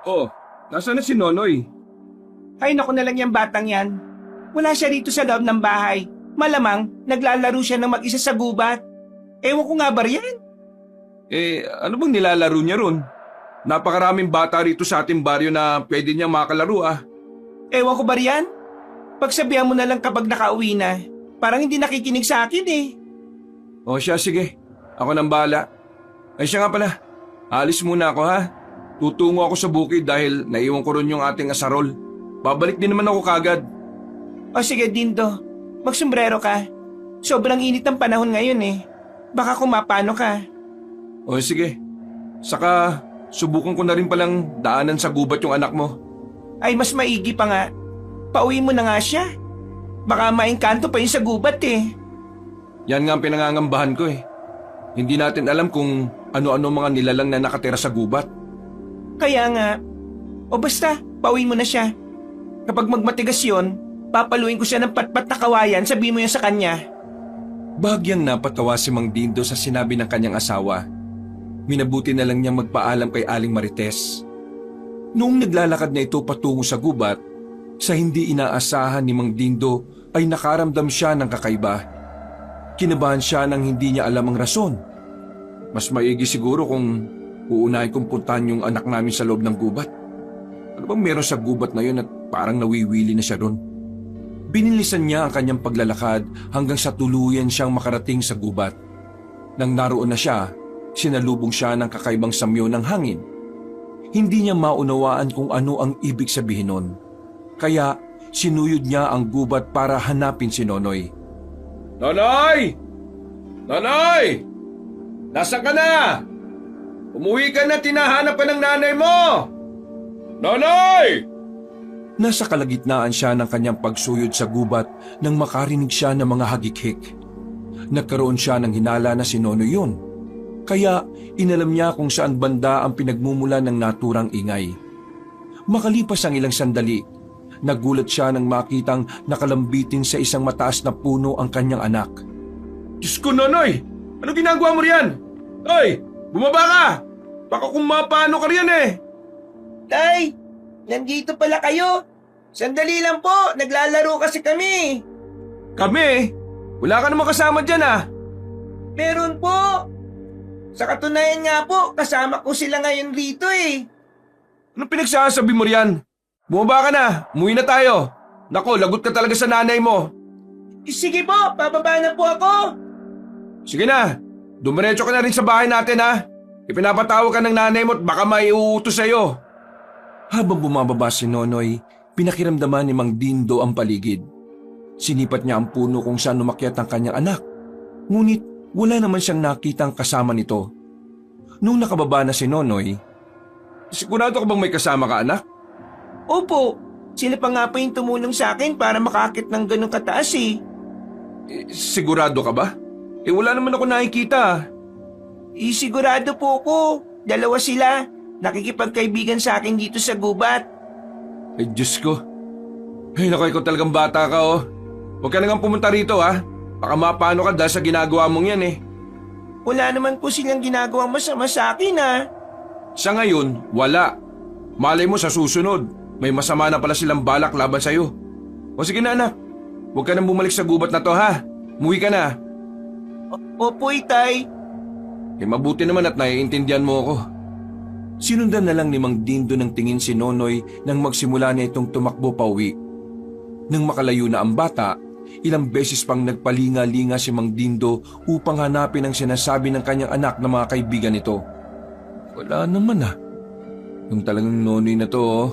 Oh, nasaan na si Nonoy? Ay naku na lang yung batang yan. Wala siya rito sa loob ng bahay. Malamang naglalaro siya ng mag-isa sa gubat. Ewan ko nga ba riyan? Ano bang nilalaro niya ron? Napakaraming bata rito sa ating baryo na pwede niyang makalaro ah. Ewan ko ba riyan? Pagsabihan mo na lang kapag nakauwi na. Parang hindi nakikinig sa akin eh. O siya, sige. Ako nang bahala. Ay siya nga pala. Alis muna ako ha. Tutungo ako sa bukid dahil naiwan ko ron yung ating asarol. Babalik din naman ako kagad. O sige Dindo, magsombrero ka. Sobrang init ng panahon ngayon eh. Baka kumapano ka. O sige. Saka subukan ko na rin palang daanan sa gubat yung anak mo. Ay mas maigi pa nga. Pauwi mo na nga siya. Baka maengkanto pa yun sa gubat eh. Yan nga ang pinangangambahan ko eh. Hindi natin alam kung ano-ano mga nilalang na nakatira sa gubat. Kaya nga. O basta, pauwi mo na siya. Kapag magmatigas yun, papaluin ko siya ng patpat na kawayan, sabihin mo yun sa kanya. Bahagyang napatawa si Mang Dindo sa sinabi ng kanyang asawa. Minabuti na lang niyang magpaalam kay Aling Marites. Noong naglalakad na ito patungo sa gubat, sa hindi inaasahan ni Mang Dindo ay nakaramdam siya ng kakaiba. Kinabahan siya nang hindi niya alam ang rason. Mas maigi siguro kung uunahin kong puntahan yung anak namin sa loob ng gubat. Ano bang meron sa gubat na yun at parang nawiwili na siya ron? Binilisan niya ang kanyang paglalakad hanggang sa tuluyan siyang makarating sa gubat. Nang naroon na siya, sinalubong siya ng kakaibang samyo ng hangin. Hindi niya maunawaan kung ano ang ibig sabihin nun. Kaya sinuyod niya ang gubat para hanapin si Nonoy. Nonoy! Nonoy! Nasaan ka na? Umuwi ka na, tinahanap ka ng nanay mo! Nonoy! Nasa kalagitnaan siya ng kanyang pagsuyod sa gubat nang makarinig siya ng mga hagikhik. Nagkaroon siya ng hinala na si Nonoy yun. Kaya inalam niya kung saan banda ang pinagmumula ng naturang ingay. Makalipas ang ilang sandali, nagulat siya nang makitang nakalambitin sa isang mataas na puno ang kanyang anak. Diyos ko, Nonoy! Ano ginagawa mo riyan? Hoy! Bumaba ka! Baka kung mapano ka riyan eh! Tay, nandito pala kayo. Sandali lang po, naglalaro kasi kami. Kami? Wala ka namang kasama dyan ah! Meron po. Sa katunayan nga po, kasama ko sila ngayon rito eh. Anong pinagsasabi mo riyan? Bumaba ka na, umuwi na tayo. Nako, lagot ka talaga sa nanay mo. Sige po, bababa na po ako. Sige na, dumiretso ka na rin sa bahay natin ha. Ipinapatawag ka ng nanay mo at baka may uutos sa'yo. Habang bumababa si Nonoy, pinakiramdaman ni Mang Dindo ang paligid. Sinipat niya ang puno kung saan umakyat ang kanyang anak. Ngunit wala naman siyang nakitang kasama nito. Nung nakababa na si Nonoy, sigurado ka bang may kasama ka anak? Opo, sila pa nga po yung tumulong sa akin para makakit ng ganong kataas eh. Sigurado ka ba? Wala naman ako nakikita. Sigurado po ko, dalawa sila. Nakikipagkaibigan sa akin dito sa gubat. Ay Diyos ko. Ay naku, ikaw talagang bata ka oh. Huwag ka nagang pumunta rito ha. Baka mapano ka dahil sa ginagawa mong yan eh. Wala naman po silang ginagawang masama sa akin ha. Sa ngayon, wala. Malay mo sa susunod, may masama na pala silang balak laban sa'yo. O sige na anak, huwag ka nang bumalik sa gubat na to ha. Muwi ka na. Opo itay. Mabuti naman at naiintindihan mo ako. Sinundan na lang ni Mang Dindo ng tingin si Nonoy nang magsimula na itong tumakbo pauwi. Nang makalayo na ang bata, ilang beses pang nagpalinga-linga si Mang Dindo upang hanapin ang sinasabi ng kanyang anak na mga kaibigan nito. Wala naman ah. Yung talagang Nonoy na to oh.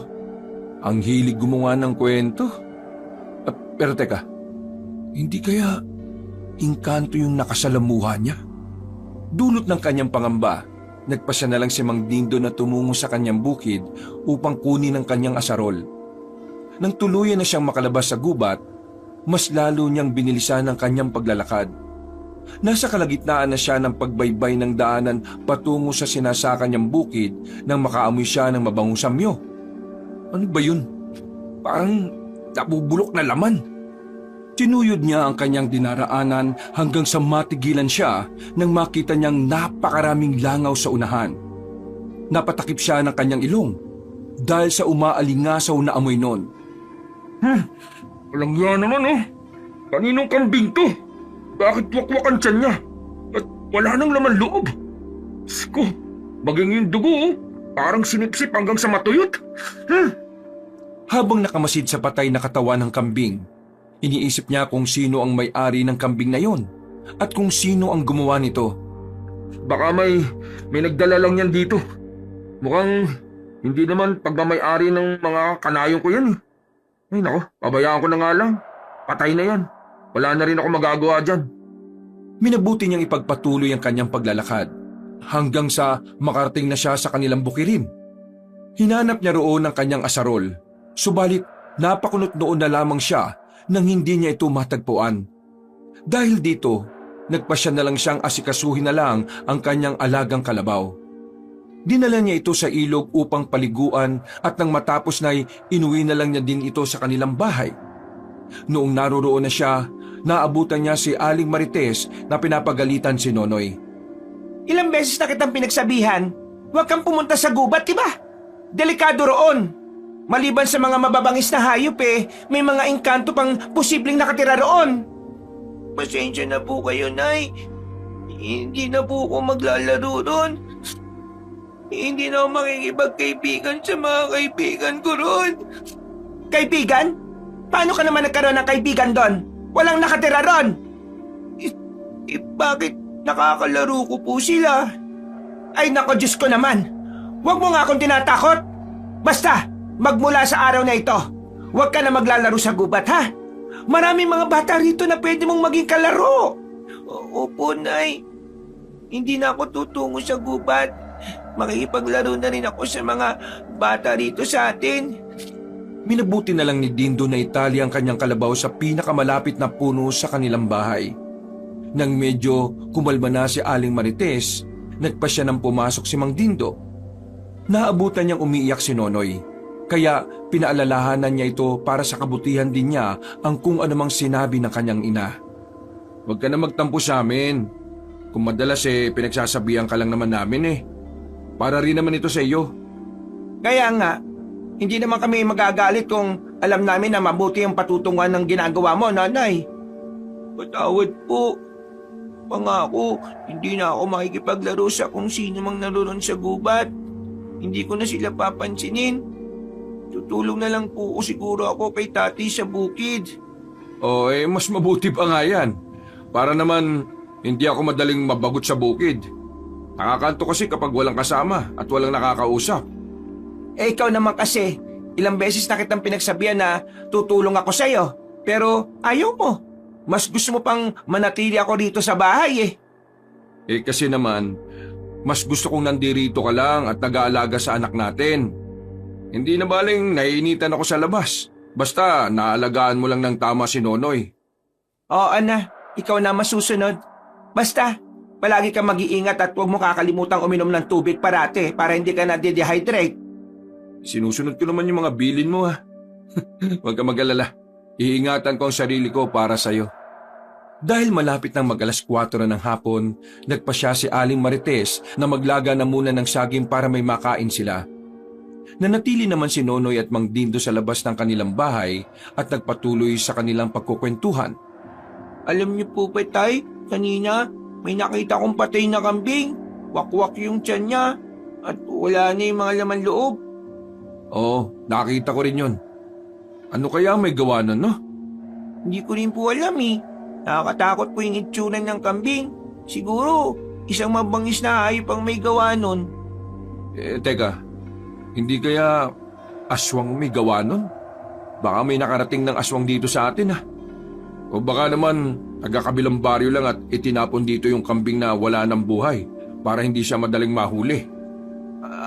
Ang hilig gumawa ng kwento. Pero teka, hindi kaya engkanto yung nakasalamuha niya? Dulot ng kanyang pangamba, nagpasya na lang si Mang Dindo na tumungo sa kanyang bukid upang kunin ang kanyang asarol. Nang tuluyan na siyang makalabas sa gubat, mas lalo niyang binilisan ang kanyang paglalakad. Nasa kalagitnaan na siya ng pagbaybay ng daanan patungo sa sinasaka niyang bukid nang makaamoy siya ng mabangong samyo. Ano ba yun? Parang nabubulok na laman. Tinuyod niya ang kanyang dinaraanan hanggang sa matigilan siya nang makita niyang napakaraming langaw sa unahan. Napatakip siya ng kanyang ilong. dahil sa umaalingasaw na amoy nun. Walang yan naman oh. Kaninong kambing to? Bakit wakwak ang tiyan niya? At wala nang laman loob. Diyos ko, maging yung dugo oh. Parang sinipsip hanggang sa matuyot. Habang nakamasid sa patay na katawan ng kambing, iniisip niya kung sino ang may-ari ng kambing na yon at kung sino ang gumawa nito. Baka may nagdala lang yan dito. Mukhang hindi naman pagmamay-ari ng mga kanayong ko yan eh. Ay nako, pabayaan ko na nga lang. Patay na yan. Wala na rin ako magagawa dyan. Minabuti niyang ipagpatuloy ang kanyang paglalakad hanggang sa makarating na siya sa kanilang bukirin. Hinanap niya roon ang kanyang asarol, subalit napakunot noon na lamang siya nang hindi niya ito matagpuan. Dahil dito, nagpasya na lang siyang asikasuhin na lang ang kanyang alagang kalabaw. Dinala niya ito sa ilog upang paliguan at nang matapos na'y inuwi na lang niya din ito sa kanilang bahay. Noong naroroon na siya, naabutan niya si Aling Marites na pinapagalitan si Nonoy. Ilang beses na kitang pinagsabihan, huwag kang pumunta sa gubat, diba? Delikado roon. Maliban sa mga mababangis na hayop may mga engkanto pang posibleng nakatira roon. Pasensya na po kayo, Nay. Hindi na po ako maglalaro doon. Hindi na ako makikipagkaibigan sa mga kaibigan ko roon. Kaibigan? Paano ka naman nagkaroon ng kaibigan doon? Walang nakatira roon. Bakit nakakalaro ko po sila? Ay nako, Diyos ko naman. Huwag mo nga akong tinatakot. Basta, magmula sa araw na ito, huwag ka na maglalaro sa gubat, ha? Maraming mga bata rito na pwede mong maging kalaro. Opo, Nay. Hindi na ako tutungo sa gubat. Makikipaglaro na rin ako sa mga bata rito sa atin. Minabuti na lang ni Dindo na itali ang kanyang kalabaw sa pinakamalapit na puno sa kanilang bahay. Nang medyo kumalma na si Aling Marites, nagpa siya nang pumasok si Mang Dindo. Naabutan niyang umiiyak si Nonoy, kaya pinaalalahanan niya ito para sa kabutihan din niya ang kung anumang sinabi ng kanyang ina. Huwag ka na magtampo sa amin. Kung madalas pinagsasabihan ka lang naman namin Para rin naman ito sa iyo. Kaya nga, hindi naman kami magagalit kung alam namin na mabuti ang patutungan ng ginagawa mo, Nanay. Patawad po. Pangako, hindi na ako makikipaglaro sa kung sino mang naroon sa gubat. Hindi ko na sila papansinin. Tutulong na lang po siguro ako kay Tati sa bukid. Mas mabuti pa nga yan. Para naman hindi ako madaling mabagot sa bukid. Nakakanto kasi kapag walang kasama at walang nakakausap. Ikaw naman kasi, ilang beses na kitang pinagsabihan na tutulong ako sa'yo. Pero ayaw mo. Mas gusto mo pang manatili ako rito sa bahay Kasi naman, mas gusto kong nandirito ka lang at nag-aalaga sa anak natin. Hindi na baling naiinitan ako sa labas. Basta naalagaan mo lang ng tama si Nonoy. Oo na, ikaw na masusunod. Basta, palagi kang mag-iingat at huwag mo kakalimutang uminom ng tubig parate para hindi ka na-dehydrate. Sinusunod ko naman yung mga bilin mo ha. Huwag ka mag-alala. Iingatan ko ang sarili ko para sa'yo. Dahil malapit ng mag-alas 4 na ng hapon, nagpasya si Aling Marites na maglaga na muna ng saging para may makain sila. Nanatili naman si Nonoy at Mang Dindo sa labas ng kanilang bahay at nagpatuloy sa kanilang pagkukwentuhan. Alam niyo po ba, Tay? Kanina, may nakita kong patay na kambing. Wakwak yung tiyan niya at wala na yung mga laman loob. Oo, nakita ko rin yun. Ano kaya may gawa nun, no? Hindi ko rin po alam Nakakatakot po yung itsunan ng kambing. Siguro, isang mabangis na hayop ang may gawa nun. Teka, hindi kaya aswang may gawa nun? Baka may nakarating ng aswang dito sa atin, ha? O baka naman, taga-kabilang baryo lang at itinapon dito yung kambing na wala ng buhay para hindi siya madaling mahuli.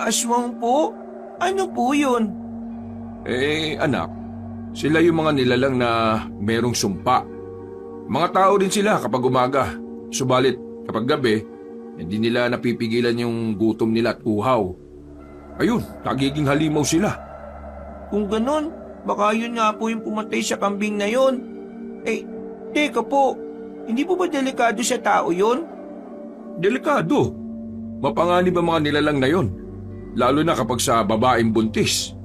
Aswang po? Ano po yun? Anak, sila yung mga nilalang na merong sumpa. Mga tao din sila kapag umaga. Subalit kapag gabi, hindi nila napipigilan yung gutom nila at uhaw. Ayun, nagiging halimaw sila. Kung ganun, baka yun nga po yung pumatay sa kambing na yun. Teka po, hindi po ba delikado sa tao yun? Delikado. Mapanganib ang mga nilalang na yon. Lalo na kapag sa babaeng buntis.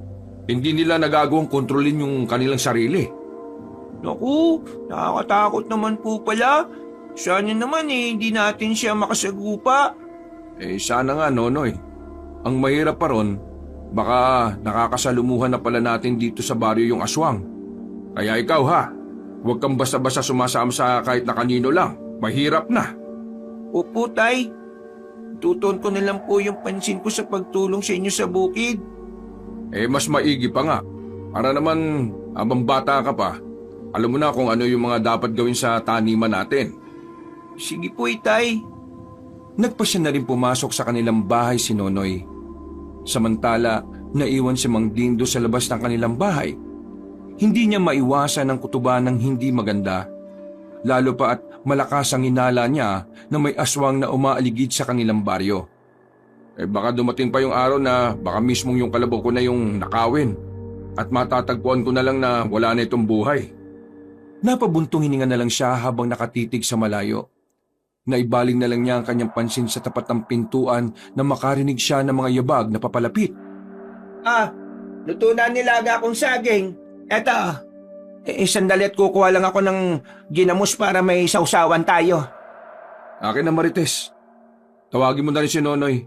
Hindi nila nagagawang kontrolin yung kanilang sarili. Naku, nakakatakot naman po pala. Sana naman hindi natin siya makasagupa. Sana nga, Nonoy. Ang mahirap pa ron, baka nakakasalumuhan na pala natin dito sa baryo yung aswang. Kaya ikaw ha, huwag kang basta-basta sumasama sa kahit na kanino lang. Mahirap na. Opo, Tay. Tutuon ko na lang po yung pansin ko sa pagtulong sa inyo sa bukid. Mas maigi pa nga. Para naman, habang bata ka pa, alam mo na kung ano yung mga dapat gawin sa taniman natin. Sige po, Tay. Nagpasya na rin pumasok sa kanilang bahay si Nonoy. Samantala, naiwan si Mang Dindo sa labas ng kanilang bahay. Hindi niya maiwasan ang kutuban ng hindi maganda. Lalo pa at malakas ang hinala niya na may aswang na umaaligid sa kanilang baryo. Baka dumating pa yung araw na baka mismong yung kalabaw ko na yung nakawin at matatagpuan ko na lang na wala na itong buhay. Napabuntong hininga na lang siya habang nakatitig sa malayo. Naibaling na lang niya ang kanyang pansin sa tapat ng pintuan na makarinig siya ng mga yabag na papalapit. Luto na nilaga akong saging. Eto. Sandali at kukuha lang ako ng ginamos para may sausawan tayo. Akin na, Marites. Tawagin mo na rin si Nonoy.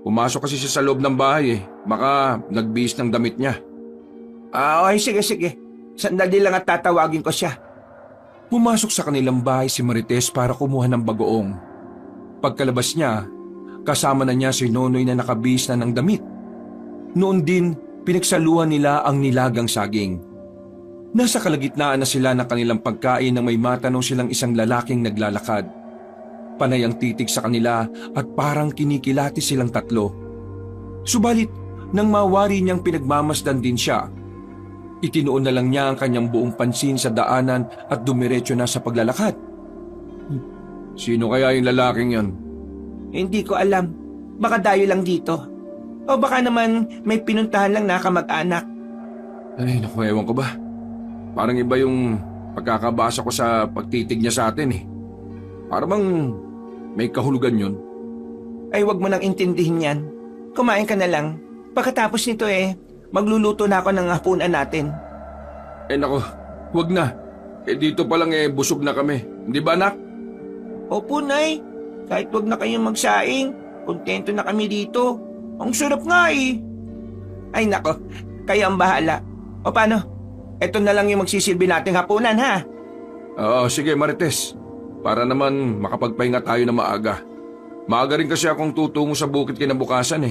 Pumasok kasi siya sa loob ng bahay Baka nagbihis ng damit niya. Okay, sige. Sandali lang at tatawagin ko siya. Pumasok sa kanilang bahay si Marites para kumuha ng bagoong. Pagkalabas niya, kasama na niya si Nonoy na nakabihis na ng damit. Noon din, pinagsaluhan nila ang nilagang saging. Nasa kalagitnaan na sila ng kanilang pagkain nang may matanong silang isang lalaking naglalakad. Panay ang titig sa kanila at parang kinikilati silang tatlo. Subalit, nang mawari niyang pinagmamasdan din siya, itinuon na lang niya ang kanyang buong pansin sa daanan at dumiretso na sa paglalakad. Sino kaya yung lalaking yon? Hindi ko alam. Baka dayo lang dito. O baka naman may pinuntahan lang na kamag-anak. Naku, ewan ko ba? Parang iba yung pagkakabasa ko sa pagtitig niya sa atin Para bang may kahulugan yun. Ay, wag mo nang intindihin yan. Kumain ka na lang. Pagkatapos nito magluluto na ako ng hapunan natin. Naku, wag na. Dito pa lang busog na kami. Hindi ba, anak? Opo, Nay. Kahit wag na kayong magsaing, kontento na kami dito. Ang sarap nga Ay nako, kayo ang bahala. O paano? Ito na lang yung magsisilbi nating hapunan, ha? Oo, sige, Marites. Para naman makapagpahinga tayo na maaga. Maaga rin kasi akong tutungo sa bukid kinabukasan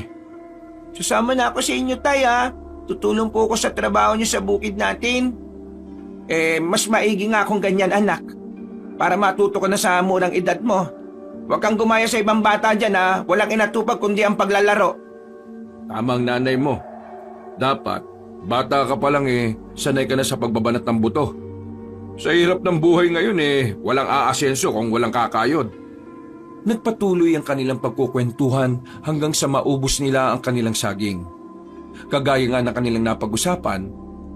Susama na ako sa inyo, Tay, ha? Tutulong po ako sa trabaho niyo sa bukid natin. Mas maigi nga akong ganyan, anak. Para matuto ka na sa murang edad mo. Huwag kang gumaya sa ibang bata dyan, ha? Walang inatupag kundi ang paglalaro. Tama ang nanay mo. Dapat, bata ka pa lang sanay ka na sa pagbabanat ng buto. Sa hirap ng buhay ngayon walang aasenso kung walang kakayod. Nagpatuloy ang kanilang pagkukwentuhan hanggang sa maubos nila ang kanilang saging. Kagaya nga ng kanilang napag-usapan,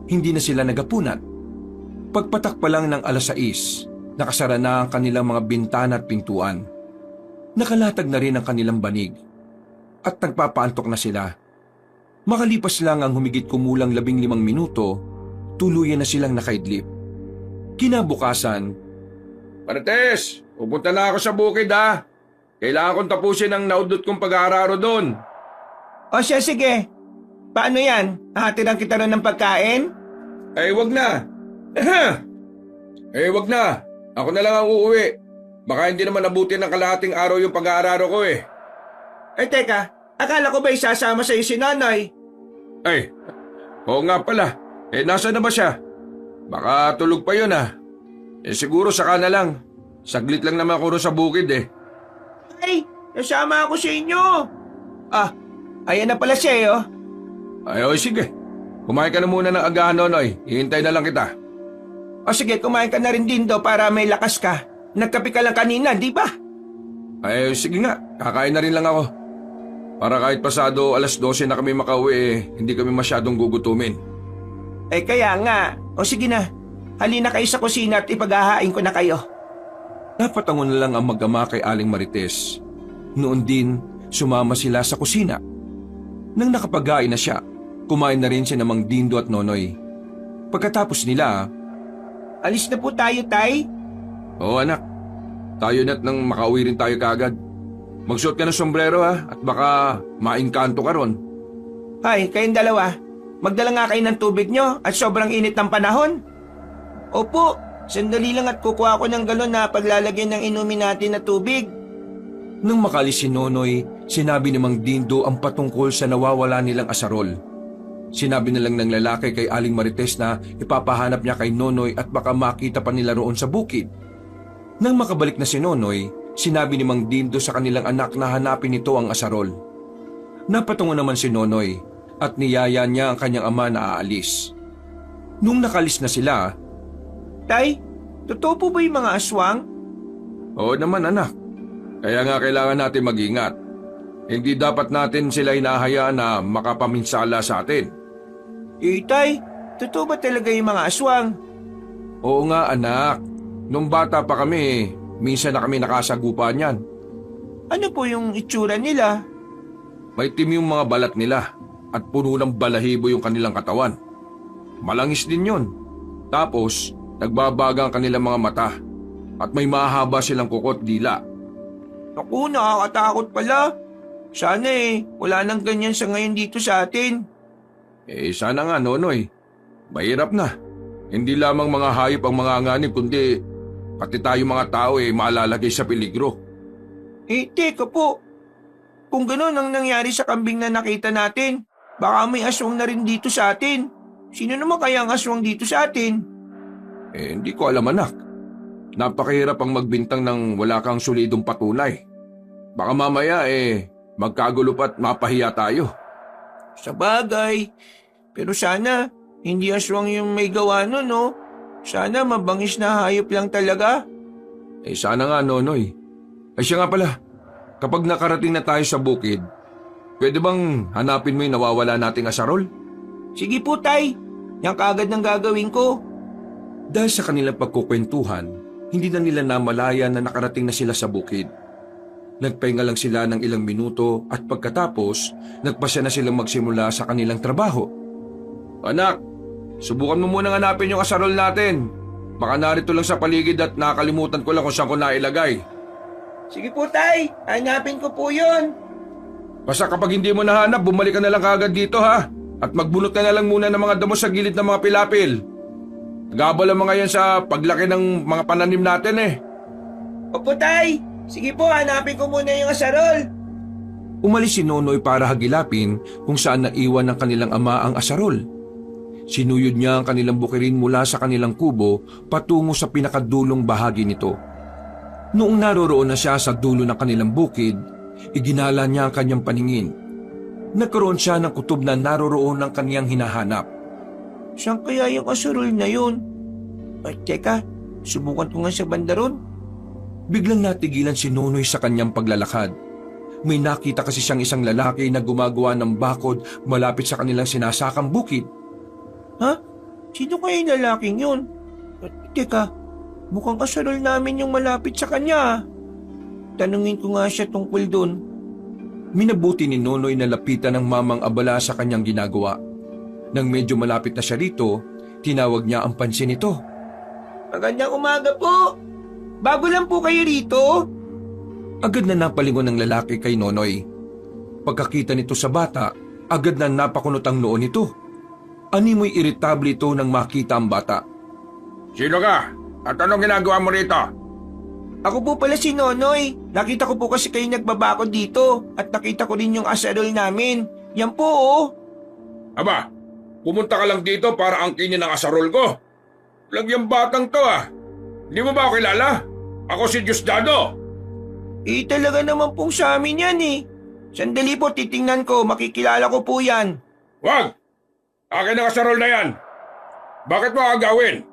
hindi na sila nagapunat. Pagpatak pa lang ng 6:00, nakasara na ang kanilang mga bintana at pintuan. Nakalatag na rin ang kanilang banig. At nagpapaantok na sila. Makalipas lang ang humigit kumulang 15 minuto, tuluyan na silang nakaidlip. Kinabukasan, Marites, pupunta na ako sa bukid ha. Kailangan kong tapusin ang naudot kong pag-aararo doon. O siya, sige. Paano yan? Hatiran kita rin ng pagkain? Wag na. Wag na. Ako na lang ang uuwi. Baka hindi naman abutin ng kalahating araw yung pag-aararo ko Teka. Akala ko ba isasama sa'yo si Nanay? Oo nga pala. Nasaan na ba siya? Baka tulog pa yun siguro saka na lang. Saglit lang naman ako rin sa bukid Ay, nasama ako sa inyo. Ayan na pala siya sige. Kumain ka na muna ng agahan, Nonoy. Hihintay na lang kita. Sige, kumain ka na rin din para may lakas ka. Nagkape ka lang kanina, di ba? Sige nga. Kakain na rin lang ako. Para kahit pasado 12:00 na kami makauwi hindi kami masyadong gugutumin. Kaya nga. O sige na. Halina kayo sa kusina at ipaghahain ko na kayo. Napatangon na lang ang mag-ama kay Aling Marites. Noon din, sumama sila sa kusina. Nang nakapaghain na siya, Kumain na rin si Mang Dindo at Nonoy. Pagkatapos nila, Alis na po tayo, Tay. "Oo anak, tayo na't nang makauwi rin tayo kaagad. Magsuot ka ng sombrero ha, at baka mainkanto ka ron." Hay, kayong dalawa. Magdala nga kayo ng tubig nyo at sobrang init ng panahon. Opo, sandali lang at kukuha ko ng galon na paglalagyan ng inumin natin na tubig. Nang makalis si Nonoy, sinabi ni Mang Dindo ang patungkol sa nawawala nilang asarol. Sinabi na lang ng lalaki kay Aling Marites na ipapahanap niya kay Nonoy at baka makita pa nila roon sa bukid. Nang makabalik na si Nonoy, sinabi ni Mang Dindo sa kanilang anak na hanapin nito ang asarol. Napatungo naman si Nonoy at niyaya niya ang kanyang ama na aalis. Nung nakalis na sila, Tay, totoo po ba yung mga aswang? "Oo naman anak, kaya nga kailangan natin mag-ingat. Hindi dapat natin sila hinahayaan na makapaminsala sa atin." Tay, totoo ba talaga yung mga aswang? "Oo nga anak, nung bata pa kami, minsan na kami nakasagupan yan. Ano po yung itsura nila? May tim yung mga balat nila at puno ng balahibo yung kanilang katawan. Malangis din yun. Tapos, nagbabaga ang kanilang mga mata at may mahaba silang kukot dila." Naku, nakakatakot pala. Sana wala nang ganyan sa ngayon dito sa atin. Sana nga Nonoy, mahirap na. Hindi lamang mga hayop ang mga nganib kundi pati tayo mga tao malalagay sa peligro. Teka po. Kung gano'n ang nangyari sa kambing na nakita natin, baka may aswang na rin dito sa atin. Sino naman kaya ang aswang dito sa atin? Hindi ko alam anak. Napakahirap ang magbintang ng wala kang solidong patunay. Baka mamaya magkagulo pa't mapahiya tayo. Sa bagay. Pero sana, hindi aswang yung may gawa nun, no? Sana mabangis na hayop lang talaga. Sana nga Nonoy. Siya nga pala, kapag nakarating na tayo sa bukid, pwede bang hanapin mo yung nawawala nating asarol? Sige po, Tay. Yan kaagad ng gagawin ko. Dahil sa kanilang pagkukwentuhan, hindi na nila namalaya na nakarating na sila sa bukid. Nagpahinga lang sila ng ilang minuto at pagkatapos, nagpasya na silang magsimula sa kanilang trabaho. "Anak, subukan mo munang hanapin yung asarol natin. Baka narito lang sa paligid at nakakalimutan ko lang kung saan ko nailagay." Sige po, Tay. Hanapin ko po yun. Basta kapag hindi mo nahanap, bumalik ka na lang kaagad dito ha. At magbunot ka na lang muna ng mga damo sa gilid ng mga pilapil. Nagabal ang mga yan sa paglaki ng mga pananim natin Opo, Tay. Sige po, hanapin ko muna yung asarol. Umalis si Nonoy para hagilapin kung saan naiwan ng kanilang ama ang asarol. Sinuyod niya ang kanilang bukirin mula sa kanilang kubo patungo sa pinakadulong bahagi nito. Noong naroroon na siya sa dulo ng kanilang bukid, iginala niya ang kanyang paningin. Nagkaroon siya ng kutob na naroroon ng kaniyang hinahanap. Saan kaya yung asarol na yun? Ay, teka, subukan ko nga sa banda ron. Biglang natigilan si Nonoy sa kanyang paglalakad. May nakita kasi siyang isang lalaki na gumagawa ng bakod malapit sa kanilang sinasakang bukid. Ha? Sino kaya yung lalaking yun? Teka, mukhang asarol namin yung malapit sa kanya. Tanungin ko nga siya tungkol dun. Minabuti ni Nonoy na lapitan ng mamang abala sa kanyang ginagawa. Nang medyo malapit na siya rito, tinawag niya ang pansin nito. Magandang umaga po. Bago lang po kayo rito? Agad na napalingon ng lalaki kay Nonoy. Pagkakita nito sa bata, agad na napakunot ang noo nito. Animoy iritable ito nang makita ang bata. Sino ka? At anong ginagawa mo rito? Ako po pala si Nonoy. Nakita ko po kasi kayo nagbabakod dito at nakita ko rin yung asarol namin. Yan po Aba, pumunta ka lang dito para angkinin ang asarol ko. Lagyang batang to Hindi mo ba ako kilala? Ako si Diosdado. Talaga naman pong sa amin yan Sandali po, titingnan ko. Makikilala ko po yan. Wag! Akin ang asarol na yan. Bakit mo agawin?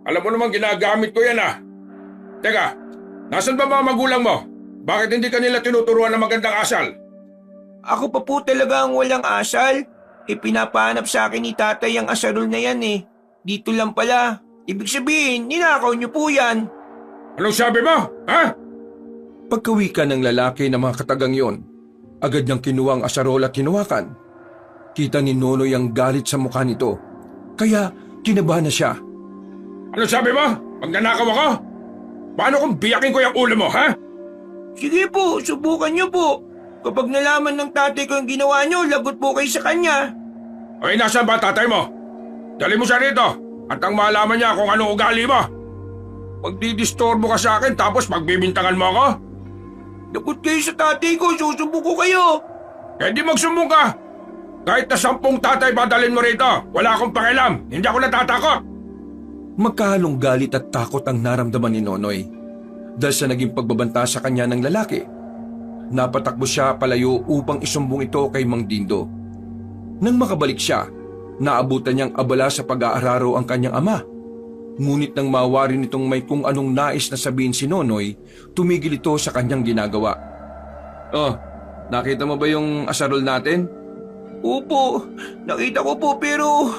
Alam mo naman ginagamit ko yan Teka, nasan ba mga magulang mo? Bakit hindi kanila tinuturuan ng magandang asal? Ako pa po talaga ang walang asal. Pinapahanap sa akin ni tatay ang asarol na yan Dito lang pala. Ibig sabihin, ninakaw niyo po yan. Anong sabi mo? Ha? Pagkawi ka ng lalaki ng mga katagang yon, agad niyang kinuha ang asarol at hinawakan. Kita ni Nonoy ang galit sa mukha nito, kaya kinabahan na siya. Ano sabi mo? Pag nanakaw ako? Paano kung biyakin ko yung ulo mo, ha? Sige po, subukan niyo po. Kapag nalaman ng tatay ko yung ginawa niyo, lagot po kayo sa kanya. Ay, nasaan ba tatay mo? Dali mo siya rito at ang malaman niya kung anong ugali mo. Magdidistorbo ka sa akin tapos magbibintangan mo ako? Lagot kayo sa tatay ko, susubo ko kayo. Eh di magsumbong ka. Kahit na 10 tatay padalin mo rito, wala akong pakialam. Hindi ako natatakot. Magkahalong galit at takot ang naramdaman ni Nonoy dahil sa naging pagbabanta sa kanya ng lalaki. Napatakbo siya palayo upang isumbong ito kay Mang Dindo. Nang makabalik siya, naabutan niyang abala sa pag-aararo ang kanyang ama. Ngunit nang mawari nitong may kung anong nais na sabihin si Nonoy, tumigil ito sa kanyang ginagawa. Oh, nakita mo ba yung asarol natin? Opo, nakita ko po pero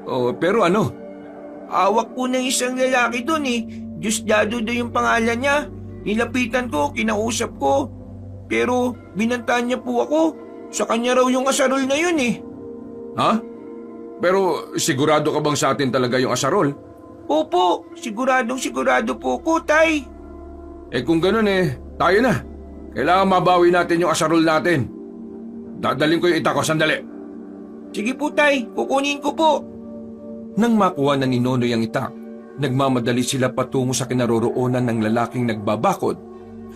Oh, pero ano? awak po ng isang lalaki doon eh. Diosdado daw yung pangalan niya. Nilapitan ko, kinausap ko. Pero binantaan niya po ako. Sa kanya raw yung asarol na yun eh. Ha? Pero sigurado ka bang sa atin talaga yung asarol? Opo, sigurado po ko, tay. Eh kung ganun tayo na. Kailangan mabawi natin yung asarol natin. Dadaling ko yung ita ko, sandali. Sige po, tay. Kukunin ko po. Nang makuha na ni Nonoy ang itak, nagmamadali sila patungo sa kinaroroonan ng lalaking nagbabakod.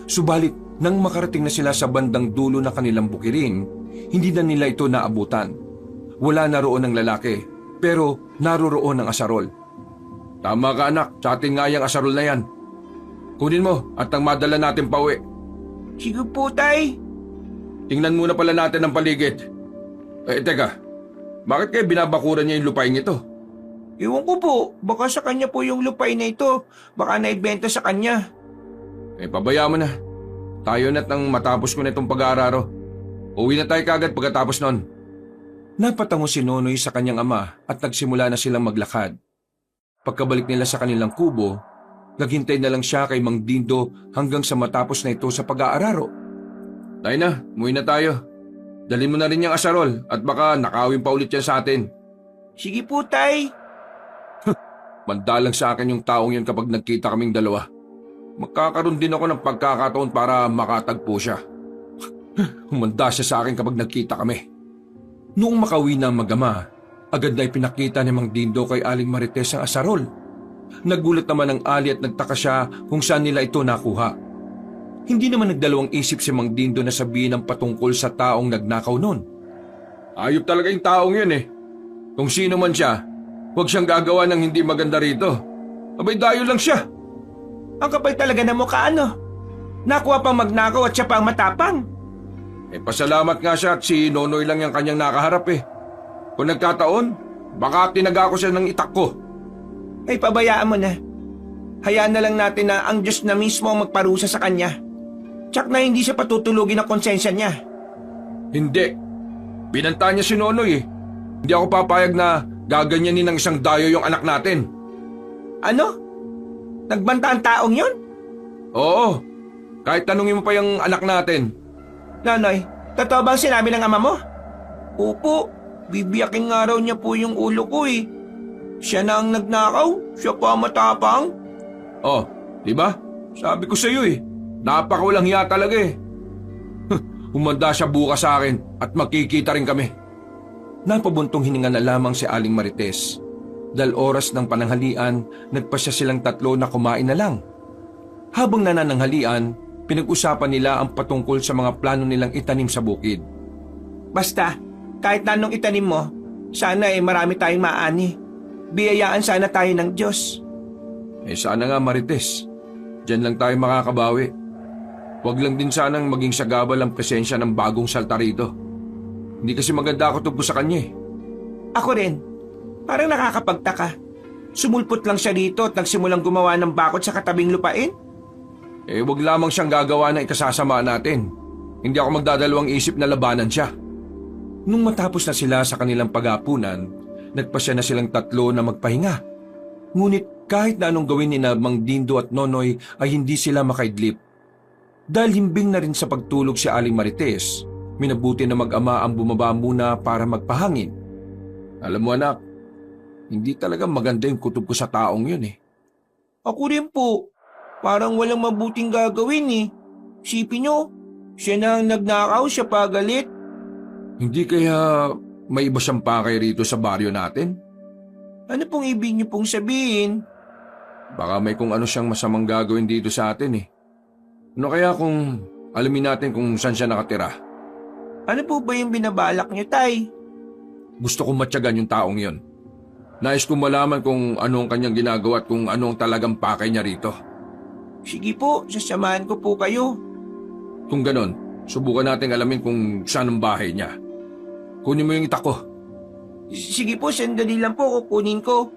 Subalit, nang makarating na sila sa bandang dulo na kanilang bukirin, hindi na nila ito naabutan. Wala na roon ang lalaki, pero naroroon ang asarol. Tama ka anak, sa atin nga yung asarol na yan. Kunin mo at ang madala natin pauwi. Sige po, tay. Tingnan muna pala natin ang paligid. Teka, bakit kaya binabakuran niya yung lupain ito? Iwan ko po, baka sa kanya po yung lupay na ito. Baka naibenta sa kanya. Pabaya mo na. Tayo na't nang matapos ko na itong pag-aararo. Uwi na tayo kagad pagkatapos nun. Napatango si Nonoy sa kanyang ama at nagsimula na silang maglakad. Pagkabalik nila sa kanilang kubo, naghintay na lang siya kay Mang Dindo hanggang sa matapos na ito sa pag-aararo. Tayo na, umuwi na tayo. Dalhin mo na rin yung asarol at baka nakawin pa ulit yan sa atin. Sige po, tay. Mandalang sa akin yung taong yun kapag nagkita kaming dalawa. Magkakaroon din ako ng pagkakataon para makatagpo siya. Humanda siya sa akin kapag nagkita kami. Noong makauwi na ang mag-ama, agad na ipinakita ni Mang Dindo kay Aling Marites ang asarol. Nagulat naman ang Ali at nagtaka siya kung saan nila ito nakuha. Hindi naman nagdalawang isip si Mang Dindo na sabihin ang patungkol sa taong nagnakaw nun. Ayop talaga yung taong yun Kung sino man siya, huwag siyang gagawa ng hindi maganda rito. Abay dayo lang siya. Ang kapal talaga ng mukha, ano? Nakuha pang magnakaw at siya pang matapang. Pasalamat nga siya at si Nonoy lang yung kanyang nakaharap Kung nagkataon, baka tinaga ko siya ng itak ko. Ay, pabayaan mo na. Hayaan na lang natin na ang Diyos na mismo ang magparusa sa kanya. Tsak na hindi siya patutulugin ang konsensya niya. Hindi. Binanta niya si Nonoy Hindi ako papayag na gaganyanin ng isang dayo yung anak natin. Ano? Nagbanta ang taong yon? Oo. Kahit tanungin mo pa yung anak natin. Nonoy, totoo bang sinabi ng ama mo? Opo, bibiyakin nga raw niya po yung ulo ko Siya na ang nagnakaw, siya pa ang matapang. Oh, di ba? Sabi ko sa iyo napakawalang hiya talaga Humanda siya bukas sa akin at makikita rin kami. Napabuntong hininga na lamang si Aling Marites. Dahil oras ng pananghalian, nagpasya silang tatlo na kumain na lang. Habang nanananghalian, pinag-usapan nila ang patungkol sa mga plano nilang itanim sa bukid. Basta, kahit anong itanim mo, sana marami tayong maani. Biyayaan sana tayo ng Diyos. Sana nga Marites, diyan lang tayo makakabawi. Huwag lang din sanang maging sagabal ang presensya ng bagong salta rito. Hindi kasi maganda ako tungkol sa kanya Ako rin. Parang nakakapagtaka. Sumulpot lang siya rito at nagsimulang gumawa ng bakod sa katabing lupain. Huwag lamang siyang gagawa ng ikasasama natin. Hindi ako magdadalawang isip na labanan siya. Nung matapos na sila sa kanilang pag-aapunan, nagpasya na silang tatlo na magpahinga. Ngunit kahit na anong gawin ni Mang Dindo at Nonoy ay hindi sila makaidlip. Dahil himbing na rin sa pagtulog si Aling Marites, minabuti na mag-ama ang bumaba muna para magpahangin. Alam mo anak, hindi talaga maganda yung kutob ko sa taong yun eh. Ako rin po. Parang walang mabuting gagawin eh. Sipin nyo, siya na ang nagnakaw, siya pa galit. Hindi kaya may iba siyang pakay rito sa baryo natin? Ano pong ibig niyo pong sabihin? Baka may kung ano siyang masamang gagawin dito sa atin eh. Ano kaya kung alamin natin kung saan siya nakatira? Ano po ba yung binabalak niyo, Tay? Gusto kong matyagan yung taong yon. Nais kong malaman kung ano ang kanyang ginagawa at kung ano ang talagang pakay niya rito. Sige po, sasamahan ko po kayo. Kung ganon, subukan natin alamin kung saan ang bahay niya. Kunin mo yung itak ko. Sige po, sandali lang po, kukunin ko.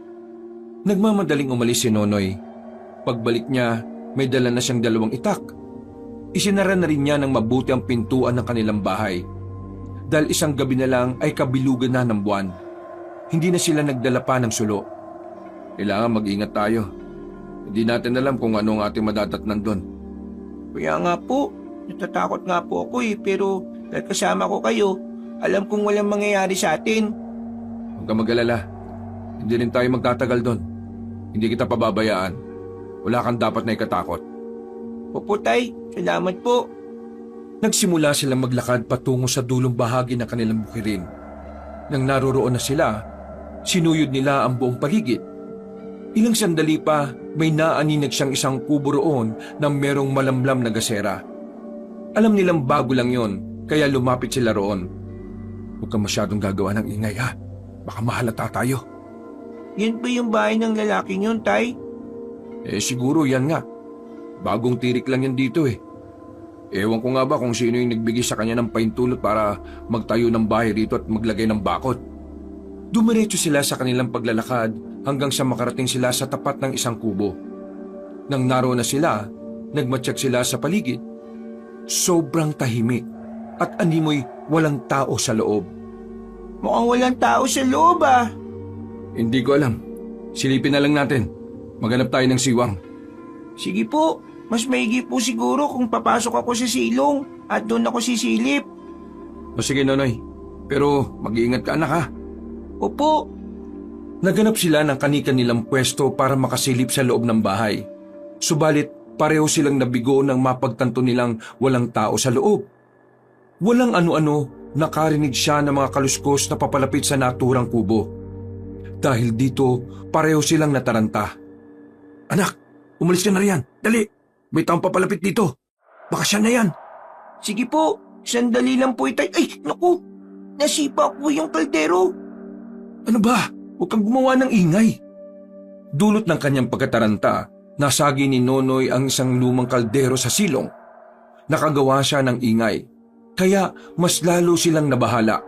Nagmamadaling umalis si Nonoy. Pagbalik niya, may dala na siyang 2 itak. Isinara na rin niya ng mabuti ang pintuan ng kanilang bahay. Dahil isang gabi na lang ay kabilugan na ng buwan. Hindi na sila nagdala pa ng sulo. Kailangan mag-ingat tayo. Hindi natin alam kung ano ang ating madadatnan doon. Kaya nga po, natatakot nga po ako pero dahil kasama ko kayo, alam kong walang mangyayari sa atin. Huwag ka mag-alala. Hindi rin tayo magtatagal doon. Hindi kita pababayaan. Wala kang dapat na ikatakot. Opo, Tay, salamat po. Nagsimula silang maglakad patungo sa dulong bahagi ng kanilang bukirin. Nang naroroon na sila, sinuyod nila ang buong paligid. Ilang sandali pa, may naaninag siyang isang kubo roon na merong malamlam na gasera. Alam nilang bago lang yon, kaya lumapit sila roon. Huwag kang masyadong gagawa ng ingay ha. Baka mahalata tayo. Yan ba yung bahay ng lalaking yun, Tay? Siguro yan nga. Bagong tirik lang yan dito eh. Ewan ko nga ba kung sino yung nagbigay sa kanya ng paintulot para magtayo ng bahay rito at maglagay ng bakod. Dumiretso sila sa kanilang paglalakad hanggang sa makarating sila sa tapat ng isang kubo. Nang naroon na sila, nagmatsyag sila sa paligid. Sobrang tahimik at animoy walang tao sa loob. Mukhang walang tao sa loob ah. Hindi ko alam. Silipin na lang natin. Maghanap tayo ng siwang. Sige po, mas maigi po siguro kung papasok ako sa silong at doon ako sisilip. O sige Nonoy, pero mag-iingat ka anak ha. Opo. Naganap sila ng kani-kanilang pwesto para makasilip sa loob ng bahay. Subalit pareho silang nabigo nang mapagtanto nilang walang tao sa loob. Walang ano-ano, nakarinig siya ng mga kaluskos na papalapit sa naturang kubo. Dahil dito, pareho silang nataranta. Anak, umalis ka na riyan. Dali, may taong papalapit dito. Baka siya na yan. Sige po, sandali lang po itay. Ay, naku, nasipa po yung kaldero. Ano ba? Huwag kang gumawa ng ingay. Dulot ng kanyang pagkataranta, nasagi ni Nonoy ang isang lumang kaldero sa silong. Nakagawa siya ng ingay, kaya mas lalo silang nabahala.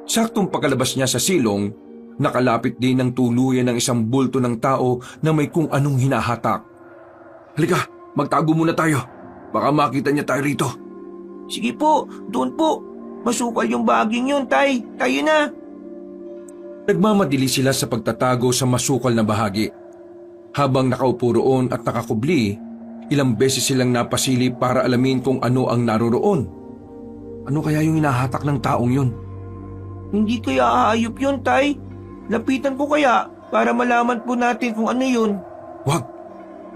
Saktong pagkalabas niya sa silong, nakalapit din ng tuluyan ng isang bulto ng tao na may kung anong hinahatak. Halika, magtago muna tayo. Baka makita niya tayo rito. Sige po, doon po. Masukal yung baging yun, Tay. Tayo na. Nagmamadili sila sa pagtatago sa masukal na bahagi. Habang nakaupo roon at nakakubli, ilang beses silang napasilip para alamin kung ano ang naroroon. Ano kaya yung hinahatak ng taong yun? Hindi kaya aayop yun, Tay. Lapitan ko kaya para malaman po natin kung ano yun. Wag!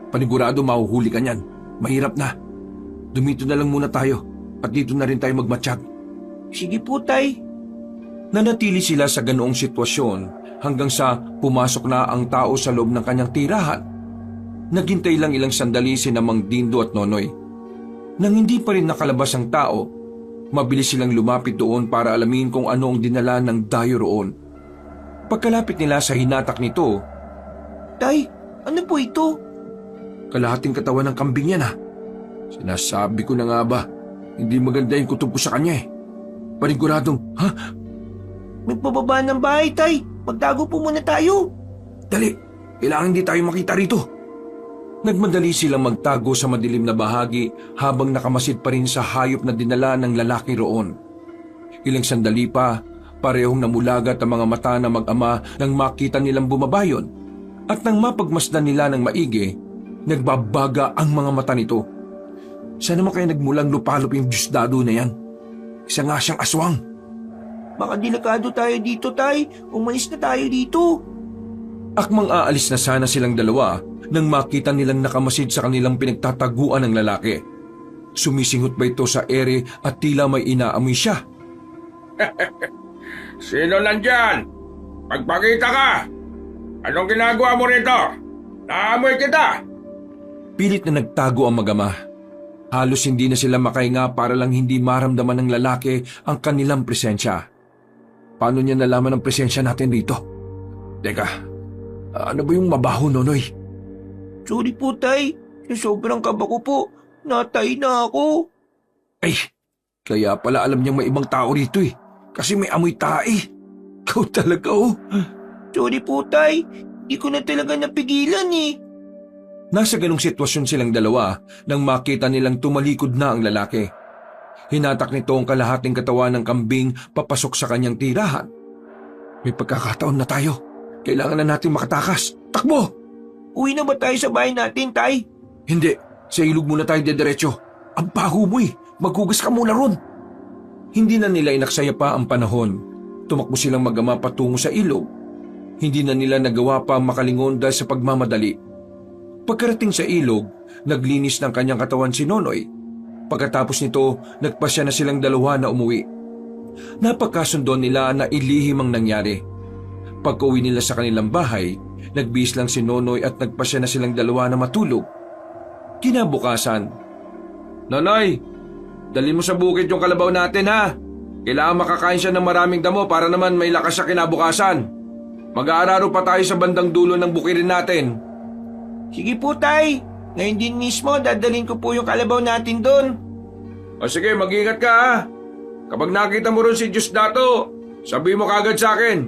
Panigurado mahuhuli ka niyan. Mahirap na. Dumito na lang muna tayo at dito na rin tayo magmatsyag. Sige po, Tay. Nanatili sila sa ganoong sitwasyon hanggang sa pumasok na ang tao sa loob ng kanyang tirahan. Naghintay lang ilang sandali si Mang Dindo at Nonoy. Nang hindi pa rin nakalabas ang tao, mabilis silang lumapit doon para alamin kung ano ang dinala ng dayo roon. Pagkalapit nila sa hinatak nito, Tay, ano po ito? kalahating katawan ng kambing yan ha. Sinasabi ko na nga ba, hindi maganda yung kutob ko sa kanya eh. Paniguradong, ha? May pababa ng bahay, Tay. Magtago po muna tayo. Dali, kailangan hindi tayo makita rito. Nagmadali silang magtago sa madilim na bahagi habang nakamasid pa rin sa hayop na dinala ng lalaki roon. Ilang sandali pa, parehong namulagat ang mga mata ng mag-ama nang makita nilang bumabayon. At nang mapagmasdan nila ng maigi, nagbabaga ang mga mata nito. Saan naman kaya nagmulang lupalop yung Diyosdado na yan? Isa nga siyang aswang. Baka delikado tayo dito, Tay. Umalis na tayo dito. Akmang aalis na sana silang dalawa nang makita nilang nakamasid sa kanilang pinagtataguan ng lalaki. Sumisinghot ba ito sa ere at tila may inaamoy siya? Sino nandyan? Magpakita ka! Anong ginagawa mo rito? Naamoy kita! Pilit na nagtago ang mag-ama. Halos hindi na sila makahinga para lang hindi maramdaman ng lalaki ang kanilang presensya. Paano niya nalaman ang presensya natin dito? Teka, ano ba yung mabaho, Nonoy? Sorry po, Tay. Sa sobrang kaba ko po, natay na ako. Ay, kaya pala alam niyang may ibang tao rito eh. Kasi may amoy tae. Ikaw talaga oh. Sorry po, Tay. Di ko na talaga napigilan eh. Nasa ganong sitwasyon silang dalawa nang makita nilang tumalikod na ang lalaki. Hinatak nito ang kalahating katawan ng kambing papasok sa kanyang tirahan. May pagkakataon na tayo. Kailangan na natin makatakas. Takbo! Uwi na ba tayo sa bahay natin, Tay? Hindi. Sa ilog muna tayo dediretso. Ang baho mo eh. Maghugas ka muna ron. Hindi na nila inaksaya pa ang panahon. Tumakbo silang mag-ama patungo sa ilog. Hindi na nila nagawa pa makalingon dahil sa pagmamadali. Pagkarating sa ilog, naglinis ng kanyang katawan si Nonoy. Pagkatapos nito, nagpasya na silang dalawa na umuwi. Napagkasundo nila na ilihim ang nangyari. Pagka-uwi nila sa kanilang bahay, nagbihis lang si Nonoy at nagpasya na silang dalawa na matulog. Kinabukasan, Nonoy, dali mo sa bukid yung kalabaw natin ha. Kailangan makakain siya ng maraming damo para naman may lakas siya kinabukasan. Mag-aararo pa tayo sa bandang dulo ng bukirin natin. Sige po, Tay. Ngayon din mismo, dadalhin ko po yung kalabaw natin doon. O sige, mag-ingat ka ha. Kapag nakita mo rin si Diosdado, sabihin mo kagad sa akin.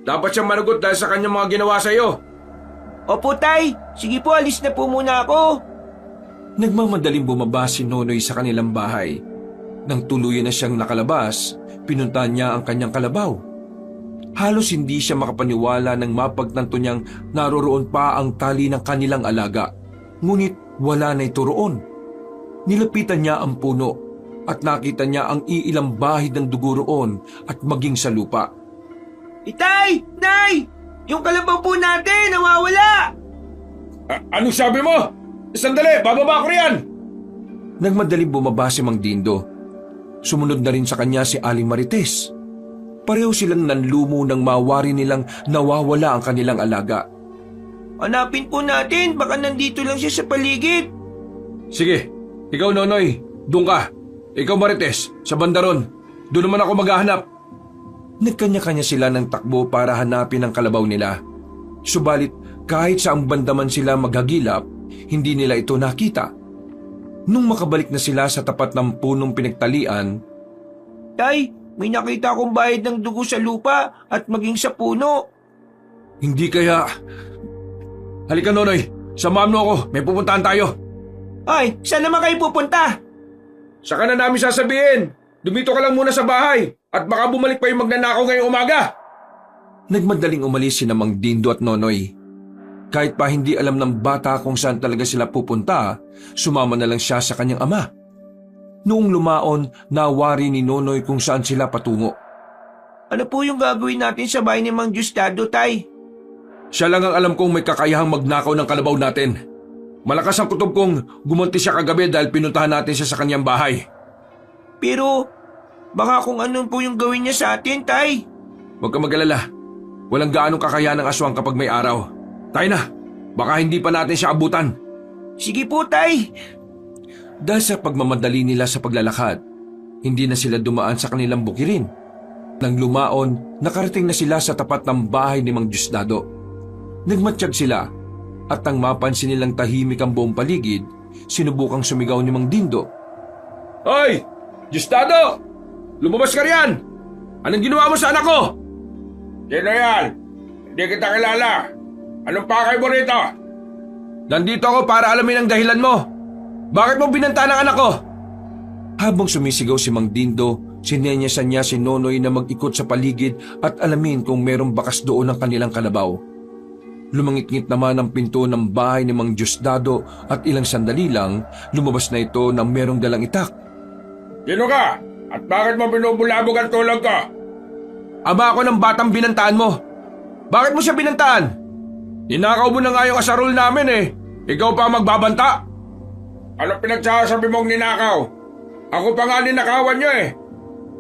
Dapat siyang managot dahil sa kanyang mga ginawa sa'yo. Opo, Tay. Sige po, alis na po muna ako. Nagmamadaling bumaba si Nonoy sa kanilang bahay. Nang tuluyan na siyang nakalabas, pinuntahan niya ang kanyang kalabaw. Halos hindi siya makapaniwala nang mapagtanto niyang naroroon pa ang tali ng kanilang alaga. Ngunit wala na ito roon. Nilapitan niya ang puno at nakita niya ang iilang bahid ng dugo roon at maging sa lupa. Itay! Nay! Yung kalabaw po natin, nawawala! Ano sabi mo? Sandali, bababa ko riyan! Nagmadaling bumaba si Mang Dindo. Sumunod na rin sa kanya si Aling Marites. Pareho silang nanlumo nang mawari nilang nawawala ang kanilang alaga. Hanapin po natin, baka nandito lang siya sa paligid. Sige, ikaw Nonoy, doon ka. Ikaw Marites, sa bandaron. Doon naman ako maghahanap. Nagkanya-kanya sila ng takbo para hanapin ang kalabaw nila. Subalit kahit saang bandaman sila maghagilap, hindi nila ito nakita. Nung makabalik na sila sa tapat ng punong pinagtalian, Tay, may nakita akong bahid ng dugo sa lupa at maging sa puno. hindi kaya... Halika Nonoy, samahan mo ako, may pupuntahan tayo. Ay, saan naman kayo pupunta? Saka na namin sasabihin. Dumito ka lang muna sa bahay at baka bumalik pa yung magnanakaw ngayong umaga. Nagmadaling umalis sina Mang Dindo at Nonoy. Kahit pa hindi alam ng bata kung saan talaga sila pupunta, sumama na lang siya sa kanyang ama. Noong lumaon, nawari ni Nonoy kung saan sila patungo. Ano po yung gagawin natin sa bahay ni Mang Diosdado, Tay? Siya lang ang alam kong may kakayahang magnakaw ng kalabaw natin. Malakas ang kutob kong gumunti siya kagabi dahil pinuntahan natin siya sa kanyang bahay. Pero, baka kung ano po yung gawin niya sa atin, Tay. Huwag ka mag-alala. Walang gaanong kakayahan ng aswang kapag may araw. Tayo na, baka hindi pa natin siya abutan. Sige po, Tay. Dahil sa pagmamadali nila sa paglalakad, hindi na sila dumaan sa kanilang bukirin. Nang lumaon, nakarating na sila sa tapat ng bahay ni Mang Diosdado. Nagmatsyag sila at nang mapansin nilang tahimik ang buong paligid, sinubukang sumigaw ni Mang Dindo. Hoy! Diosdado! Lumabas ka riyan! Anong ginawa mo sa anak ko? Sino yan? Hindi kita kilala. Anong pakay mo rito? Nandito ako para alamin ang dahilan mo. Bakit mo binanta ng anak ko? Habang sumisigaw si Mang Dindo, sinenyasan niya si Nonoy na mag-ikot sa paligid at alamin kung merong bakas doon ang kanilang kalabaw. Lumangit-ngit naman ang pinto ng bahay ni Mang Diosdado at ilang sandali lang, lumabas na ito na merong dalang itak. Sino ka? At bakit mo binubulabog ang tulog ko? Ama ako ng batang binantaan mo. Bakit mo siya binantaan? Ninakaw mo na nga yung asarol namin eh. Ikaw pa ang magbabanta? Ano pinagsasabi mong ninakaw? Ako pa nga ninakawan niyo eh.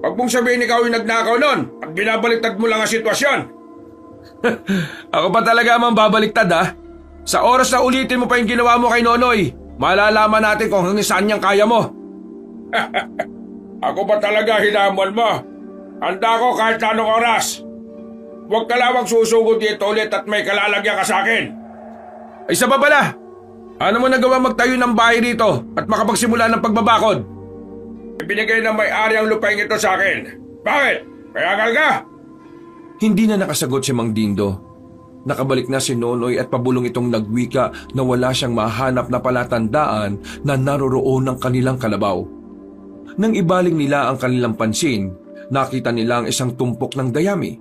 Huwag mong sabihin ikaw yung nagnakaw nun at binabaliktad mo lang ang sitwasyon. Ako pa talaga ang babaliktad ha. Sa oras na ulitin mo pa yung ginawa mo kay Nonoy, malalaman natin kung hanggang saan niyang kaya mo. Ako ba talaga hinamon mo? Handa ko kahit anong oras. Huwag ka lamang susugod dito ulit at may kalalagyan ka sa akin. Ay isa pa pala, ano mo nagawa magtayo ng bahay rito at makapagsimula ng pagbabakod? Ibinigay ng may-ari ang lupain ito sa akin. Bakit? Kaya ka? Hindi na nakasagot si Mang Dindo. Nakabalik na si Nonoy at pabulong itong nagwika na wala siyang mahanap na palatandaan na naroroon ng kanilang kalabaw. Nang ibaling nila ang kanilang pansin, nakita nila ang isang tumpok ng dayami.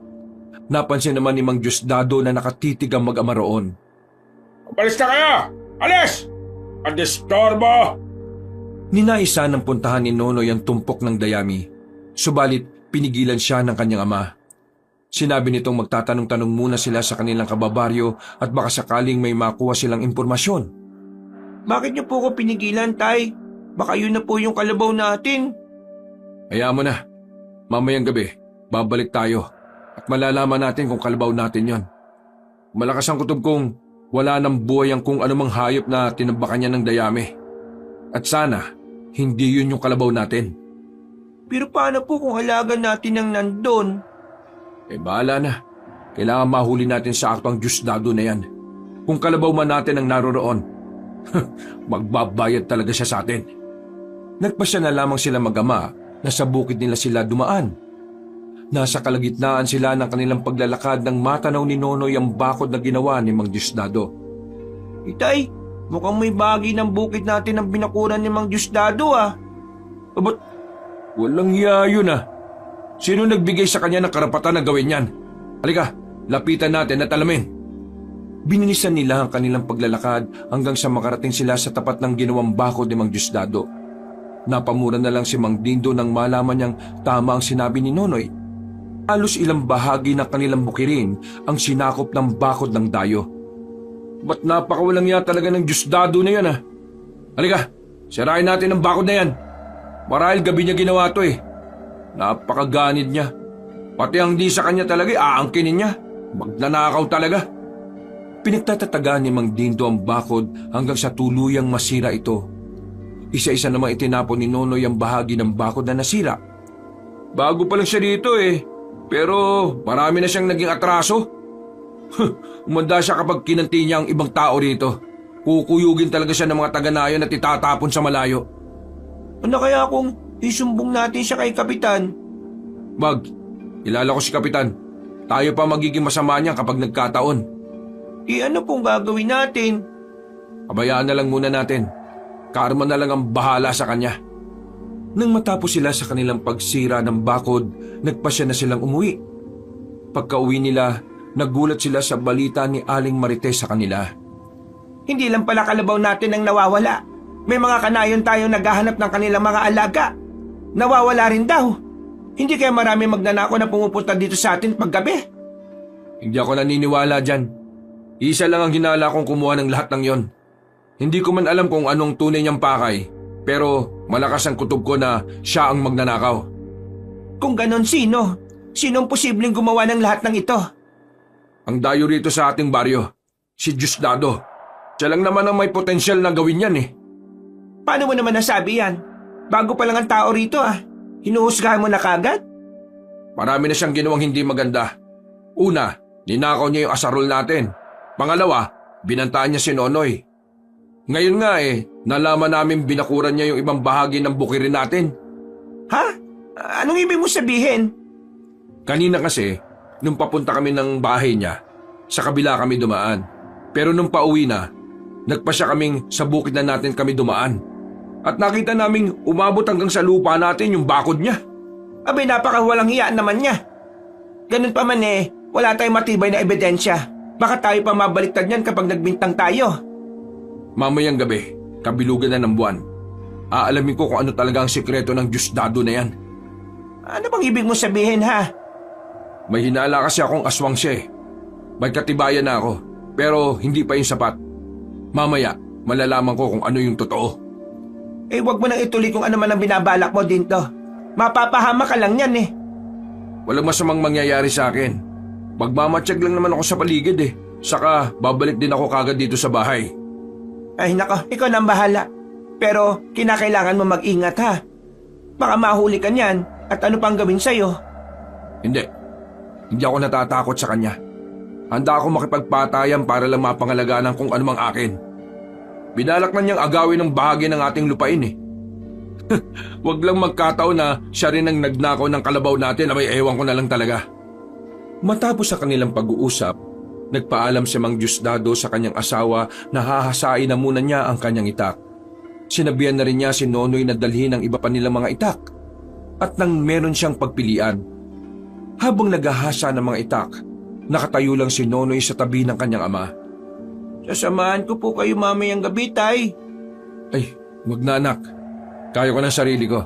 Napansin naman ni Mang Diosdado na nakatitig ang mag-ama roon. Alis na kayo! Alis! Ang distorbo! Ninaisa ng puntahan ni Nonoy ang tumpok ng dayami. Subalit pinigilan siya ng kanyang ama. Sinabi nitong magtatanong-tanong muna sila sa kanilang kababaryo at baka sakaling may makuha silang impormasyon. Bakit niyo po ko pinigilan, Tay? Baka yun na po yung kalabaw natin. Hayaan mo na. Mamayang gabi, babalik tayo at malalaman natin kung kalabaw natin yon. Malakas ang kutob kong wala nang buhay ang kung anumang hayop na tinabakan niya ng dayami. At sana, hindi yun yung kalabaw natin. Pero paano po kung halagan natin ang nandun? Bahala na. Kailangan mahuli natin sa aktong Diosdado na yan. Kung kalabaw man natin ang naroroon, magbabayad talaga siya sa atin. Nagpasya na lamang sila mag-ama na sa bukid nila sila dumaan. Nasa kalagitnaan sila ng kanilang paglalakad nang matanaw ni Nonoy ang bakod na ginawa ni Mang Diosdado. Itay, mukhang may bahagi ng bukid natin ang binakuran ni Mang Diosdado ah. Ba't walang hiya yun ah? Sino nagbigay sa kanya ng karapatan na gawin yan? Halika, lapitan natin at alamin. Bininisan nila ang kanilang paglalakad hanggang sa makarating sila sa tapat ng ginawang bakod ni Mang Diosdado. Napamura na lang si Mang Dindo nang malaman niyang tama ang sinabi ni Nonoy. Halos ilang bahagi ng kanilang bukirin ang sinakop ng bakod ng dayo. Ba't napakawalang ya talaga ng Diosdado na yan ah? Halika, sirain natin ang bakod na yan. Marahil gabi niya ginawa to eh. Napakaganid niya. Pati ang di sa kanya talaga aangkinin niya. Magnanakaw talaga. Pinagtatatagaan ni Mang Dindo ang bakod hanggang sa tuluyang masira ito. Isa-isa namang itinapon ni Nonoy ang bahagi ng bakod na nasira. Bago pa lang siya dito eh. Pero marami na siyang naging atraso. Umanda siya kapag kinanti niya ang ibang tao rito. Kukuyugin talaga siya ng mga taga-nayon at itatapon sa malayo. Ano kaya kung isumbong natin siya kay Kapitan? Kilala ko si Kapitan. Tayo pa magiging masama niya kapag nagkataon. Ano pong gagawin natin? Pabayaan na lang muna natin. Karma na lang ang bahala sa kanya. Nang matapos sila sa kanilang pagsira ng bakod, nagpasya na silang umuwi. Pagka-uwi nila, nagulat sila sa balita ni Aling Marites sa kanila. Hindi lang pala kalabaw natin ang nawawala. May mga kanayon tayong naghahanap ng kanilang mga alaga. Nawawala rin daw. Hindi kaya marami magnanako na pumupunta dito sa atin paggabi? Hindi ako naniniwala dyan. Isa lang ang hinala kong kumuha ng lahat ng yon. Hindi ko man alam kung anong tunay niyang pakay, pero malakas ang kutob ko na siya ang magnanakaw. Kung ganon, sino? Sinong posibleng gumawa ng lahat ng ito? Ang dayo rito sa ating baryo, si Diosdado. Siya lang naman ang may potensyal na gawin yan eh. Paano mo naman nasabi yan? Bago pa lang ang tao rito ah. Hinuhusgahan mo na kagad? Marami na siyang ginawang hindi maganda. Una, ninakaw niya yung asarol natin. Pangalawa, binantaan niya si Nonoy. Ngayon nga nalaman namin binakuran niya yung ibang bahagi ng bukirin natin. Ha? Anong ibig mo sabihin? Kanina kasi, nung papunta kami ng bahay niya, sa kabila kami dumaan. Pero nung pauwi na, nagpasya kaming sa bukid na natin kami dumaan. At nakita naming umabot hanggang sa lupa natin yung bakod niya. Abay, napakawalang hiyaan naman niya. Ganun pa man wala tayong matibay na ebidensya. Baka tayo pa mabaliktad niyan kapag nagbintang tayo. Mamayang gabi, kabilugan na ng buwan. Aalamin ko kung ano talaga ang sikreto ng Diosdado na yan. Ano bang ibig mo sabihin, ha? May hinala kasi akong aswang siya eh. May katibayan na ako, pero hindi pa yung sapat. Mamaya, malalaman ko kung ano yung totoo. Eh, wag mo nang ituloy kung ano man ang binabalak mo dito. Mapapahama ka lang yan eh. Walang masamang mangyayari sa akin. Magmamatsyag lang naman ako sa paligid eh. Saka babalik din ako kagad dito sa bahay. Ay nako, ikaw nang bahala. Pero kinakailangan mo mag-ingat, ha? Baka mahuli ka niyan at ano pang gawin sa'yo. Hindi. Hindi ako natatakot sa kanya. Handa ako makipagpatayan para lang mapangalagaan kung ano mang akin. Binalak na niyang agawin ng bahagi ng ating lupain eh. Huwag lang magkataon na siya rin ang nagnakaw ng kalabaw natin na may ewan ko na lang talaga. Matapos sa kanilang pag-uusap, nagpaalam si Mang Diosdado sa kanyang asawa na hahasain na muna niya ang kanyang itak. Sinabihan na rin niya si Nonoy na dalhin ang iba pa nilang mga itak. At nang meron siyang pagpilian. Habang naghahasa ng mga itak, nakatayo lang si Nonoy sa tabi ng kanyang ama. Sasamahan ko po kayo mamayang gabi, Tay. Ay, wag na anak. Kaya ko ng sarili ko.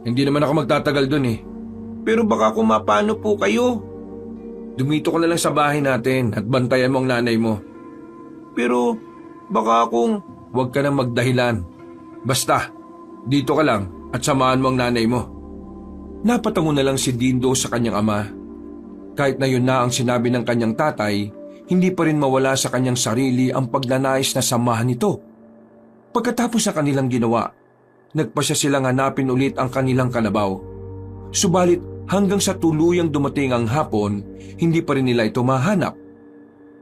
Hindi naman ako magtatagal dun eh. Pero baka kung mapano po kayo. Dumito ko na lang sa bahay natin at bantayan mo ang nanay mo. Pero baka kung... Huwag ka nang magdahilan. Basta, dito ka lang at samahan mo ang nanay mo. Napatango na lang si Dindo sa kanyang ama. Kahit na yun na ang sinabi ng kanyang tatay, hindi pa rin mawala sa kanyang sarili ang pagnanais na samahan nito. Pagkatapos sa kanilang ginawa, nagpasya silang hanapin ulit ang kanilang kalabaw. Subalit hanggang sa tuluyang dumating ang hapon, hindi pa rin nila ito mahanap.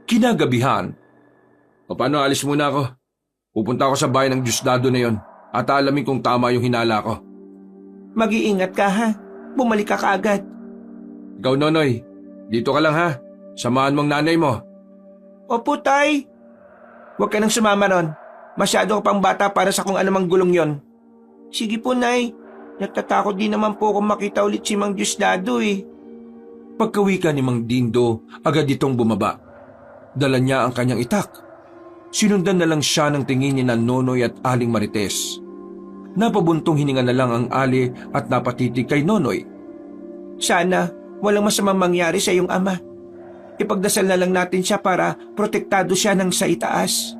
Kinagabihan. O paano, alis muna ako. Pupunta ako sa bahay ng Diosdado na yon at alamin kung tama yung hinala ko. Mag-iingat ka, ha? Bumalik ka kaagad. Ikaw, Nonoy, dito ka lang ha. Samahan mong nanay mo. Opo, Tay. Huwag ka nang sumama ron. Masyado ka pang bata para sa kung anumang gulong yon. Sige po, Nay. Natatakot din naman po kung makita ulit si Mang Diosdado eh. Pagkawika ni Mang Dindo, agad itong bumaba. Dala niya ang kanyang itak. Sinundan na lang siya ng tingin ni Nonoy at Aling Marites. Napabuntong hininga na lang ang Ali at napatitig kay Nonoy. Sana walang masamang mangyari sa iyong ama. Ipagdasal na lang natin siya para protektado siya ng sa itaas.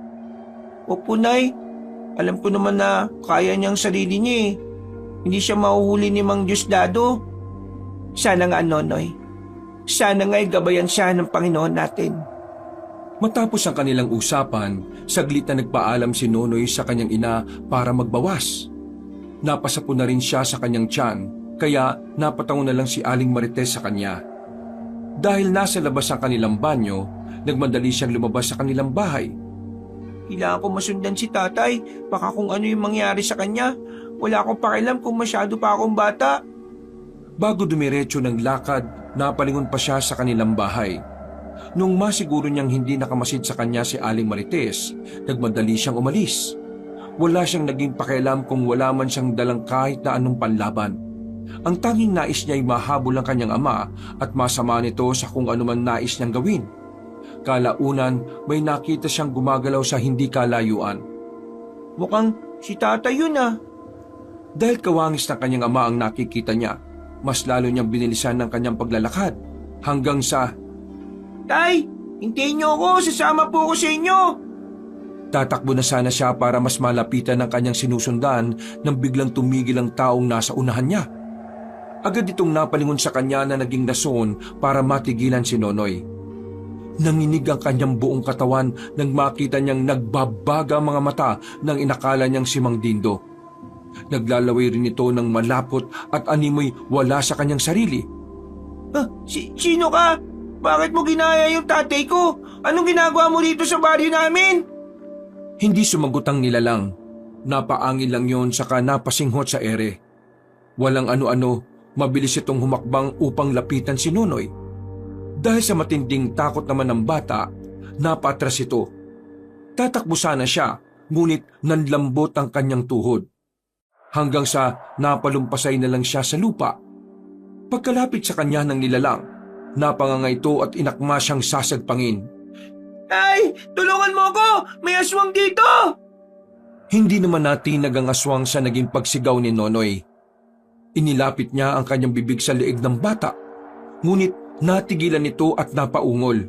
Opo, Nay. Alam ko naman na kaya niyang sarili niya eh. Hindi siya mahuhuli ni Mang Diosdado. Sana nga, Nonoy. Sana nga'y gabayan siya ng Panginoon natin. Matapos ang kanilang usapan, saglit na nagpaalam si Nonoy sa kanyang ina para magbawas. Napasapo na rin siya sa kanyang tiyan, kaya napatango na lang si Aling Marites sa kanya. Dahil nasa labas ang kanilang banyo, nagmadali siyang lumabas sa kanilang bahay. Kailangan ko masundan si tatay. Baka kung ano yung mangyari sa kanya. Wala akong pakialam kung masyado pa akong bata. Bago dumiretso ng lakad, napalingon pa siya sa kanilang bahay. Nung masiguro niyang hindi nakamasid sa kanya si Aling Marites, nagmadali siyang umalis. Wala siyang naging pakialam kung wala man siyang dalang kahit na anong panlaban. Ang tanging nais niya ay mahabol ang kanyang ama at masama nito sa kung anuman nais niyang gawin. Kalaunan, may nakita siyang gumagalaw sa hindi kalayuan. Mukhang si tatay yun ah. Dahil kawangis ng kanyang ama ang nakikita niya, mas lalo niyang binilisan ng kanyang paglalakad hanggang sa... Tay, hintayin niyo ako. Sasama po ako sa inyo. Tatakbo na sana siya para mas malapitan ng kanyang sinusundan nang biglang tumigil ang taong nasa unahan niya. Agad itong napalingon sa kanya na naging dason para matigilan si Nonoy. Nanginig ang kanyang buong katawan nang makita niyang nagbabaga ang mga mata ng inakala niyang si Mang Dindo. Naglalaway rin ito ng malapot at animoy wala sa kanyang sarili. Sino ka? Bakit mo ginaya yung tatay ko? Anong ginagawa mo dito sa baryo namin? Hindi sumagot ang nilalang. Napaangin lang yon saka napasinghot sa ere. Walang ano-ano, mabilis itong humakbang upang lapitan si Nonoy. Dahil sa matinding takot naman ng bata, napatras ito. Tatakbo sana siya, ngunit nanlambot ang kanyang tuhod. Hanggang sa napalumpasay na lang siya sa lupa. Pagkalapit sa kanya ng nilalang, napanganga ito at inakma siyang sasagpangin. Tay, tulungan mo ako! May aswang dito! Hindi naman natinag ang aswang sa naging pagsigaw ni Nonoy. Inilapit niya ang kanyang bibig sa leeg ng bata, ngunit natigilan nito at napaungol.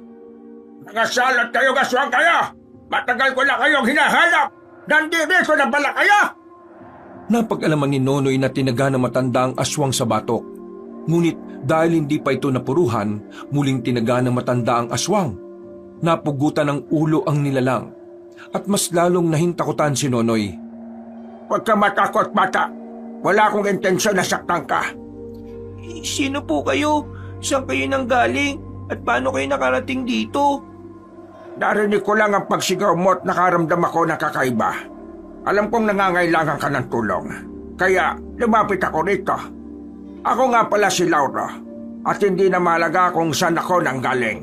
Nakasalot kayo, aswang kayo! Matagal ko na kayong hinahanap! Nandito na pala kayo! Napag-alaman ni Nonoy na tinaga ng matanda ang aswang sa batok. Ngunit dahil hindi pa ito napuruhan, muling tinaga ng matanda ang aswang. Napugutan ng ulo ang nilalang at mas lalong nahintakutan si Nonoy. Huwag ka matakot, bata. Wala akong intensyon na saktan ka. Sino po kayo? Saan kayo nanggaling? At paano kayo nakarating dito? Narinig ko lang ang pagsigaw mo at nakaramdam ako ng kakaiba. Alam kong nangangailangan ka ng tulong. Kaya lumapit ako rito. Ako nga pala si Lauro. At hindi na mahalaga kung saan ako nanggaling.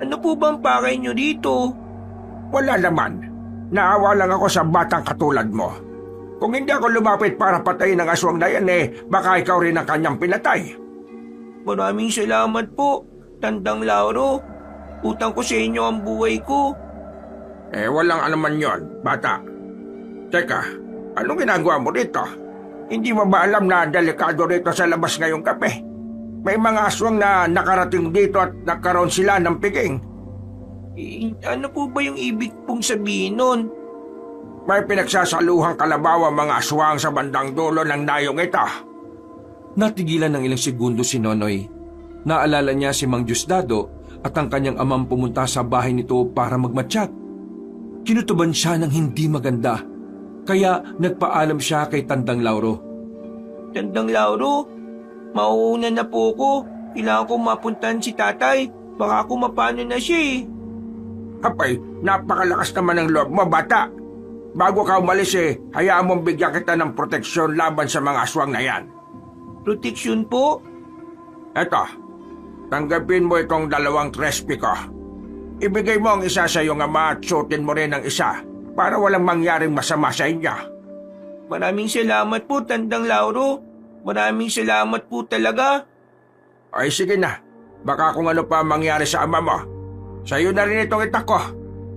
Ano po bang pakay nyo dito? Wala naman. Naawa lang ako sa batang katulad mo. Kung hindi ako lumapit para patayin ang aswang na yan baka ikaw rin ang kanyang pinatay. Maraming salamat po, Tandang Lauro. Utang ko sa inyo ang buhay ko. Walang anuman yon, bata. Teka, anong ginagawa mo rito? Hindi mo ba alam na delikado rito sa labas ngayong gabi? May mga aswang na nakarating dito at nagkaroon sila ng piging. Ano po ba yung ibig pong sabihin nun? May pinagsasaluhang kalabaw ang mga aswang sa bandang dulo ng dayong ito. Natigilan ng ilang segundo si Nonoy. Naalala niya si Mang Diosdado at ang kanyang amang pumunta sa bahay nito para magmatsyat. Kinutuban siya ng hindi maganda, kaya nagpaalam siya kay Tandang Lauro. Tandang Lauro, mauuna na po ko. Kailangan ko mapuntahan si tatay. Baka ako mapano na siya eh. Apay, napakalakas naman ng loob mo, bata. Bago ka umalis hayaan mong bigyan kita ng proteksyon laban sa mga aswang na yan. Proteksyon po? Eto, tanggapin mo itong 2 trespi ko. Ibigay mo ang isa sa iyong ama at suotin mo rin ang isa para walang mangyaring masama sa inyo. Maraming salamat po, Tandang Lauro. Maraming salamat po talaga. Ay sige na, baka kung ano pa mangyari sa ama mo. Sa iyo na rin itong itak ko.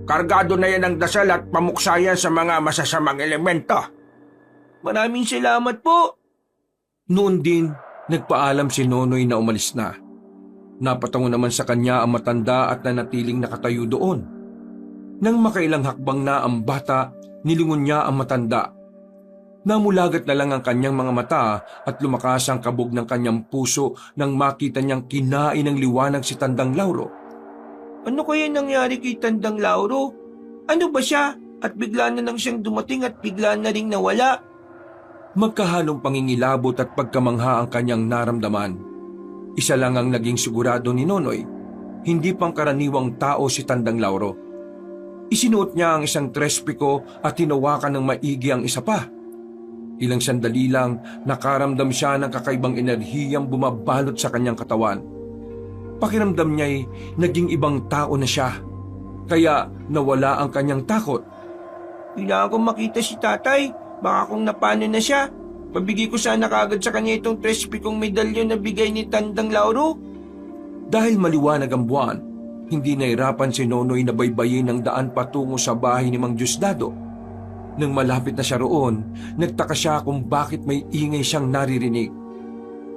Kargado na yan ng dasal at pamuksayan sa mga masasamang elemento. Maraming salamat po. Noon din, nagpaalam si Nonoy na umalis na. Napatango naman sa kanya ang matanda at nanatiling nakatayo doon. Nang makailang hakbang na ang bata, nilingon niya ang matanda. Namulagat na lang ang kanyang mga mata at lumakas ang kabog ng kanyang puso nang makita niyang kinain ng liwanag si Tandang Lauro. Ano kaya nangyari kay Tandang Lauro? Ano ba siya? At bigla na lang siyang dumating at bigla na ring nawala. Magkahalong pangingilabot at pagkamangha ang kanyang naramdaman. Isa lang ang naging sigurado ni Nonoy, hindi pangkaraniwang tao si Tandang Lauro. Isinuot niya ang isang trespiko at tinawakan ng maigi ang isa pa. Ilang sandali lang, nakaramdam siya ng kakaibang enerhiyang bumabalot sa kanyang katawan. Pakiramdam niya'y naging ibang tao na siya, kaya nawala ang kanyang takot. Kailangan kong makita si tatay. Baka kung napano na siya. Pabigay ko sana kagad sa kanya itong trespikong medalyon na bigay ni Tandang Lauro. Dahil maliwanag ang buwan, hindi nahirapan si Nonoy na baybayin ang daan patungo sa bahay ni Mang Diosdado. Nang malapit na siya roon, nagtaka siya kung bakit may ingay siyang naririnig.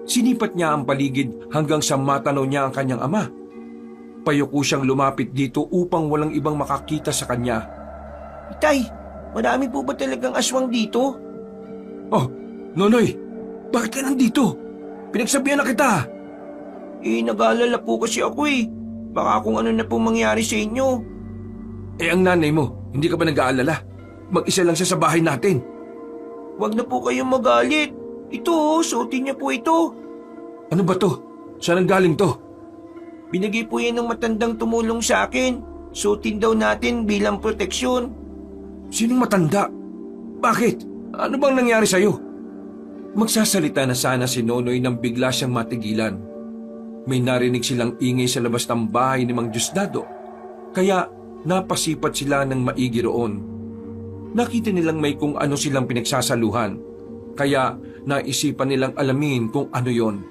Sinipat niya ang paligid hanggang sa matanaw niya ang kanyang ama. Payuko siyang lumapit dito upang walang ibang makakita sa kanya. Tay, marami po ba talagang aswang dito? Oh, Nonoy, bakit ka nandito? Pinagsabihan na kita. Nag-aalala po kasi ako eh. Baka kung ano na pong mangyari sa inyo. Ang nanay mo, hindi ka ba nag-aalala? Mag-isa lang siya sa bahay natin. Huwag na po kayong magalit. Ito, suotin niyo po ito. Ano ba to? Saan ang galing to? Binigay po yan ng matandang tumulong sa akin. Suotin daw natin bilang proteksyon. Sinong matanda? Bakit? Ano bang nangyari sa'yo? Magsasalita na sana si Nonoy nang bigla siyang matigilan. May narinig silang ingay sa labas ng bahay ni Mang Diosdado, kaya napasipat sila ng maigi roon. Nakita nilang may kung ano silang pinagsasaluhan, kaya naisipan nilang alamin kung ano yon.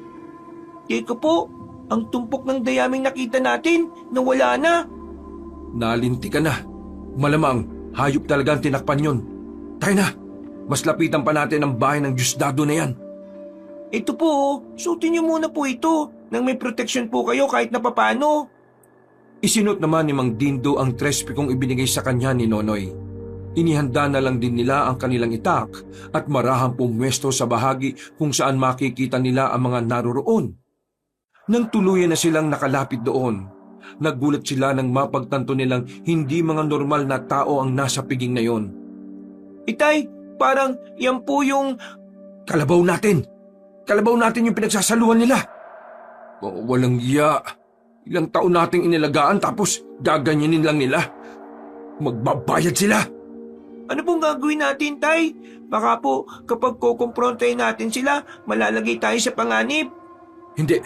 Teka po, ang tumpok ng dayaming nakita natin, nawala na. Nalinti ka na. Malamang, hayop talaga ang tinakpan yun. Tayo na, mas lapitan pa natin ang bahay ng Diosdado na yan. Ito po, suotin niyo muna po ito nang may protection po kayo kahit na papano. Isinot naman ni Mang Dindo ang trespikong ibinigay sa kanya ni Nonoy. Inihanda na lang din nila ang kanilang itak at marahang pumwesto sa bahagi kung saan makikita nila ang mga naroroon. Nang tuluyan na silang nakalapit doon, nagulat sila nang mapagtanto nilang hindi mga normal na tao ang nasa piging na yon. Itay, parang yan po yung... Kalabaw natin! Kalabaw natin yung pinagsasaluhan nila! Walang iya! Ilang taon nating inilagaan tapos gaganyanin lang nila. Magbabayad sila! Ano pong gagawin natin, Tay? Baka po kapag kukumprontahin natin sila, malalagay tayo sa panganib. Hindi.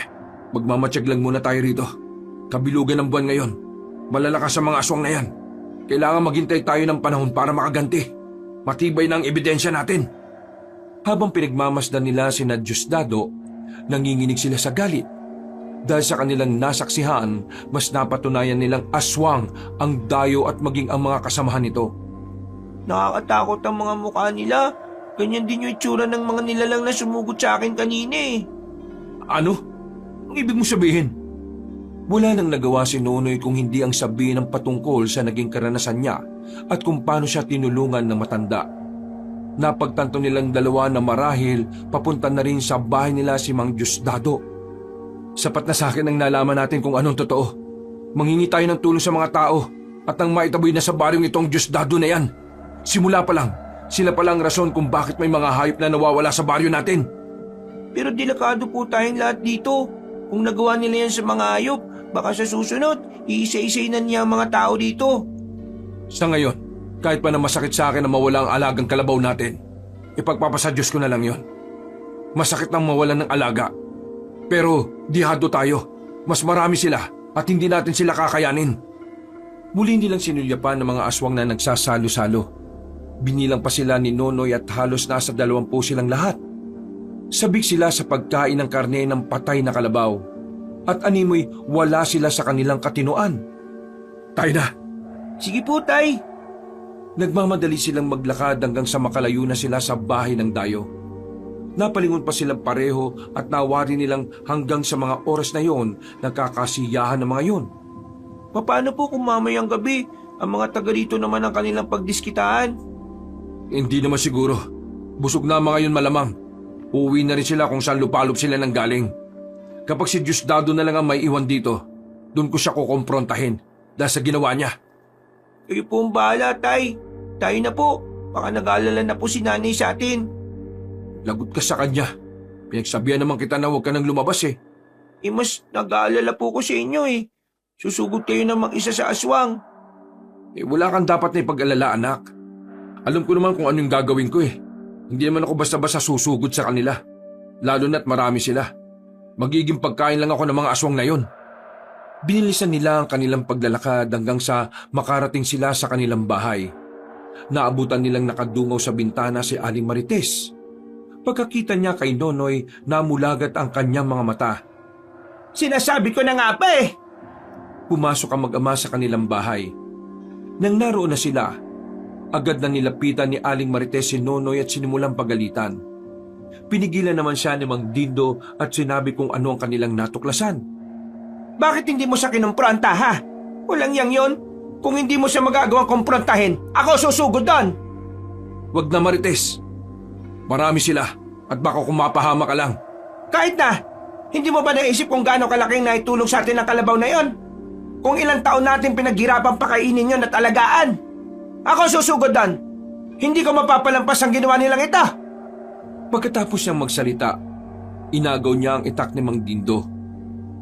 Magmamatsyag lang muna tayo rito. Kabilugan ng buwan ngayon. Malalakas sa mga aswang na yan. Kailangan maghintay tayo ng panahon para makaganti. Matibay na ang ebidensya natin. Habang pinagmamasdan nila sina Diosdado, nanginginig sila sa galit. Dahil sa kanilang nasaksihan, mas napatunayan nilang aswang ang dayo at maging ang mga kasamahan nito. Nakakatakot ang mga mukha nila. Ganyan din yung itsura ng mga nilalang na sumugod sa akin kanina eh. Ano? Ang ibig mo sabihin? Wala nang nagawa si Nonoy kung hindi ang sabihin ng patungkol sa naging karanasan niya at kung paano siya tinulungan ng matanda. Napagtanto nilang dalawa na marahil papunta na rin sa bahay nila si Mang Diosdado. Sapat na sa akin ang nalaman natin kung anong totoo. Manghingi tayo ng tulong sa mga tao at ang maitaboy na sa baryong itong Diosdado na yan. Simula pa lang, sila palang rason kung bakit may mga hayop na nawawala sa baryo natin. Pero delikado po tayong lahat dito. Kung nagawa nila yan sa mga hayop, baka sa susunod, iisa-isay na niya ang mga tao dito. Sa ngayon, kahit pa na masakit sa akin na mawala ang alagang kalabaw natin, ipagpapasadyos ko na lang yon. Masakit nang mawalan ng alaga. Pero dihado tayo. Mas marami sila at hindi natin sila kakayanin. Muli nilang sinulyapan ng mga aswang na nagsasalo-salo. Binilang pa sila ni Nonoy at halos nasa 20 silang lahat. Sabik sila sa pagkain ng karne ng patay na kalabaw. At animoy wala sila sa kanilang katinuan. Tayo na! Sige po, Tay. Nagmamadali silang maglakad hanggang sa makalayo na sila sa bahay ng dayo. Napalingon pa silang pareho at nawari nilang hanggang sa mga oras na yon nagkakasiyahan ng mga yon. Paano po kung mamayang gabi, ang mga taga rito naman ang kanilang pagdiskitaan? Hindi naman siguro. Busog na mga yun malamang. Uuwi na rin sila kung saan lupalop sila nang galing. Kapag si Diosdado na lang ang may iwan dito, doon ko siya kukomprontahin dahil sa ginawa niya. Kayo po ang bahala, Tay. Tayo na po. Baka nag-aalala na po si nanay sa atin. Lagot ka sa kanya. Pinagsabihan naman kita na huwag ka nang lumabas eh. Mas nag-aalala po ko sa inyo eh. Susugod kayo ng mag-isa sa aswang. Wala kang dapat na ipag-alala, anak. Alam ko naman kung anong gagawin ko eh. Hindi naman ako basta-basta susugod sa kanila. Lalo na't marami sila. Magiging pagkain lang ako ng mga aswang na yon. Binilisan nila ang kanilang paglalakad hanggang sa makarating sila sa kanilang bahay. Naabutan nilang nakadungaw sa bintana si Aling Marites. Pagkakita niya kay Nonoy, namulagat ang kanyang mga mata. Sinasabi ko na nga pa eh. Pumasok ang mag-ama sa kanilang bahay. Nang naroon na sila, agad na nilapitan ni Aling Marites si Nonoy at sinimulang pagalitan. Pinigilan naman siya ni Mang Dindo at sinabi kung ano ang kanilang natuklasan. Bakit hindi mo siya kinumpronta, ha? Walang yang yon. Kung hindi mo siya magagawang kumprontahin, ako susugod doon. Wag na, Marites. Marami sila at baka kumapahama ka lang. Kahit na, hindi mo ba naisip kung gaano kalaking naitulong sa atin ang kalabaw na yon? Kung ilang taon natin pinaghirapan pakainin yon at alagaan. Ako susugod doon. Hindi ko mapapalampas ang ginawa nilang ito. Pagkatapos niyang magsalita, inagaw niya ang itak ni Mang Dindo.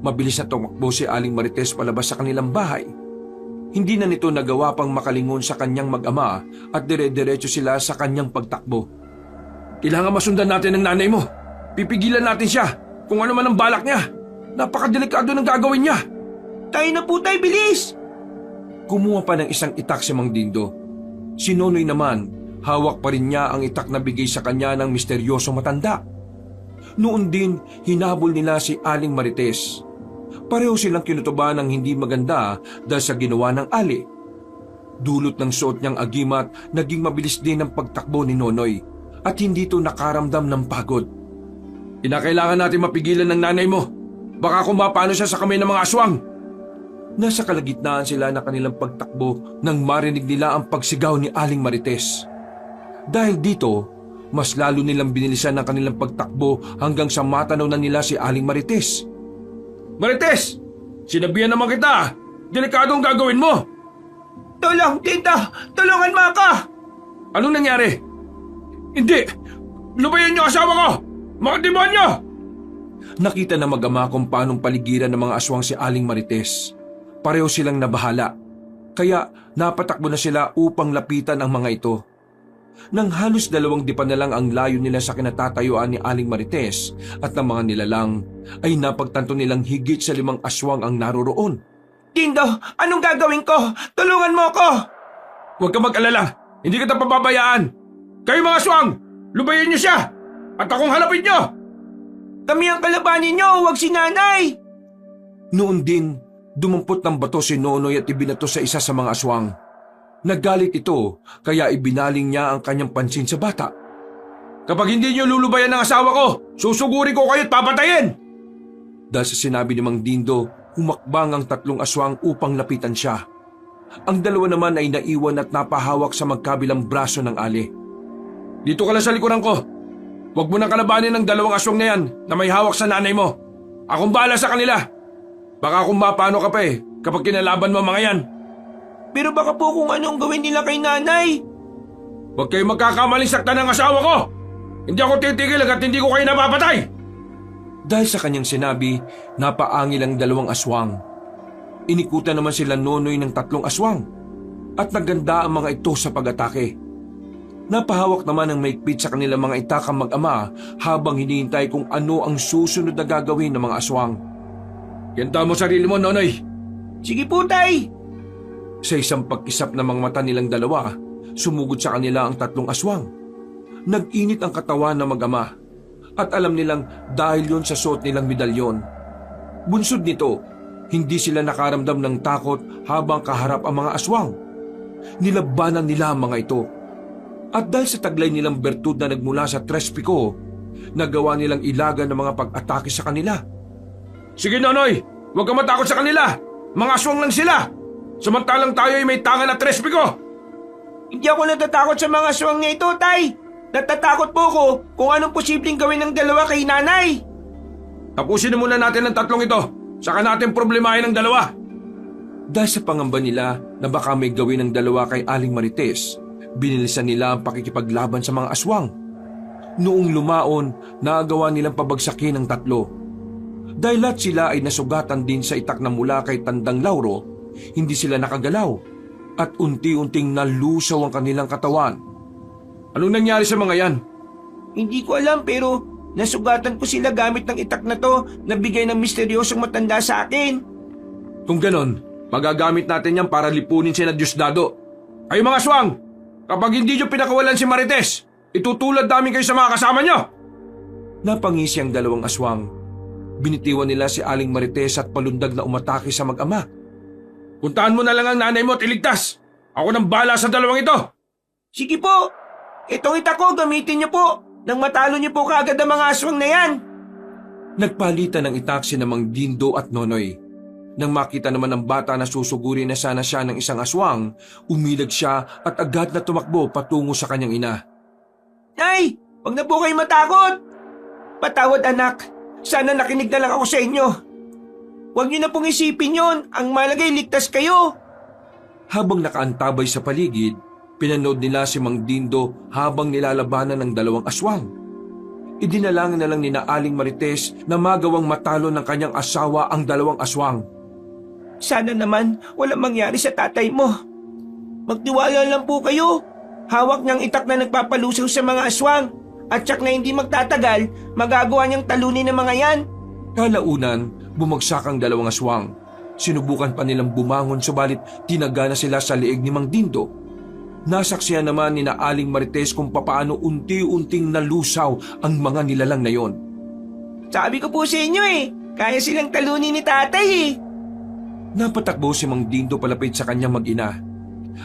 Mabilis na tumakbo si Aling Marites palabas sa kanilang bahay. Hindi na nito nagawa pang makalingon sa kanyang mag-ama at dire-diretso sila sa kanyang pagtakbo. Kailangan masundan natin ang nanay mo. Pipigilan natin siya kung ano man ang balak niya. Napakadelikado ng gagawin niya. Tayo na po, Tay, bilis! Kumuha pa ng isang itak si Mang Dindo. Si Nonoy naman, hawak pa rin niya ang itak na bigay sa kanya ng misteryosong matanda. Noon din, hinabol nila si Aling Marites. Pareho silang kinutuban ng hindi maganda dahil sa ginawa ng ali. Dulot ng suot niyang agimat, naging mabilis din ang pagtakbo ni Nonoy at hindi ito nakaramdam ng pagod. Kinakailangan natin mapigilan ng nanay mo. Baka kung mapano siya sa kamay ng mga aswang. Nasa kalagitnaan sila na kanilang pagtakbo nang marinig nila ang pagsigaw ni Aling Marites. Dahil dito, mas lalo nilang binilisan ang kanilang pagtakbo hanggang sa matanaw na nila si Aling Marites. Marites! Sinabihan naman kita! Delikadong gagawin mo! Tulong, Tito! Tulungan mo ako! Anong nangyari? Hindi! Lubayan niyo asawa ko! Mga demonyo! Nakita na mag-ama kung paanong paligiran ng mga aswang si Aling Marites. Pareho silang nabahala. Kaya napatakbo na sila upang lapitan ang mga ito. Nang halos 2 dipan na lang ang layo nila sa kinatatayuan ni Aling Marites at ng mga nilalang, ay napagtanto nilang higit sa 5 aswang ang naroroon. Dindo, anong gagawin ko? Tulungan mo ako! Huwag ka mag-alala! Hindi kita pababayaan! Kayo mga aswang! Lubayan niyo siya! At akong halapin niyo! Kami ang kalabanin niyo, huwag si nanay! Noon din, dumampot ng bato si Nonoy at ibinato sa isa sa mga aswang. Naggalit ito, kaya ibinaling niya ang kanyang pansin sa bata. Kapag hindi niyo lulubayan ng asawa ko, susuguri ko kayo at papatayin! Dahil sa sinabi ni Mang Dindo, humakbang ang 3 aswang upang lapitan siya. Ang 2 naman ay naiwan at napahawak sa magkabilang braso ng ali. Dito ka lang sa likuran ko. Huwag mo nang kalabanin ng 2 aswang na yan na may hawak sa nanay mo. Akong bahala sa kanila. Baka kung mapano ka pa kapag kinalaban mo mga yan. Pero baka po kung anong gawin nila kay nanay. Huwag kayo magkakamaling saktan ng asawa ko. Hindi ako titigil hanggat hindi ko kayo napapatay. Dahil sa kanyang sinabi, napaangil ang 2 aswang. Inikutan naman sila Nonoy ng 3 aswang at naganda ang mga ito sa pag-atake. Napahawak naman ang maigpit sa kanilang mga itakang mag-ama habang hinihintay kung ano ang susunod na gagawin ng mga aswang. Ganda mo sarili mo, Nonoy. Sige po, tay! Sa isang pagkisap ng mga mata nilang 2, sumugod sa kanila ang 3 aswang. Nag-init ang katawan ng mag-ama at alam nilang dahil yon sa suot nilang medalyon. Bunsod nito, hindi sila nakaramdam ng takot habang kaharap ang mga aswang. Nilabanan nila ang mga ito. At dahil sa taglay nilang bertud na nagmula sa Tres Pico, nagawa nilang ilagan ng mga pag-atake sa kanila. Sige, Nonoy. Huwag ka matakot sa kanila. Mga aswang lang sila. Samantalang tayo ay may tangan at Tres Pico. Hindi ako natatakot sa mga aswang na ito, tay! Natatakot po ko kung anong posibleng gawin ng 2 kay nanay! Tapusin na muna natin ang 3 ito. Saka natin problemahin ang 2. Dahil sa pangamba nila na baka may gawin ng 2 kay Aling Marites, binilisan nila ang pakikipaglaban sa mga aswang. Noong lumaon, naagawa nilang pabagsakin ang 3. Dahil lahat sila ay nasugatan din sa itak na mula kay Tandang Lauro, hindi sila nakagalaw at unti-unting nalusaw ang kanilang katawan. Anong nangyari sa mga yan? Hindi ko alam pero nasugatan ko sila gamit ng itak na to na bigay ng misteryosong matanda sa akin. Kung ganon, magagamit natin yan para lipunin si na Diosdado. Kayo mga aswang! Kapag hindi nyo pinakawalan si Marites, itutulad namin kayo sa mga kasama nyo! Napangisi ang 2 aswang. Binitiwan nila si Aling Marites at palundag na umatake sa mag-ama. Puntahan mo na lang ang nanay mo at iligtas! Ako nang bala sa 2 ito! Sige po! Itong itak ko gamitin niyo po nang matalo niyo po kaagad ang mga aswang na yan! Nagpalitan ng itak si Mang Dindo at Nonoy. Nang makita naman ng bata na susuguri na sana siya ng isang aswang, umilag siya at agad na tumakbo patungo sa kanyang ina. Nay! Huwag na po kayo matakot! Patawad anak, sana nakinig na lang ako sa inyo. Huwag niyo na pong isipin yon, ang malagay ligtas kayo. Habang nakaantabay sa paligid, pinanood nila si Mang Dindo habang nilalabanan ng 2 aswang. Idinalangin na lang ni Aling Marites na magawang matalo ng kanyang asawa ang 2 aswang. Sana naman walang mangyari sa tatay mo. Magtiwala lang po kayo. Hawak niyang itak na nagpapalusaw sa mga aswang. At tsak na hindi magtatagal, magagawa niyang talunin ng mga yan. Kalaunan, bumagsak ang 2 aswang. Sinubukan pa nilang bumangon subalit tinaga na sila sa liig ni Mang Dindo. Nasaksihan naman ni Aling Marites kung papaano unti-unting nalusaw ang mga nilalang na yon. Sabi ko po sa inyo kaya silang talunin ni tatay Napatakbo si Mang Dindo palapit sa kanyang mag-ina.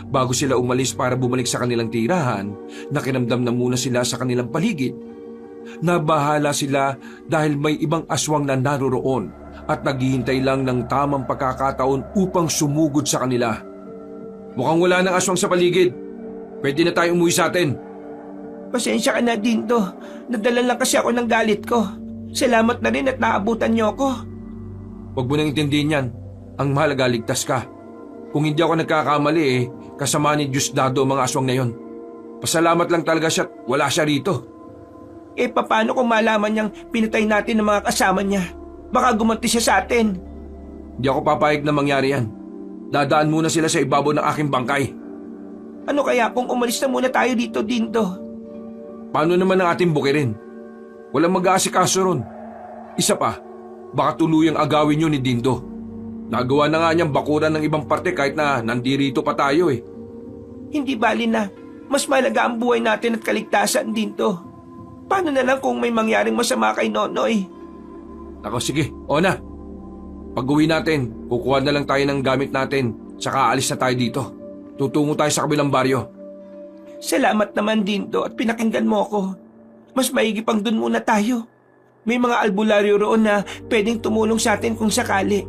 Bago sila umalis para bumalik sa kanilang tirahan, nakinamdam na muna sila sa kanilang paligid. Nabahala sila dahil may ibang aswang na naroroon at naghihintay lang ng tamang pagkakataon upang sumugod sa kanila. Mukhang wala ng aswang sa paligid. Pwede na tayo umuwi sa atin. Pasensya ka na, Dindo. Nadala lang kasi ako ng galit ko. Salamat na rin at naabutan niyo ako. Huwag mo nang intindihin yan. Ang mahalaga, ligtas ka. Kung hindi ako nagkakamali kasama ni Diosdado ang mga aswang na yon. Pasalamat lang talaga siya at wala siya rito. Paano kung malaman niyang pinatay natin ang mga kasama niya? Baka gumanti siya sa atin. Hindi ako papayag na mangyari yan. Dadaan muna sila sa ibabaw ng aking bangkay. Ano kaya kung umalis na muna tayo dito, Dindo? Paano naman ang ating bukirin? Walang mag-aasikaso ron. Isa pa, baka tuluyang agawin yun ni Dindo. Nagawa na nga niyang bakuran ng ibang parte kahit na nandirito pa tayo Hindi bali na. Mas malaga ang buhay natin at kaligtasan, Dindo. Paano na lang kung may mangyaring masama kay Nonoy? Ako sige, o na. Pag-uwi natin, kukuha na lang tayo ng gamit natin, saka aalis na tayo dito. Tutungo tayo sa kabilang baryo. Salamat naman, Dindo, at pinakinggan mo ako. Mas maigi pang dun muna tayo. May mga albularyo roon na pwedeng tumulong sa atin kung sakali.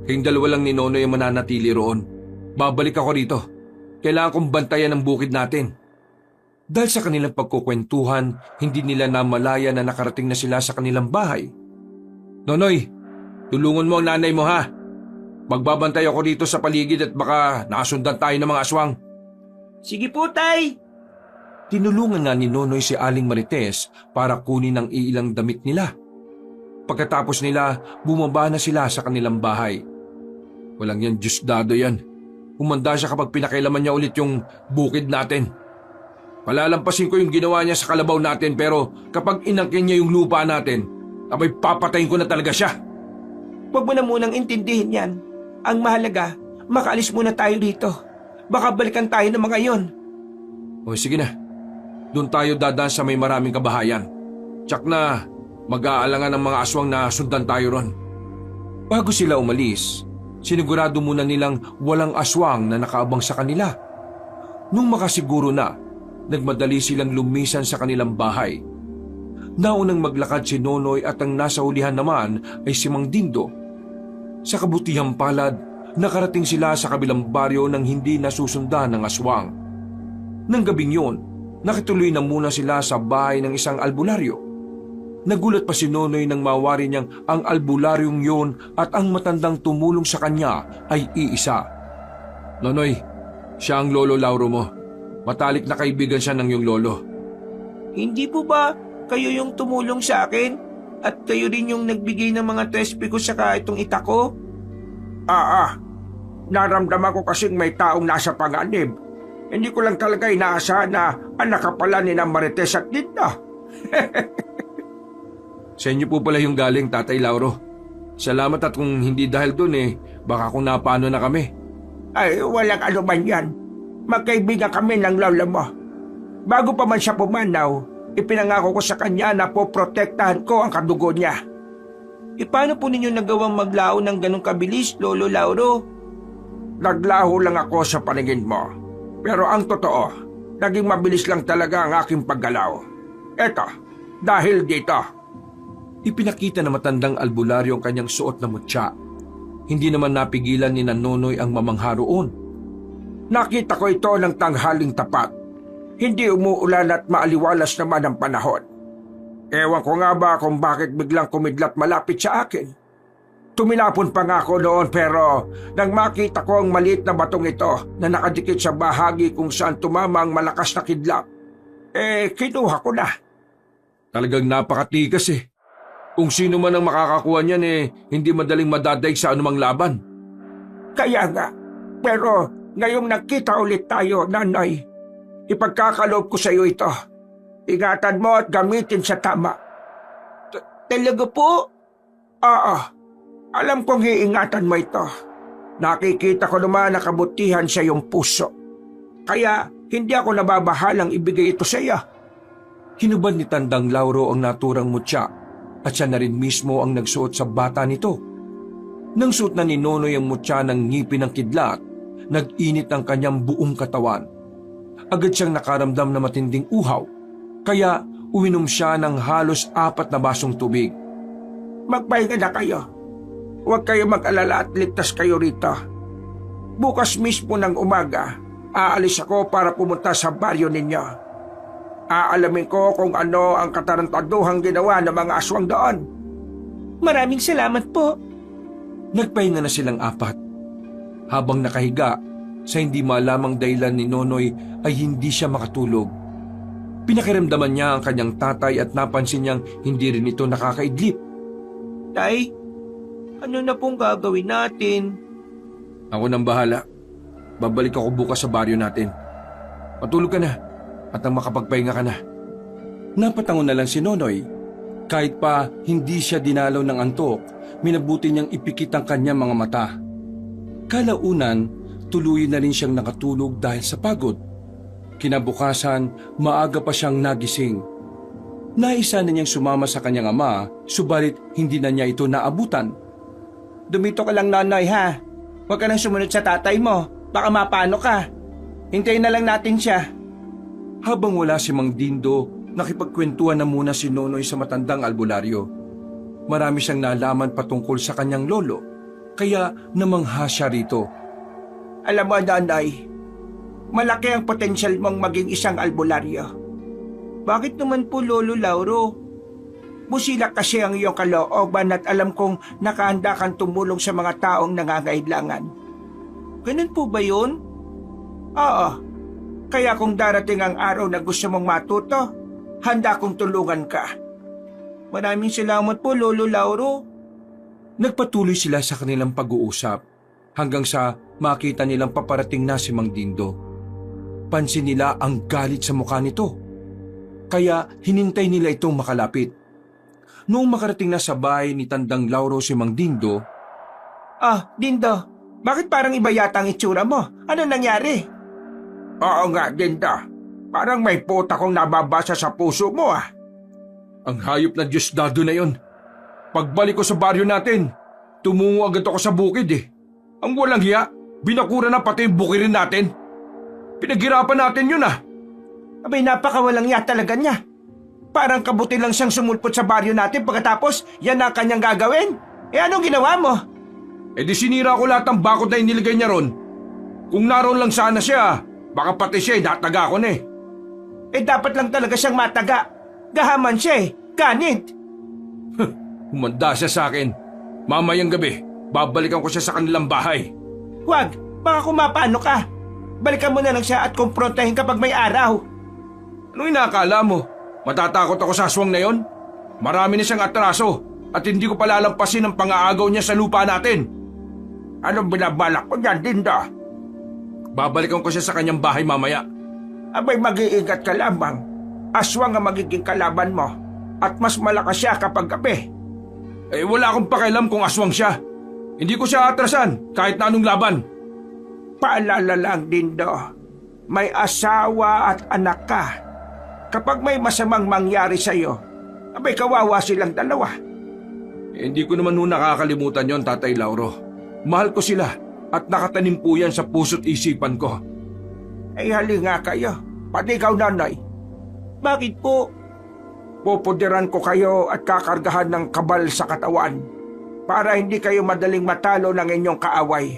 Kayong dalawa lang ni Nonoy ang mananatili roon. Babalik ako rito. Kailangan kong bantayan ang bukid natin. Dahil sa kanilang pagkukwentuhan, hindi nila namalaya na nakarating na sila sa kanilang bahay. Nonoy, tulungan mo ang nanay mo ha. Magbabantay ako dito sa paligid at baka nakasundan tayo ng mga aswang. Sige po, Tay! Tinulungan nga ni Nonoy si Aling Marites para kunin ang iilang damit nila. Pagkatapos nila, bumaba na sila sa kanilang bahay. Walang yan, Diosdado yan. Umanda siya kapag pinakailaman niya ulit yung bukid natin. Palalampasin ko yung ginawa niya sa kalabaw natin pero kapag inangkin niya yung lupa natin, abay papatayin ko na talaga siya. Huwag mo na munang intindihin yan. Ang mahalaga, makaalis muna tayo dito. Baka balikan tayo ng mga yon. O sige na, doon tayo dadaan sa may maraming kabahayan. Tsak na mag-aalangan ng mga aswang na sundan tayo ron. Bago sila umalis, sinigurado muna nilang walang aswang na nakaabang sa kanila. Nung makasiguro na, nagmadali silang lumisan sa kanilang bahay. Naunang maglakad si Nonoy at ang nasa hulihan naman ay si Mang Dindo. Sa kabutihang palad, nakarating sila sa kabilang baryo nang hindi nasusundan ng aswang. Nang gabing yun, nakituloy na muna sila sa bahay ng isang albularyo. Nagulat pa si Nonoy nang mawari niyang ang albularyong yun at ang matandang tumulong sa kanya ay iisa. Nonoy, siya ang lolo Lauro mo. Matalik na kaibigan siya ng iyong lolo. Hindi po ba kayo yung tumulong sa akin? At kayo rin yung nagbigay ng mga trespi ko saka itong itak ko? Naramdaman ko kasing may taong nasa panganib. Hindi ko lang talaga inaasahan na anak ka pala ni na Marites at Linda. Sa inyo po pala yung galing, Tatay Lauro. Salamat at kung hindi dahil dun baka kung napaano na kami. Ay, walang ano man yan. Magkaibigan kami ng lola mo. Bago pa man siya pumanaw, ipinangako ko sa kanya na poprotektahan ko ang kadugo niya. Paano po ninyo nagawang maglaho ng ganong kabilis, Lolo Lauro? Naglaho lang ako sa paningin mo. Pero ang totoo, naging mabilis lang talaga ang aking paggalaw. Eto, dahil dito. Ipinakita na matandang albularyo ang kanyang suot na mutya. Hindi naman napigilan ni Nonoy ang mamangha roon. Nakita ko ito ng tanghaling tapat. Hindi umuulan at maaliwalas naman ang panahon. Ewan ko nga ba kung bakit biglang kumidlat malapit sa akin. Tumilapon pa nga ako noon pero nang makita ko ang maliit na batong ito na nakadikit sa bahagi kung saan tumama ang malakas na kidlat, kinuha ko na. Talagang napakatikas Kung sino man ang makakakuha niyan hindi madaling madadaig sa anumang laban. Kaya nga, pero ngayong nagkita ulit tayo, Nanay, ipagkakaloob ko sa iyo ito. Ingatan mo at gamitin sa tama. Talaga po? Oo, alam kong iingatan mo ito. Nakikita ko naman na kabutihan sa iyong puso. Kaya hindi ako nababahalang ibigay ito sa iyo. Hinubad ni Tandang Lauro ang naturang mutya at siya na rin mismo ang nagsuot sa bata nito. Nang suot na ni Nonoy ang mutya ng ngipin ng kidlat, nag-init ang kanyang buong katawan. Agad siyang nakaramdam na matinding uhaw, kaya Uminom siya ng halos 4 na basong tubig. Magpahinga na kayo. Huwag kayo mag-alala at ligtas kayo rito. Bukas mismo ng umaga, aalis ako para pumunta sa baryo ninyo. Aalamin ko kung ano ang katarantaduhang ginawa ng mga aswang doon. Maraming salamat po. Nagpahinga na silang 4. Habang nakahiga, sa hindi malamang dahilan ni Nonoy ay hindi siya makatulog. Pinakiramdaman niya ang kanyang tatay at napansin niyang hindi rin ito nakakaidlip. Tay, ano na pong gagawin natin? Ako nang bahala. Babalik ako bukas sa baryo natin. Matulog ka na at nang makapagpahinga ka na. Napatango na lang si Nonoy. Kahit pa hindi siya dinalaw ng antok, minabuti niyang ipikit ang kanyang mga mata. Kalaunan, tuloy na rin siyang nakatulog dahil sa pagod. Kinabukasan, maaga pa siyang nagising. Naisa na niyang sumama sa kanyang ama, subalit hindi na niya ito naabutan. Dumito ka lang, Nonoy, ha? Huwag ka nang sumunod sa tatay mo. Baka mapano ka. Hintayin na lang natin siya. Habang wala si Mang Dindo, nakipagkwentuhan na muna si Nonoy sa matandang albularyo. Marami siyang nalaman patungkol sa kanyang lolo, kaya namangha siya rito. Alam mo, Nonoy, malaki ang potensyal mong maging isang albularyo. Bakit naman po, Lolo Lauro? Busilak kasi ang iyong kalooban at alam kong nakahanda kang tumulong sa mga taong nangangailangan. Ganun po ba yun? Oo. Kaya kung darating ang araw na gusto mong matuto, handa kong tulungan ka. Maraming salamat po, Lolo Lauro. Nagpatuloy sila sa kanilang pag-uusap hanggang sa makita nilang paparating na si Mang Dindo. Pansin nila ang galit sa mukha nito. Kaya hinintay nila itong makalapit. Noong makarating na sa bahay ni Tandang Lauro si Mang Dindo, Dindo, bakit parang iba yata ang itsura mo? Ano nangyari? Oo nga, Dindo. Parang may puta kong nababasa sa puso mo, ang hayop na Diosdado na yon. Pagbalik ko sa baryo natin, tumungo agad ako sa bukid Ang walang hiya, binakura na pati yung bukirin natin. Pinaghirapan natin yun Abay, napakawalang ya talaga niya. Parang kabuti lang siyang sumulpot sa baryo natin pagkatapos yan ang kanyang gagawin. Anong ginawa mo? Di sinira ko lahat ng bakod na inilagay niya ron. Kung naroon lang sana siya, baka pati siya nataga ko na Dapat lang talaga siyang mataga. Gahaman siya Ganit. Humanda siya sa akin. Mamayang gabi, babalikan ko siya sa kanilang bahay. Huwag, baka kumapano ka. Balikan mo na lang siya at kumprontahin kapag may araw. Anong inakala mo? Matatakot ako sa aswang na yon? Marami na siyang atraso at hindi ko palalampasin ang pang-aagaw niya sa lupa natin. Anong binabalak ko niyan, Dindo? Babalikan ko siya sa kanyang bahay mamaya. Abay, mag-iingat ka lamang. Aswang ang magiging kalaban mo at mas malakas siya kapag gabi. Wala akong pakialam kung aswang siya. Hindi ko siya atrasan kahit na anong laban. Paalala lang, Dindo. May asawa at anak ka. Kapag may masamang mangyari sa'yo, abay kawawa silang dalawa. Hindi ko naman nakakalimutan yon, Tatay Lauro. Mahal ko sila at nakatanim po yan sa puso't isipan ko. Hali nga kayo, pati ikaw, Nonoy. Bakit po? Pupudiran ko kayo at kakargahan ng kabal sa katawan para hindi kayo madaling matalo ng inyong kaaway.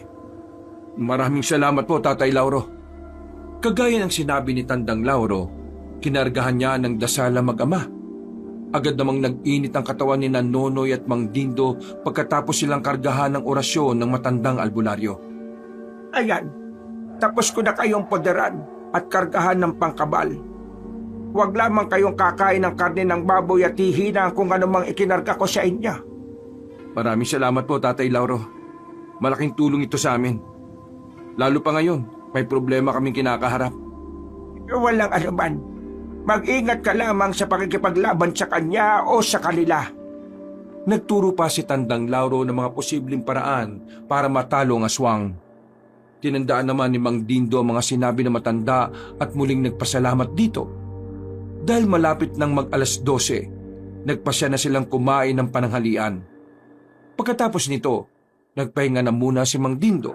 Maraming salamat po, Tatay Lauro. Kagaya ng sinabi ni Tandang Lauro, kinargahan niya ng dasala mag-ama. Agad namang nag-init ang katawan ni Nonoy at Mang Dindo pagkatapos silang kargahan ng orasyon ng matandang albularyo. Ayan, tapos ko na kayong poderan at kargahan ng pangkabal. Huwag lamang kayong kakain ng karne ng baboy at hihina kung anumang ikinarga ko sa inyo. Maraming salamat po, Tatay Lauro. Malaking tulong ito sa amin. Lalo pa ngayon, may problema kaming kinakaharap. Walang anuman. Mag-ingat ka lamang sa pakikipaglaban sa kanya o sa kanila. Nagturo pa si Tandang Lauro ng mga posibleng paraan para matalo ang aswang. Tinandaan naman ni Mang Dindo ang mga sinabi ng matanda at muling nagpasalamat dito. Dahil malapit ng mag-alas 12, nagpasya na silang kumain ng pananghalian. Pagkatapos nito, nagpahinga na muna si Mang Dindo.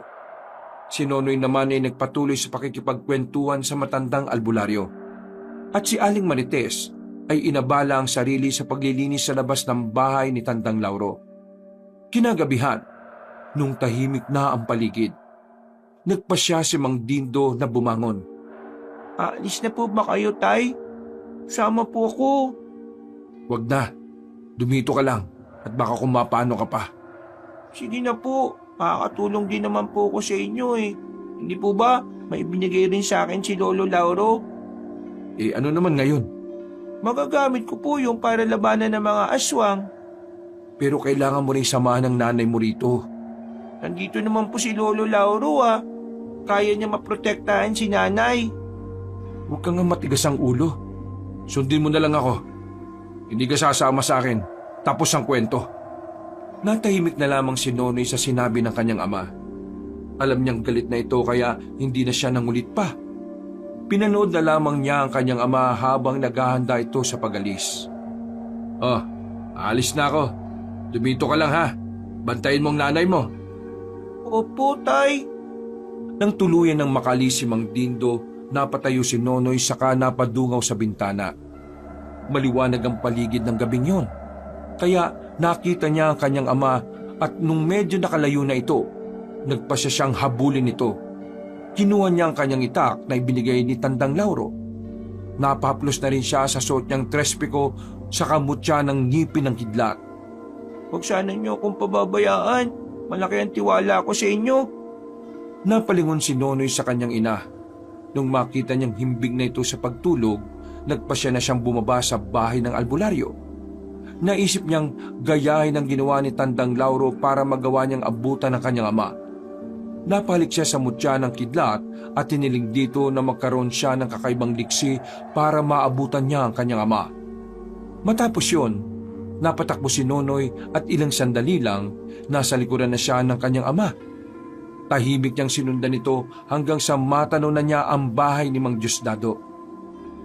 Si Nonoy naman ay nagpatuloy sa pakikipagkwentuhan sa matandang albularyo. At si Aling Marites ay inabala ang sarili sa paglilinis sa labas ng bahay ni Tandang Lauro. Kinagabihan, nung tahimik na ang paligid, nagpasya si Mang Dindo na bumangon. Alis na po ba kayo, Tay? Sama po ako. Wag na, dumito ka lang at baka kung mapano ka pa. Sige na po, makakatulong din naman po ako sa inyo eh. Hindi po ba may binigay rin sa akin si Lolo Lauro? Ano naman ngayon? Magagamit ko po yung para labanan ng mga aswang. Pero kailangan mo rin samahan ng nanay mo rito. Nandito naman po si Lolo Lauro ah. Kaya niya maprotektahan si nanay. Huwag kang nga matigas ang ulo. Sundin mo na lang ako. Hindi ka sasama sa akin. Tapos ang kwento. Natahimik na lamang si Nonoy sa sinabi ng kanyang ama. Alam niyang galit na ito kaya hindi na siya nangulit pa. Pinanood na lamang niya ang kanyang ama habang naghahanda ito sa pag-alis. Oh, alis na ako. Dumito ka lang ha. Bantayin mong nanay mo. Opo, Tay. Nang tuluyan ng makali si Mang Dindo, napatayo si Nonoy saka napadungaw sa bintana. Maliwanag ang paligid ng gabing yon. Kaya nakita niya ang kanyang ama at nung medyo nakalayo na ito, nagpasya siyang habulin ito. Kinuha niya ang kanyang itak na ibinigay ni Tandang Lauro. Napahaplos na rin siya sa suot niyang trespiko sa kamutya ng ngipin ng kidlat. Huwag sana niyo akong pababayaan. Malaki ang tiwala ko sa inyo. Napalingon si Nonoy sa kanyang ina. Nung makita niyang himbing na ito sa pagtulog, nagpasya na siyang bumaba sa bahay ng albularyo. Naisip niyang gayahin ang ginawa ni Tandang Lauro para magawa niyang abutan ng kanyang ama. Napalik siya sa mutya ng kidlat at tiniling dito na magkaroon siya ng kakaibang liksi para maabutan niya ang kanyang ama. Matapos yun, napatakbo si Nonoy at ilang sandali lang nasa likuran na siya ng kanyang ama. Tahimik niyang sinundan ito hanggang sa matanaw na niya ang bahay ni Mang Diosdado.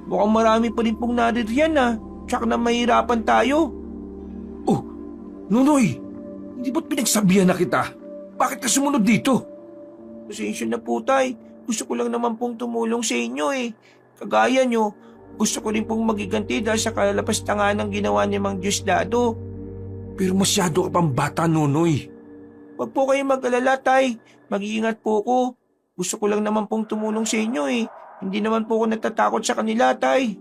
Mukhang marami pa rin pong naririyan ah. Tsak na mahirapan tayo. Oh, Nonoy! Hindi ba't pinagsabihan na kita? Bakit ka sumunod dito? Pasensya na po, Tay. Gusto ko lang naman pong tumulong sa inyo eh. Kagaya nyo, gusto ko rin pong magiganti dahil sa kalalapastangan ng ginawa ni Mang Diosdado. Pero masyado ka pang bata, Nonoy. Huwag po kayong mag-alala, Tay. Mag-iingat po ko. Gusto ko lang naman pong tumulong sa inyo eh. Hindi naman po ako natatakot sa kanila, Tay.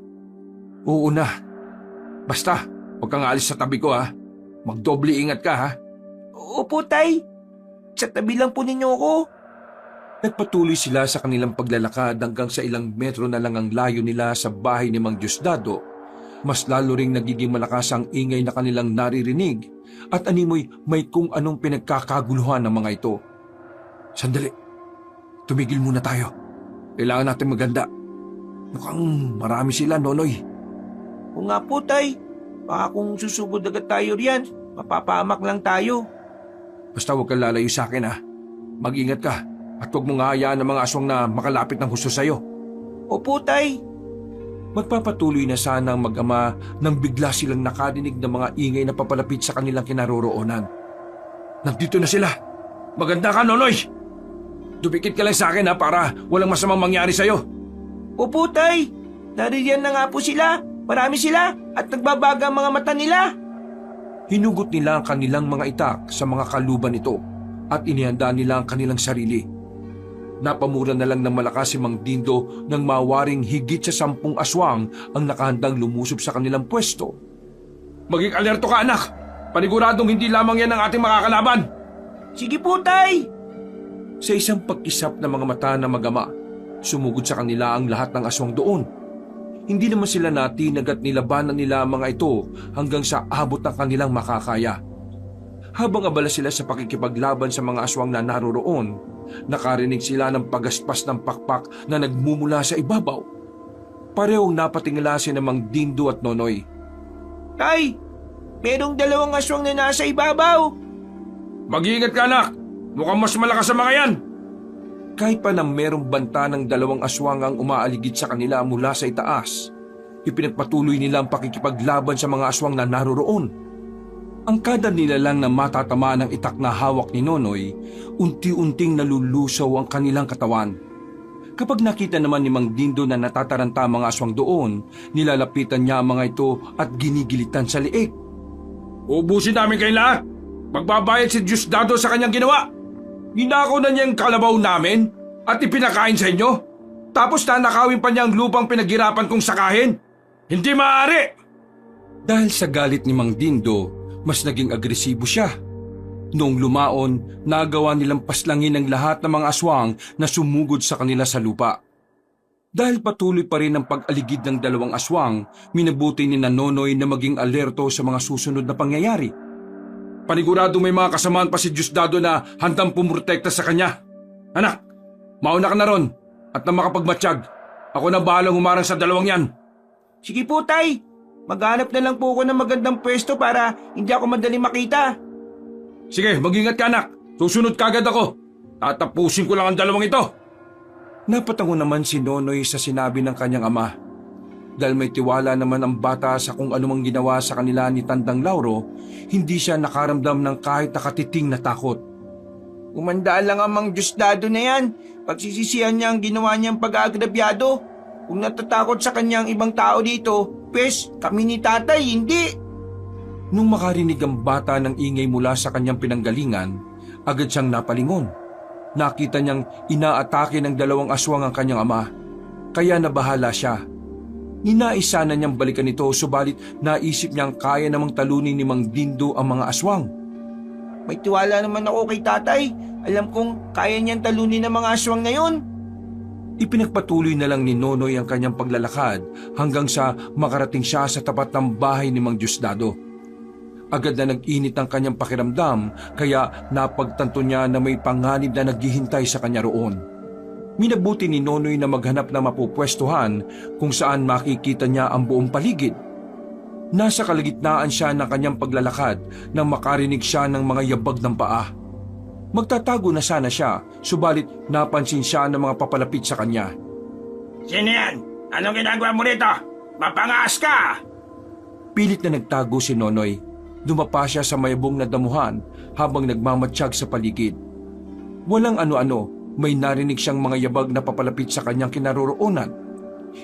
Oo na. Basta, huwag kang alis sa tabi ko ha. Magdoble ingat ka ha. Opo, Tay. Sa tabi lang po ninyo ako. Nagpatuloy sila sa kanilang paglalakad hanggang sa ilang metro na lang ang layo nila sa bahay ni Mang Diosdado. Mas lalo ring nagiging malakas ang ingay na kanilang naririnig at animoy may kung anong pinagkakaguluhan ng mga ito. Sandali, tumigil muna tayo. Kailangan natin maganda. Mukhang marami sila, Nonoy. Kung nga po, Tay. Baka kung susugod agad tayo riyan, mapapahamak lang tayo. Basta huwag kang lalayo sa akin ha. Mag-ingat ka at huwag mong hayaan ng mga aswang na makalapit ng husto sa'yo. Opo, Tay. Magpapatuloy na sana ang mag-ama nang bigla silang nakadinig ng mga ingay na papalapit sa kanilang kinaroroonan. Nandito na sila! Maganda ka, Nonoy! Dumikit ka lang sa akin ha para walang masamang mangyari sa'yo. Opo, Tay. Naririyan na nga po sila. Marami sila at nagbabaga ang mga mata nila. Hinugot nila ang kanilang mga itak sa mga kaluban nito at inihanda nila ang kanilang sarili. Napamura na lang ng malakas si Mang Dindo nang mawaring higit sa 10 aswang ang nakahandang lumusob sa kanilang pwesto. Maging alerto ka, anak! Paniguradong hindi lamang yan ang ating makakalaban! Sige po, Tay. Sa isang pagkisap ng mga mata ng mag-ama, sumugod sa kanila ang lahat ng aswang doon. Hindi naman sila natinag at nilabanan nila ang mga ito hanggang sa abot ng kanilang makakaya. Habang abala sila sa pakikipaglaban sa mga aswang na naroroon, nakarinig sila ng pagaspas ng pakpak na nagmumula sa ibabaw. Parehong napatingala si Mang Dindo at Nonoy. Tay, merong 2 aswang na nasa ibabaw. Mag-iingat ka, anak! Mukhang mas malakas sa mga yan! Kahit pa na merong banta ng 2 aswang ang umaaligid sa kanila mula sa itaas, ipinagpatuloy nila ang pakikipaglaban sa mga aswang na naroroon. Ang kada nila lang na matatama ng itak na hawak ni Nonoy, unti-unting nalulusaw ang kanilang katawan. Kapag nakita naman ni Mang Dindo na natataranta ang mga aswang doon, nilalapitan niya ang mga ito at ginigilitan sa liig. Ubusin namin kayo lahat. Magbabayad si Diosdado sa kanyang ginawa. Ninakaw na niya ang kalabaw namin at ipinakain sa inyo. Tapos nanakawin pa niya ang lupang pinaghirapan kong sakahin. Hindi maaari! Dahil sa galit ni Mang Dindo, mas naging agresibo siya. Noong lumaon, nagawa nilang paslangin ang lahat ng mga aswang na sumugod sa kanila sa lupa. Dahil patuloy pa rin ang pag-aligid ng dalawang aswang, minabuti ni Nonoy na maging alerto sa mga susunod na pangyayari. Panigurado may mga kasamaan pa si Diosdado na handang pumrotekta sa kanya. Anak, mauna ka na ron at na makapagmatsyag. Ako na bahalang humarang sa dalawang yan. Sige po, Tay. Maghanap na lang po ako ng magandang pwesto para hindi ako madaling makita. Sige, mag-ingat ka anak. Susunod kagad ako. Tatapusin ko lang ang dalawang ito. Napatango naman si Nonoy sa sinabi ng kanyang ama. Dahil may tiwala naman ang bata sa kung anumang ginawa sa kanila ni Tandang Lauro, hindi siya nakaramdam ng kahit nakatiting na takot. Umandaan lang ang Mang Diosdado na yan. Pagsisisihan niya ang ginawa niyang pag-aagrabyado. Kung natatakot sa kanyang ibang tao dito, pes, kami ni tatay, hindi. Nung makarinig ang bata ng ingay mula sa kanyang pinanggalingan, agad siyang napalingon. Nakita niyang inaatake ng dalawang aswang ang kanyang ama, kaya nabahala siya. Ninais sana niyang balikan ito, subalit naisip niyang kaya namang talunin ni Mang Dindo ang mga aswang. May tiwala naman ako kay tatay. Alam kong kaya niyang talunin ang mga aswang na yun. Ipinagpatuloy na lang ni Nonoy ang kanyang paglalakad hanggang sa makarating siya sa tapat ng bahay ni Mang Diosdado. Agad na nag-init ang kanyang pakiramdam kaya napagtanto niya na may panganib na naghihintay sa kanya roon. Minabuti ni Nonoy na maghanap na mapupwestuhan kung saan makikita niya ang buong paligid. Nasa kalagitnaan siya ng kanyang paglalakad nang makarinig siya ng mga yabag ng paa. Magtatago na sana siya, subalit napansin siya ng mga papalapit sa kanya. Sino yan? Anong ginagawa mo rito? Mapangas ka! Pilit na nagtago si Nonoy. Dumapa siya sa mayabong na damuhan habang nagmamatsyag sa paligid. Walang ano-ano, may narinig siyang mga yabag na papalapit sa kanyang kinaroroonan.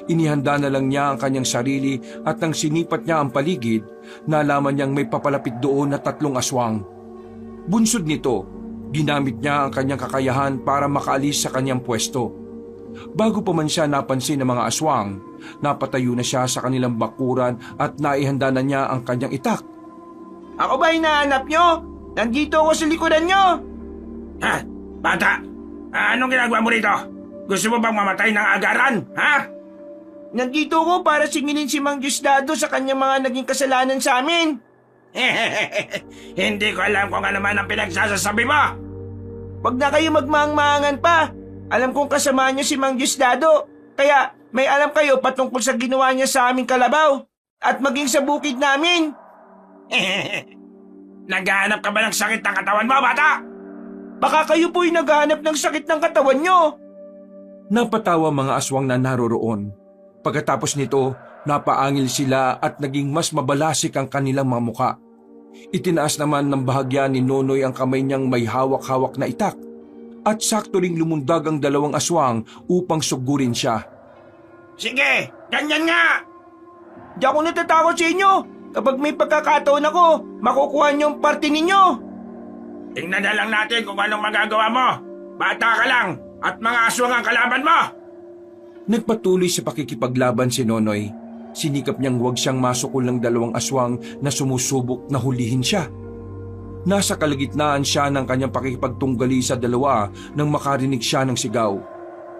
Inihanda na lang niya ang kanyang sarili at nang sinipat niya ang paligid, nalaman niyang may papalapit doon na 3 aswang. Bunsod nito, ginamit niya ang kanyang kakayahan para makaalis sa kanyang pwesto. Bago pa man siya napansin ng mga aswang, napatayo na siya sa kanilang bakuran at naihanda na niya ang kanyang itak. Ako ba hinahanap nyo? Nandito ako sa likuran nyo! Ha? Bata! Anong ginagawa mo rito? Gusto mo bang mamatay ng agaran? Ha? Nandito ako para singilin si Mang Diosdado sa kanyang mga naging kasalanan sa amin. Hindi ko alam kung ano man ang pinagsasasabi mo. Huwag na kayo magmaang-maangan pa. Alam kong kasama niyo si Mang Diosdado. Kaya may alam kayo patungkol sa ginawa niya sa aming kalabaw at maging sa bukid namin. Naghahanap ka ba ng sakit ng katawan mo, bata? Baka kayo po'y naghahanap ng sakit ng katawan nyo. Napatawa mga aswang na naroroon. Pagkatapos nito, napaangil sila at naging mas mabalasik ang kanilang mga muka. Itinaas naman ng bahagya ni Nonoy ang kamay niyang may hawak-hawak na itak at sakto ring lumundag ang 2 aswang upang sugurin siya. Sige, ganyan nga! Di ako natatakot sa inyo. Kapag may pagkakataon ako, makukuha niyo ang parte ninyo. Tingnan na lang natin kung anong magagawa mo. Bata ka lang at mga aswang ang kalaban mo. Nagpatuloy sa pakikipaglaban si Nonoy. Sinikap niyang huwag siyang masukol ng 2 aswang na sumusubok na hulihin siya. Nasa kalagitnaan siya ng kanyang pakikipagtunggali sa 2 nang makarinig siya ng sigaw.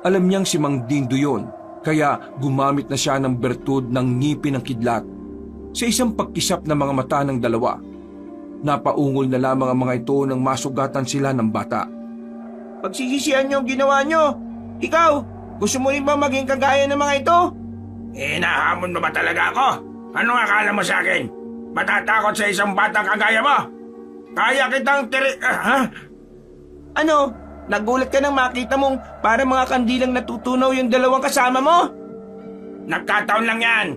Alam niyang si Mang Dindo yun, kaya gumamit na siya ng bertud ng ngipin ng kidlat. Sa isang pagkisap ng mga mata ng 2, napaungol na lamang ang mga ito nang masugatan sila ng bata. Pagsisisihan niyo ang ginawa niyo. Ikaw, gusto mo rin ba maging kagaya ng mga ito? Hinahamon mo ba talaga ako? Anong akala mo sa akin? Matatakot sa isang batang kagaya mo? Kaya kitang Ano? Nagulat ka nang makita mong para mga kandilang natutunaw yung 2 kasama mo? Nagkataon lang yan.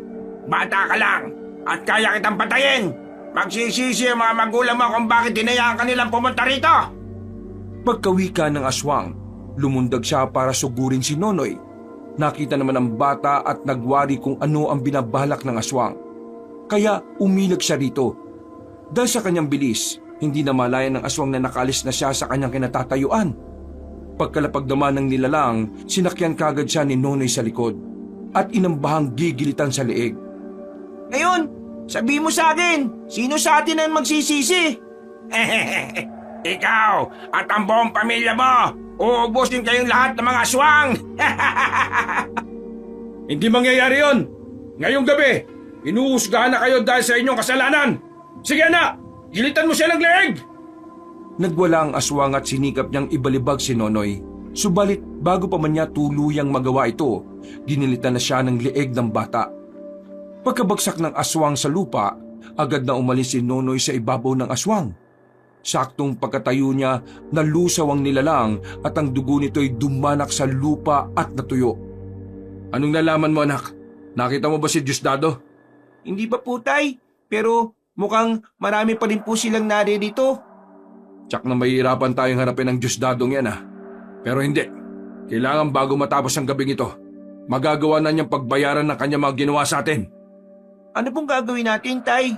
Bata ka lang. At kaya kitang patayin. Magsisisi ang mga magulang mo kung bakit hinayaan kanilang pumunta rito. Pagkawika ng aswang, Lumundag siya para sugurin si Nonoy. Nakita naman ang bata at nagwari kung ano ang binabalak ng aswang. Kaya umilag siya rito. Dahil sa kanyang bilis, hindi na malaya ng aswang na nakalis na siya sa kanyang kinatatayuan. Pagkalapag naman ng nilalang, sinakyan kagad siya ni Nonoy sa likod at inambahang gigilitan sa leeg. Ngayon, sabi mo sa akin, sino sa atin ang magsisisi? Ikaw at ang buong pamilya mo. Uubusin kayong lahat ng mga aswang. Hindi mangyayari yon. Ngayong gabi, inuhusgahan na kayo dahil sa inyong kasalanan. Sige anak, gilitan mo siya ng leeg! Nagwala ang aswang at sinikap niyang ibalibag si Nonoy. Subalit bago pa man niya tuluyang magawa ito, ginilitan na siya ng leeg ng bata. Pagkabagsak ng aswang sa lupa, agad na umalis si Nonoy sa ibabaw ng aswang. Saktong pagkatayo niya, nalusaw ang nilalang at ang dugo nito'y dumanak sa lupa at natuyo. Anong nalaman mo anak? Nakita mo ba si Diosdado? Hindi pa po, Tay, pero mukhang marami pa rin po silang naririto. Tsak na mahihirapan tayong harapin ang Diosdadong yan Pero hindi. Kailangan bago matapos ang gabing ito, magagawa na niyang pagbayaran ng kanyang mga ginawa sa atin. Ano pong gagawin natin, Tay?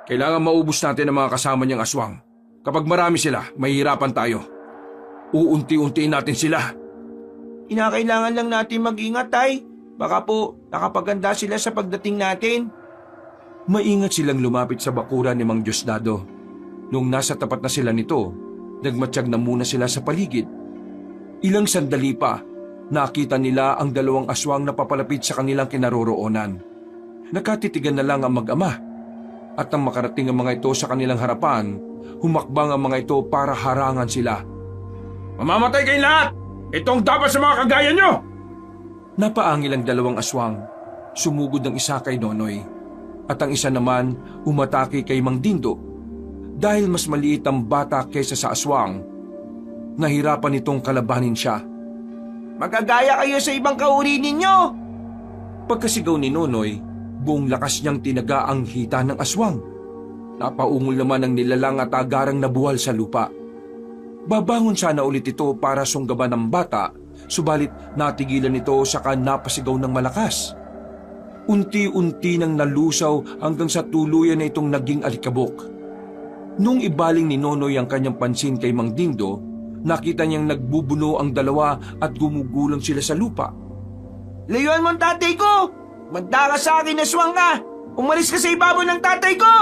Kailangan maubos natin ang mga kasama niyang aswang. Kapag marami sila, mahihirapan tayo. Uunti-untiin natin sila. Kinakailangan lang natin mag-ingat, Tay. Baka po nakapaganda sila sa pagdating natin. Maingat silang lumapit sa bakuran ni Mang Diosdado. Nung nasa tapat na sila nito, nagmatsyag na muna sila sa paligid. Ilang sandali pa, nakita nila ang dalawang aswang na papalapit sa kanilang kinaroroonan. Nakatitigan na lang ang mag-ama. At nang makarating ang mga ito sa kanilang harapan, humakbang ang mga ito para harangan sila. Mamamatay kayong lahat! Itong dapat sa mga kagaya nyo! Napaangil ang dalawang aswang. Sumugod ang isa kay Nonoy. At ang isa naman umatake kay Mang Dindo. Dahil mas maliit ang bata kaysa sa aswang, nahirapan itong kalabanin siya. Magagaya kayo sa ibang kauri ninyo! Pagkasigaw ni Nonoy, buong lakas niyang tinaga ang hita ng aswang. Napaungol naman ang nilalang at agarang nabuwal sa lupa. Babangon sana ulit ito para sunggaban ng bata, subalit natigilan ito saka napasigaw ng malakas. Unti-unti nang nalusaw hanggang sa tuluyan na itong naging alikabok. Nung ibaling ni Nonoy ang kanyang pansin kay Mang Dindo, nakita niyang nagbubuno ang dalawa at gumugulang sila sa lupa. Layuan mo ang tatay ko! Magda ka sa akin, aswang ka! Umalis ka sa ibabaw ng tatay ko!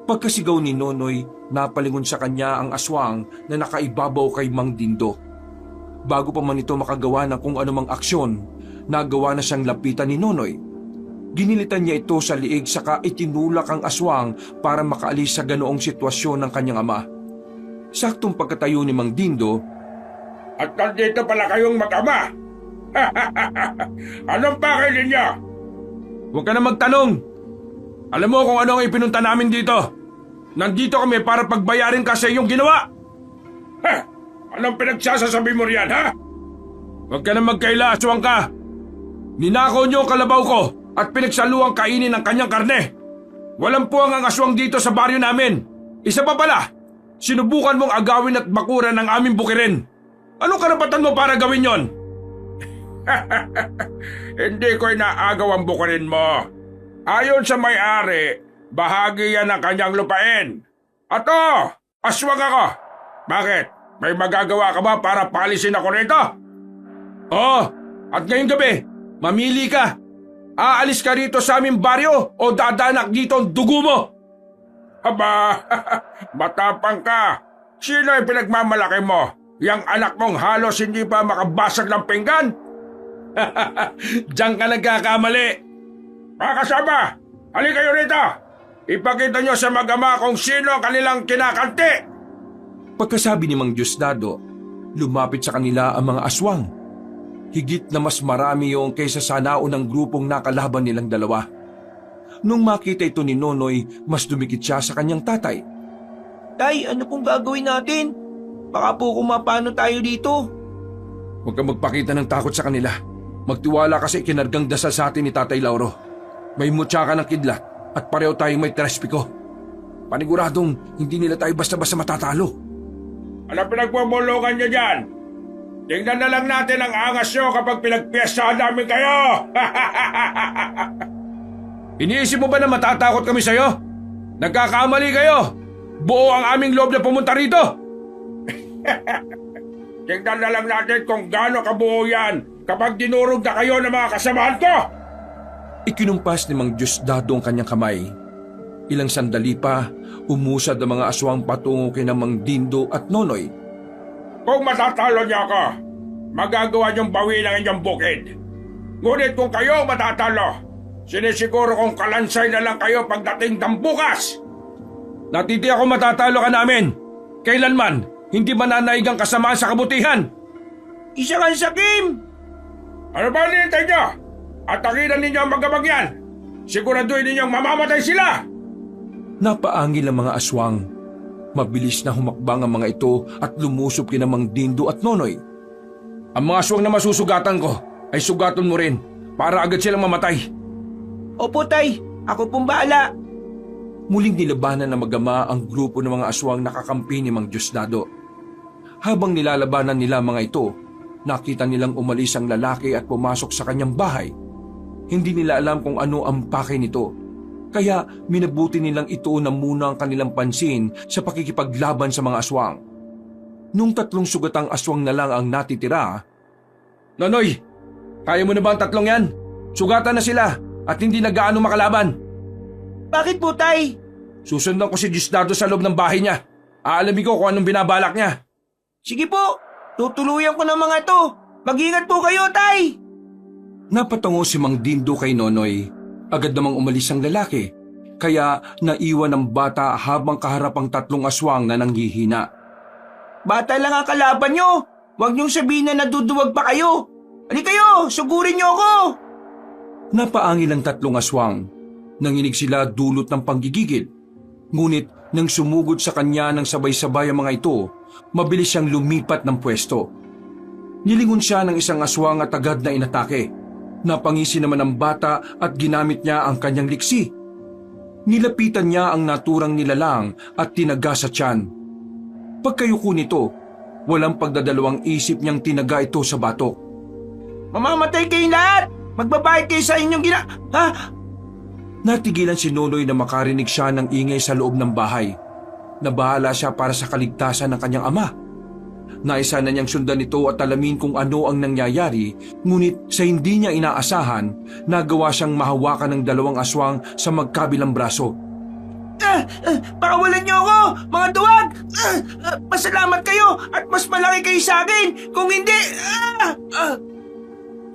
Pagkasigaw ni Nonoy, napalingon sa kanya ang aswang na nakaibabaw kay Mang Dindo. Bago pa man ito makagawa ng kung anumang aksyon, nagawa na siyang lapitan ni Nonoy. Ginilitan niya ito sa liig saka itinulak ang aswang para makaalis sa ganoong sitwasyon ng kanyang ama. Saktong pagkatayo ni Mang Dindo, At nandito pala kayong mag-ama! Anong pakay ninyo? Huwag ka na magtanong! Alam mo kung ano ang ipinunta namin dito. Nandito kami para pagbayarin ka sa iyong ginawa. Anong pinagsasasabi mo riyan, ha? Huwag ka na magkaila, aswang ka. Ninakaw niyo ang kalabaw ko at pinagsaluang kainin ng kanyang karne. Walang puwang ang aswang dito sa baryo namin. Isa pa pala, sinubukan mong agawin at bakuran ng aming bukirin. Anong karapatan mo para gawin yon? Hindi ko inaagaw ang bukirin mo. Ayon sa may-ari, bahagi yan ng kanyang lupain. At aswang ako. Bakit? May magagawa ka ba para palisin ako rito? At ngayong gabi, mamili ka. Aalis ka rito sa aming baryo o dadanak dito ang dugo mo? Aba, matapang ka. Sino ang pinagmamalaki mo? Yang anak mong halos hindi pa makabasag ng pinggan? Diyan ka nagkakamali. Mga kasama, halika kayo rito. Ipakita nyo sa mag-ama kung sino ang kanilang kinakanti. pagkasabi ni Mang Diosdado, lumapit sa kanila ang mga aswang. Higit na mas marami yung kaysa sa naunang grupong nakalaban nilang dalawa. Nung makita ito ni Nonoy, mas dumikit siya sa kanyang tatay. Tay, ano pong gagawin natin? Baka po kumapano tayo dito. Huwag kang magpakita ng takot sa kanila. Magtiwala kasi kinargang dasal sa atin ni Tatay Lauro. May mutya ka ng kidlat at pareho tayong may trespiko. Paniguradong hindi nila tayo basta-basta matatalo. Ano pinagmumulungan niyo dyan? Tingnan na lang natin ang angas nyo kapag pinagpiestahan namin kayo! Iniisip mo ba na matatakot kami sa'yo? Nagkakamali kayo! Buo ang aming loob na pumunta rito! Tingnan na lang natin kung gaano kabuo yan kapag dinurog na kayo ng mga kasamahan ko! Ikinumpas ni Mang Diosdado ang kanyang kamay. Ilang sandali pa, umusad ang mga aswang patungo kina Mang Dindo at Nonoy. Kung matatalo niyo ako, magagawa niyong bawi ng inyong bukid. Ngunit kung kayo matatalo, sinisiguro kong kalansay na lang kayo pagdating ng bukas. Natiti ako matatalo ka namin. Kailanman, hindi mananaig ang kasamaan sa kabutihan. Isa kang sakim! Ano ba nintay niyo? Atakinan ninyo ang magabag yan. Siguraduhin ninyong mamamatay sila. Napaangil ang mga aswang. Mabilis na humakbang ang mga ito at lumusob kina Mang Dindo at Nonoy. Ang mga aswang na masusugatan ko ay sugaton mo rin para agad silang mamatay. Opo, Tay. Ako pong baala. Muling nilabanan ng magama ang grupo ng mga aswang nakakampi ni Mang Diosdado. Habang nilalabanan nila mga ito, nakita nilang umalis ang lalaki at pumasok sa kanyang bahay. Hindi nila alam kung ano ang pakay nito. Kaya minabuti nilang ituon na muna ang kanilang pansin sa pakikipaglaban sa mga aswang. Nung 3 sugatang aswang na lang ang natitira, Nonoy, kaya mo na ba ang 3 yan? Sugatan na sila at hindi na gaano makalaban. Bakit po, Tay? Susundan ko si Diosdado sa loob ng bahay niya. Aalamin ko kung anong binabalak niya. Sige po, tutuluyan ko ng mga to. Mag-ingat po kayo, Tay! napatungo si Mang Dindo kay Nonoy. Agad namang umalis ang lalaki, kaya naiwan ang bata habang kaharap ang 3 aswang na nanghihina. Bata lang ang kalaban nyo. Huwag niyong sabihin na naduduwag pa kayo. Ali kayo, sugurin niyo ako! Napaangil ang 3 aswang. Nanginig sila dulot ng panggigigil. Ngunit nang sumugod sa kanya ng sabay-sabay ang mga ito, mabilis siyang lumipat ng pwesto. Nilingon siya ng isang aswang at agad na inatake. Napangisi naman ang bata at ginamit niya ang kanyang liksi. Nilapitan niya ang naturang nilalang at tinaga sa tiyan. Pagkayuko nito, walang pagdadalawang isip niyang tinaga ito sa batok. Mamamatay kayo lahat! Magbabayad kayo sa inyong Ha? Natigilan si Nonoy na makarinig siya ng ingay sa loob ng bahay. Nabahala siya para sa kaligtasan ng kanyang ama. Naisa na niyang sundan ito at alamin kung ano ang nangyayari, ngunit sa hindi niya inaasahan, nagawa siyang mahawakan ng 2 aswang sa magkabilang braso. Pakawalan niyo ako, mga duwag! Pasalamat kayo at mas malaki kayo sa akin! Kung hindi...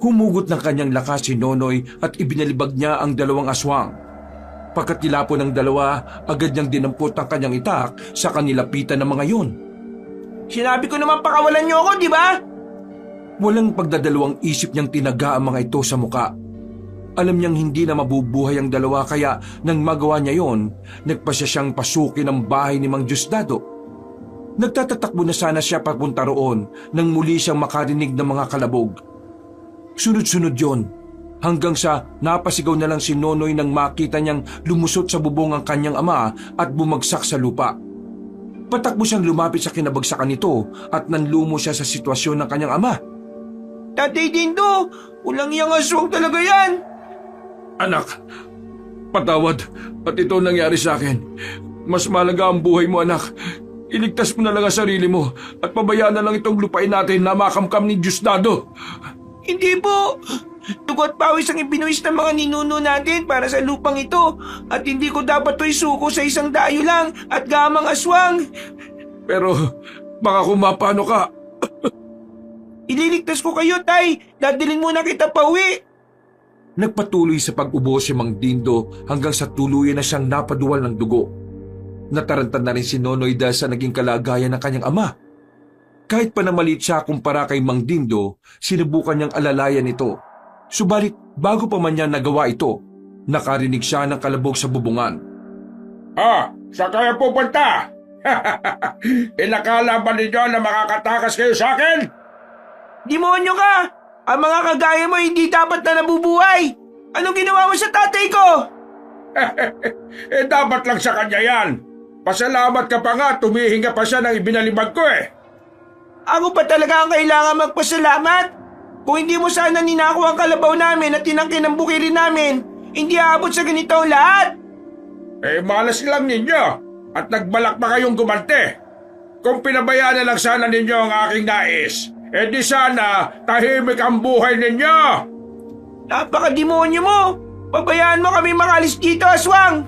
Humugot ng kanyang lakas si Nonoy at ibinalibag niya ang 2 aswang. Pagkat nilapon ng 2, agad niyang dinampot ang kanyang itak sa kanilapitan ng mga yun. Sinabi ko naman pakawalan niyo ako, di ba? Walang pagdadalawang isip niyang tinaga ang mga ito sa muka. Alam niyang hindi na mabubuhay ang 2 kaya nang magawa niya yon, nagpasya siyang pasukin ang bahay ni Mang Diosdado. Nagtatatakbo na sana siya papunta roon nang muli siyang makarinig ng mga kalabog. Sunod-sunod yon, hanggang sa napasigaw na lang si Nonoy nang makita niyang lumusot sa bubong ang kanyang ama at bumagsak sa lupa. Patakbo siyang lumapit sa kinabagsakan nito at nanlumo siya sa sitwasyon ng kanyang ama. Tatay Dindo, ulang iyang aswang talaga yan! Anak, patawad at ito nangyari sa akin. Mas malaga ang buhay mo, anak. Iligtas mo na lang ang sarili mo at pabayaan na lang itong lupain natin na makamkam ni Diosdado. Hindi po! Dugot pawis ang ibinuwis ng mga ninuno natin para sa lupang ito at hindi ko dapat ito isuko sa isang dayo lang at gamang aswang. Pero baka kung mapano ka. Ililigtas ko kayo, Tay. Dadalhin muna kita pa uwi. Nagpatuloy sa pag-ubo si Mang Dindo hanggang sa tuluyan na siyang napaduwal ng dugo. Nataranta na rin si Nonoy dahil sa naging kalagayan ng kanyang ama. Kahit pa na maliit siya kumpara kay Mang Dindo, sinubukan niyang alalayan ito. Subalit bago pa man niya nagawa ito, nakarinig siya ng kalabog sa bubungan. Saan kayo pupunta? Inakala ba ninyo na makakatakas kayo sa akin? Demonyo ka! Ang mga kagaya mo hindi dapat na nabubuhay! Anong ginawa mo sa tatay ko? Dapat lang sa kanya yan. Pasalamat ka pa nga, tumihinga pa siya ng ibinalibag ko eh. Ako pa talaga ang kailangan magpasalamat. Kung hindi mo sana ninako ang kalabaw namin at tinangkin ang bukirin namin, hindi aabot sa ganito ang lahat. Malas lang ninyo at nagbalak pa kayong gumante. Kung pinabayaan na lang sana ninyo ang aking nais, di sana tahimik ang buhay ninyo. Napakademonyo mo! Pabayaan mo kami makalis dito, aswang!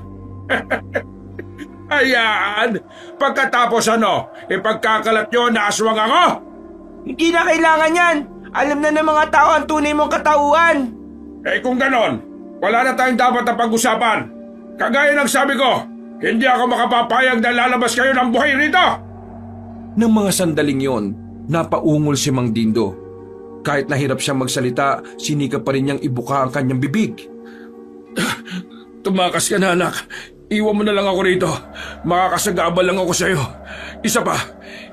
Ayan, pagkatapos ipagkakalat nyo na aswang ako? Hindi na kailangan yan. Alam na ng mga tao ang tunay mong katauhan. Kung ganon, wala na tayong dapat na pag-usapan. Kagaya ng sabi ko, hindi ako makapapayag na lalabas kayo ng buhay rito. Nang mga sandaling yon, napaungol si Mang Dindo. Kahit nahirap siyang magsalita, sinikap pa rin niyang ibuka ang kanyang bibig. Tumakas ka na, anak. Iwan mo na lang ako rito. Makakasagabal lang ako sa'yo. Isa pa,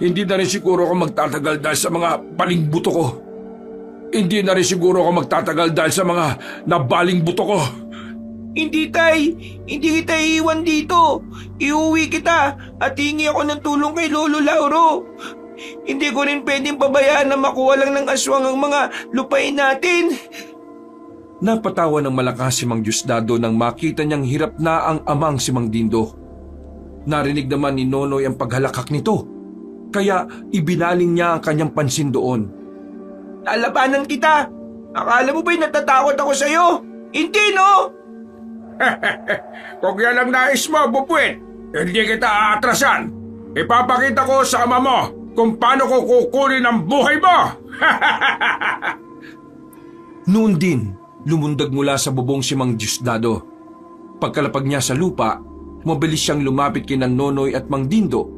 hindi na rin siguro ako magtatagal dahil sa mga baling buto ko. Hindi na rin siguro ako magtatagal dahil sa mga nabaling buto ko. Hindi, Tay. Hindi kita iiwan dito. Iuwi kita at hingi ako ng tulong kay Lolo Lauro. Hindi ko rin pwedeng pabayaan na makuha lang ng aswang ang mga lupain natin. Napatawa ng malakas si Mang Diosdado nang makita niyang hirap na ang amang si Mang Dindo. Narinig naman ni Nonoy ang paghalakak nito, kaya ibinaling niya ang kanyang pansin doon. Lalabanan kita. Akala mo ba'y natatakot ako sa'yo? Hindi, no? Kung yan ang nais mo, Bubuin, hindi kita aatrasan. Ipapakita ko sa ama mo kung paano ko kukunin ang buhay mo. Noon din, lumundag mula sa bubong si Mang Diosdado. Pagkalapag niya sa lupa, mabilis siyang lumapit kina Nonoy at Mang Dindo.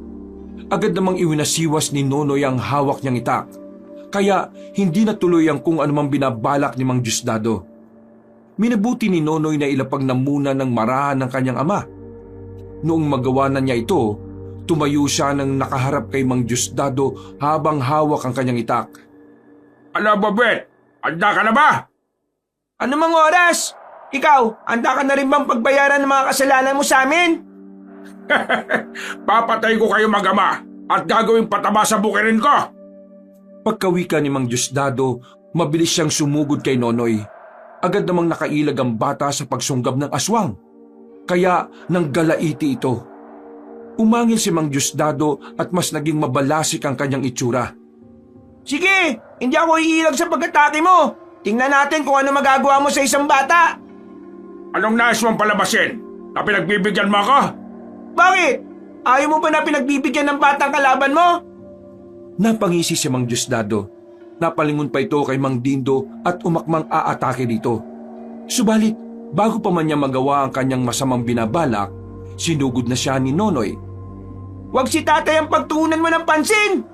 Agad namang iwinasiwas ni Nonoy ang hawak niyang itak, kaya hindi natuloy ang kung anumang binabalak ni Mang Diosdado. Minabuti ni Nonoy na ilapag na muna ng marahan ng kanyang ama. Noong magawa na niya ito, tumayo siya nang nakaharap kay Mang Diosdado habang hawak ang kanyang itak. Ano, Bobet? Handa ka na ba? Ano mang oras? Ikaw, handa ka na rin bang pagbayaran ng mga kasalanan mo sa amin? Papatay ko kayo mag-ama at gagawing pataba sa bukirin ko. Pagkawika ni Mang Diosdado, mabilis siyang sumugod kay Nonoy. Agad namang nakailag ang bata sa pagsunggab ng aswang, kaya nanggalaiti ito. Umangil si Mang Diosdado at mas naging mabalasik ang kanyang itsura. Sige, hindi ako iilag sa pag-atake mo. Tingnan natin kung ano magagawa mo sa isang bata. Anong nais mong palabasin? Na pinagbibigyan mo ako? Bakit? Ayaw mo ba na pinagbibigyan ng batang kalaban mo? Napangisi si Mang Diosdado. Napalingon pa ito kay Mang Dindo at umakmang aatake dito. Subalit, bago pa man niya magawa ang kanyang masamang binabalak, sinugod na siya ni Nonoy. Huwag si tatay ang pagtuunan mo ng pansin!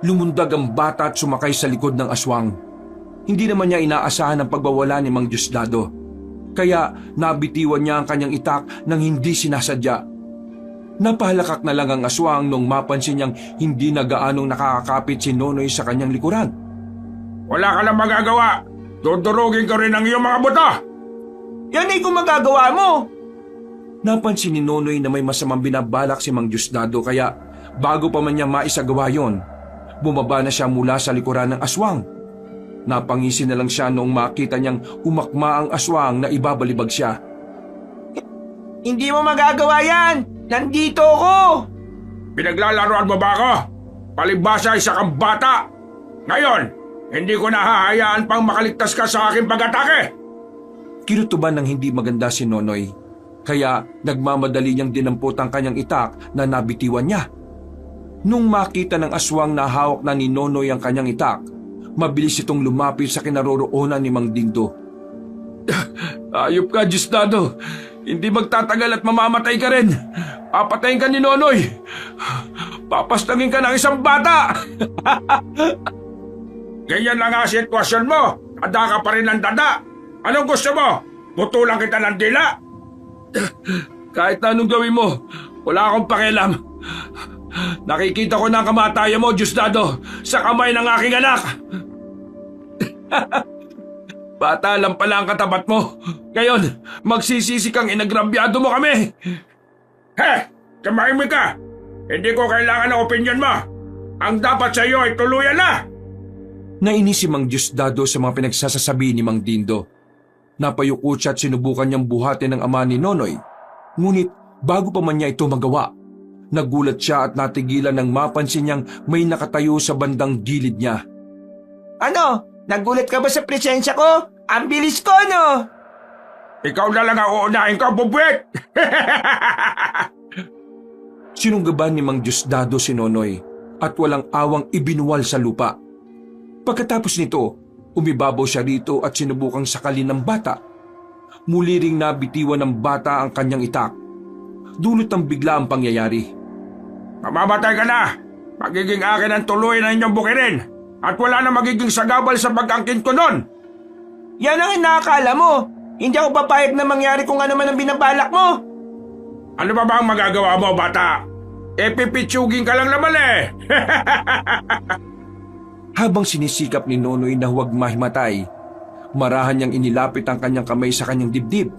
Lumundag ang bata at sumakay sa likod ng aswang. Hindi naman niya inaasahan ang pagbawala ni Mang Diosdado, kaya nabitiwan niya ang kanyang itak nang hindi sinasadya. Napahalakak na lang ang aswang nung mapansin niyang hindi na gaanong nakakakapit si Nonoy sa kanyang likuran. Wala ka lang magagawa. Dudurugin ko rin ang iyong mga buto. Yan ay kung magagawa mo. Napansin ni Nonoy na may masamang binabalak si Mang Diosdado, kaya bago pa man niya maisagawa yon, bumaba na siya mula sa likuran ng aswang. Napangisi na lang siya noong makita niyang umakma ang aswang na ibabalibag siya. Hindi mo magagawa yan! Nandito ako! Pinaglalaroan mo ba ako? Palibhasa isa kang bata. Ngayon, hindi ko nahahayaan pang makaligtas ka sa aking pag-atake. Kinutuban ng hindi maganda si Nonoy, kaya nagmamadali niyang dinampot ang kanyang itak na nabitiwan niya. Nung makita ng aswang na hawak na ni Nonoy ang kanyang itak, mabilis itong lumapit sa kinaroroonan ni Mang Dindo. Ayop ka, Diosdado. Hindi magtatagal at mamamatay ka rin. Papatayin ka ni Nonoy. Papastangin ka ng isang bata. Ganyan lang ang sitwasyon mo. Dada ka pa rin ng dada. Anong gusto mo? Putulan kita ng dila? Kahit na anong gawin mo, wala akong pakialam. Nakikita ko na ang kamatayan mo, Diosdado, sa kamay ng aking anak. Bata lang pala ang katapat mo. Ngayon, magsisisi kang inagrabyado mo kami. Kamahimik ka. Hindi ko kailangan ng opinyon mo. Ang dapat sa iyo ay tuluyan na! Nainis si Mang Diosdado sa mga pinagsasasabi ni Mang Dindo. Napayuko siya at sinubukan niyang buhatin ng ama ni Nonoy. Ngunit bago pa man niya ito magawa, nagulat siya at natigilan nang mapansin niyang may nakatayo sa bandang gilid niya. Ano? Nagulat ka ba sa presensya ko? Ang bilis ko, no? Ikaw na lang ang uunahin ko, bubwit! Sinunggaban ni Mang Diosdado si Nonoy at walang awang ibinuwal sa lupa. Pagkatapos nito, umibabaw siya rito at sinubukang sakalin ng bata. Muli ring nabitiwan ng bata ang kanyang itak. Dulot ng bigla ang pangyayari. Mamamatay ka na! Magiging akin ang tuluyan na inyong bukirin! At wala na magiging sagabal sa pag-angkin ko nun! Yan ang inaakala mo. Hindi ako papayag na mangyari kung ano man ang binabalak mo. Ano ba ang magagawa mo, bata? Pipitsugin ka lang naman eh! Habang sinisikap ni Nonoy na huwag mahimatay, marahan niyang inilapit ang kanyang kamay sa kanyang dibdib.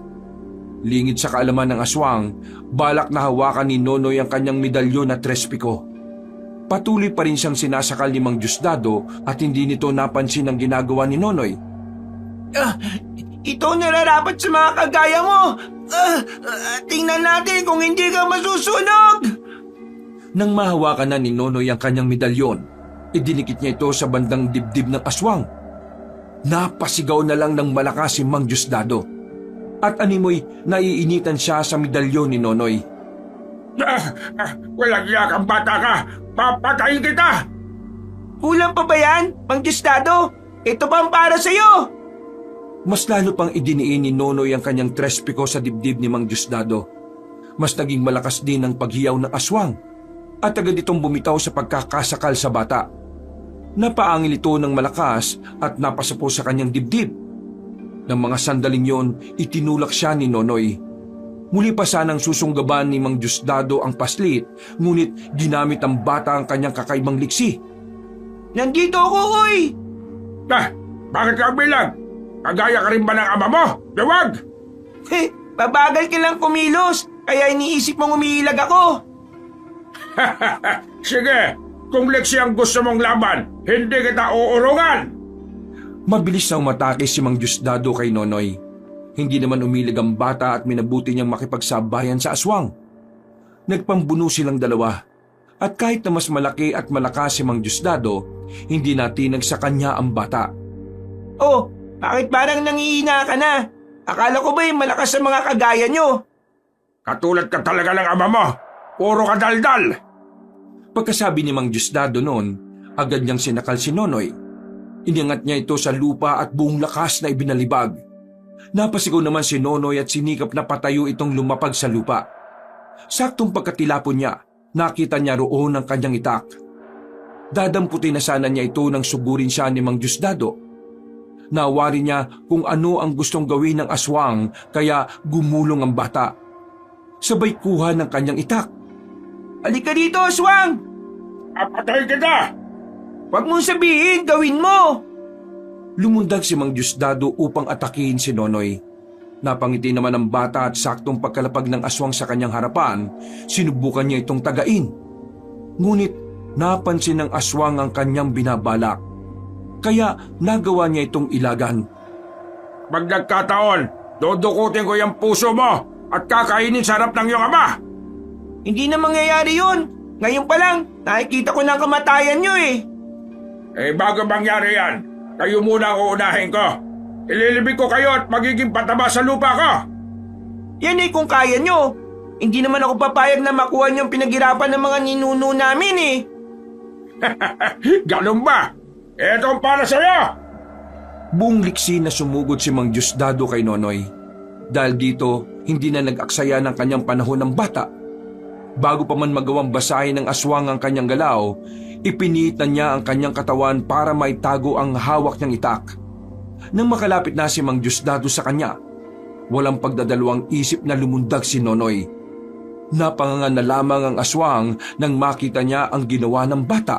Lingid sa kaalaman ng aswang, balak na hawakan ni Nonoy ang kanyang medalyon na trespiko. Patuloy pa rin siyang sinasakal ni Mang Diosdado at hindi nito napansin ang ginagawa ni Nonoy. Ito nararapat sa mga kagaya mo. Tingnan natin kung hindi ka masusunog. Nang mahawakan na ni Nonoy ang kanyang medalyon, idinikit niya ito sa bandang dibdib ng aswang. Napasigaw na lang ng malakas si Mang Diosdado. At animoy naiinitan siya sa medalyon ni Nonoy. Walang iyak ang bata ka! Papatayin kita! Kulang pa ba yan, Mang Diosdado? Ito pa ang para sa'yo. Mas lalo pang idiniin ni Nonoy ang kanyang trespiko sa dibdib ni Mang Diosdado. Mas naging malakas din ang paghiyaw ng aswang at agad itong bumitaw sa pagkakasakal sa bata. Napaangil ito ng malakas at napasapo sa kanyang dibdib. Nang mga sandaling yon, itinulak siya ni Nonoy. Muli pa sanang susunggaban ni Mang Diosdado ang paslit, ngunit ginamit ng bata ang kanyang kakaibang liksi. Nandito ako, uy! Bakit ka bilang? Kagaya ka rin ba ng ama mo? Dawag! Babagal ka lang kumilos, kaya iniisip mong umiilag ako. Sige, kung leksi ang gusto mong laban, hindi kita uurungan! Mabilis nang matake si Mang Diosdado kay Nonoy. Hindi naman umilag ang bata at minabuti niyang makipagsabayan sa aswang. Nagpambuno silang dalawa. At kahit na mas malaki at malakas si Mang Diosdado, hindi natinag sa kanya ang bata. Oh, bakit parang nangihina ka na? Akala ko ba yung malakas sa mga kagaya nyo? Katulad ka talaga ng ama mo! Puro ka daldal! Pagkasabi ni Mang Diosdado noon, agad niyang sinakal si Nonoy. Inangat niya ito sa lupa at buong lakas na ibinalibag. Napasigaw naman si Nonoy at sinikap na patayo itong lumapag sa lupa. Saktong pagkatilapon niya, nakita niya roon ang kanyang itak. Dadamputin na sana niya ito nang sugurin siya ni Mang Diosdado. Nawari niya kung ano ang gustong gawin ng aswang kaya gumulong ang bata. Sabay kuha ng kanyang itak. Halika dito, aswang! Apatay kita! Huwag mong sabihin, gawin mo! Lumundag si Mang Diosdado upang atakihin si Nonoy. Napangiti naman ang bata at saktong pagkalapag ng aswang sa kanyang harapan, sinubukan niya itong tagain. Ngunit napansin ng aswang ang kanyang binabalak. Kaya nagawa niya itong ilagan. Pag nagkataon, dudukutin ko yung puso mo at kakainin sa harap ng iyong ama! Hindi na mangyayari yun. Ngayon pa lang, nakikita ko na ang kamatayan nyo eh. Bago mangyari yan, kayo muna ang uunahin ko. Ililibig ko kayo at magiging pataba sa lupa ko. Yan eh kung kaya nyo. Hindi naman ako papayag na makuha nyo ang pinaghirapan ng mga ninuno namin eh. Ganun ba? Ito ang para sa'yo! Buong liksi na sumugod si Mang Diosdado kay Nonoy. Dahil dito, hindi na nag-aksaya ng kanyang panahon ng bata. Bago pa man magawang basahin ng aswang ang kanyang galaw, ipiniit na niya ang kanyang katawan para maitago ang hawak niyang itak. Nang makalapit na si Mang Diosdado sa kanya, walang pagdadalawang isip na lumundag si Nonoy. Napangangan na lamang ang aswang nang makita niya ang ginawa ng bata.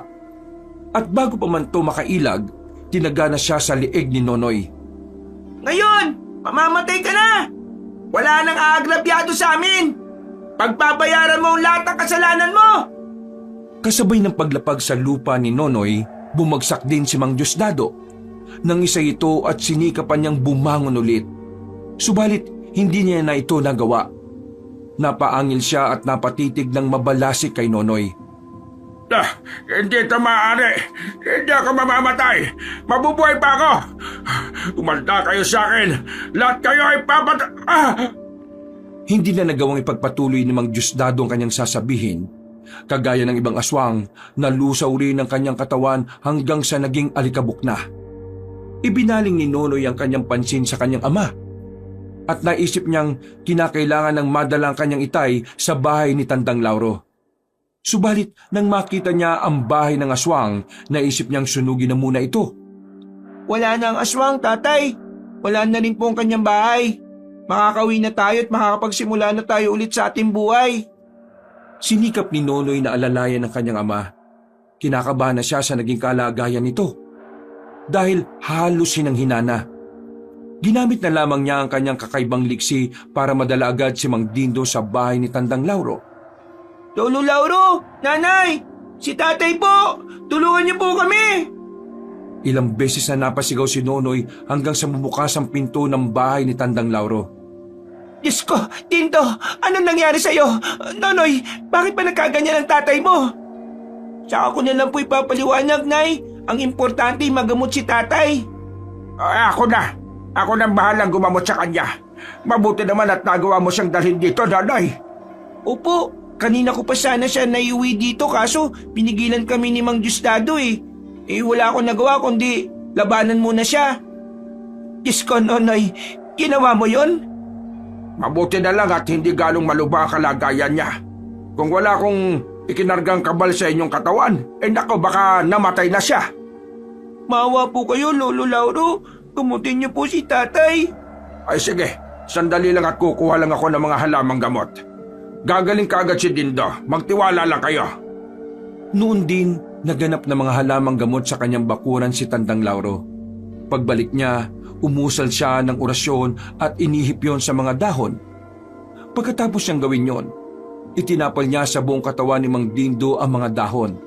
At bago pa man ito makailag, tinaga na siya sa liig ni Nonoy. Ngayon, mamamatay ka na! Wala nang aagrabyado sa amin! Pagbabayaran mo ang lahat ng kasalanan mo! Kasabay ng paglapag sa lupa ni Nonoy, bumagsak din si Mang Diosdado. Nang isa ito at sinikapan niyang bumangon ulit. Subalit hindi niya na ito nagawa. Napaangil siya at napatitig ng mabalasik kay Nonoy. Hindi ito maaari. Hindi ako mamamatay. Mabubuhay pa ako. Umanda kayo sa akin. Lahat kayo ay Hindi na nagawang ipagpatuloy ni Mang Diosdado ang kanyang sasabihin. Kagaya ng ibang aswang, nalusaw rin ang kanyang katawan hanggang sa naging alikabok na. Ibinaling ni Nonoy ang kanyang pansin sa kanyang ama. At naisip niyang kinakailangan ng madala ang kanyang itay sa bahay ni Tandang Lauro. Subalit nang makita niya ang bahay ng aswang, naisip niyang sunugin na muna ito. Wala na ang aswang, tatay. Wala na rin po ang kanyang bahay. Makakauwi na tayo at makakapagsimula na tayo ulit sa ating buhay. Sinikap ni Nonoy na alalayan ng kanyang ama. Kinakabahan na siya sa naging kalagayan nito. Dahil halos hinang-hinana. Ginamit na lamang niya ang kanyang kakaibang liksi para madala agad si Mang Dindo sa bahay ni Tandang Lauro. Lolo Lauro! Nanay! Si tatay po! Tulungan niyo po kami! Ilang beses na napasigaw si Nonoy hanggang sa bumukas ang pinto ng bahay ni Tandang Lauro. Diyos ko, Dindo! Anong nangyari sa'yo? Nonoy, bakit ba nagkaganyan ang tatay mo? Tsaka ko na lang po ipapaliwanag, Nay. Ang importante magamot si tatay. Ako na. Ako nang bahalang gumamot sa kanya. Mabuti naman at nagawa mo siyang dalhin dito, nanay. Opo, kanina ko pa sana siya naiuwi dito kaso pinigilan kami ni Mang Diosdado eh. Wala akong nagawa kundi labanan muna siya. Diyos ko, Nonoy, ginawa mo yon? Mabuti na lang at hindi galong malubha ang kalagayan niya. Kung wala akong ikinargang kabal sa inyong katawan, nako baka namatay na siya. Maawa po kayo, Lolo Lauro. Gamutin niyo po si tatay. Ay sige, sandali lang at kukuha lang ako ng mga halamang gamot. Gagaling kaagad si Dindo, magtiwala lang kayo. Noon din, naganap na mga halamang gamot sa kanyang bakuran si Tandang Lauro. Pagbalik niya, umusal siya ng orasyon at inihip yon sa mga dahon. Pagkatapos niyang gawin yon, itinapal niya sa buong katawan ni Mang Dindo ang mga dahon.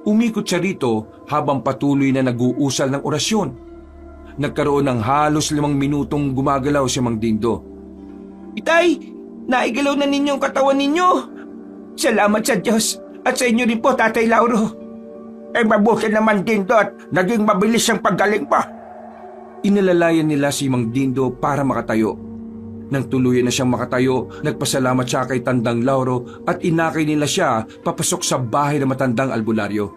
Umikot siya rito habang patuloy na nag-uusal ng orasyon. Nagkaroon ng halos 5 minutong gumagalaw si Mang Dindo. Itay, naigalaw na ninyong katawan ninyo. Salamat sa Diyos at sa inyo rin po, Tatay Lauro. Mabuti naman Dindo at naging mabilis ang paggaling pa. Inalalayan nila si Mang Dindo para makatayo. Nang tuluyan na siyang makatayo, nagpasalamat siya kay Tandang Lauro at inakay nila siya papasok sa bahay ng matandang albularyo.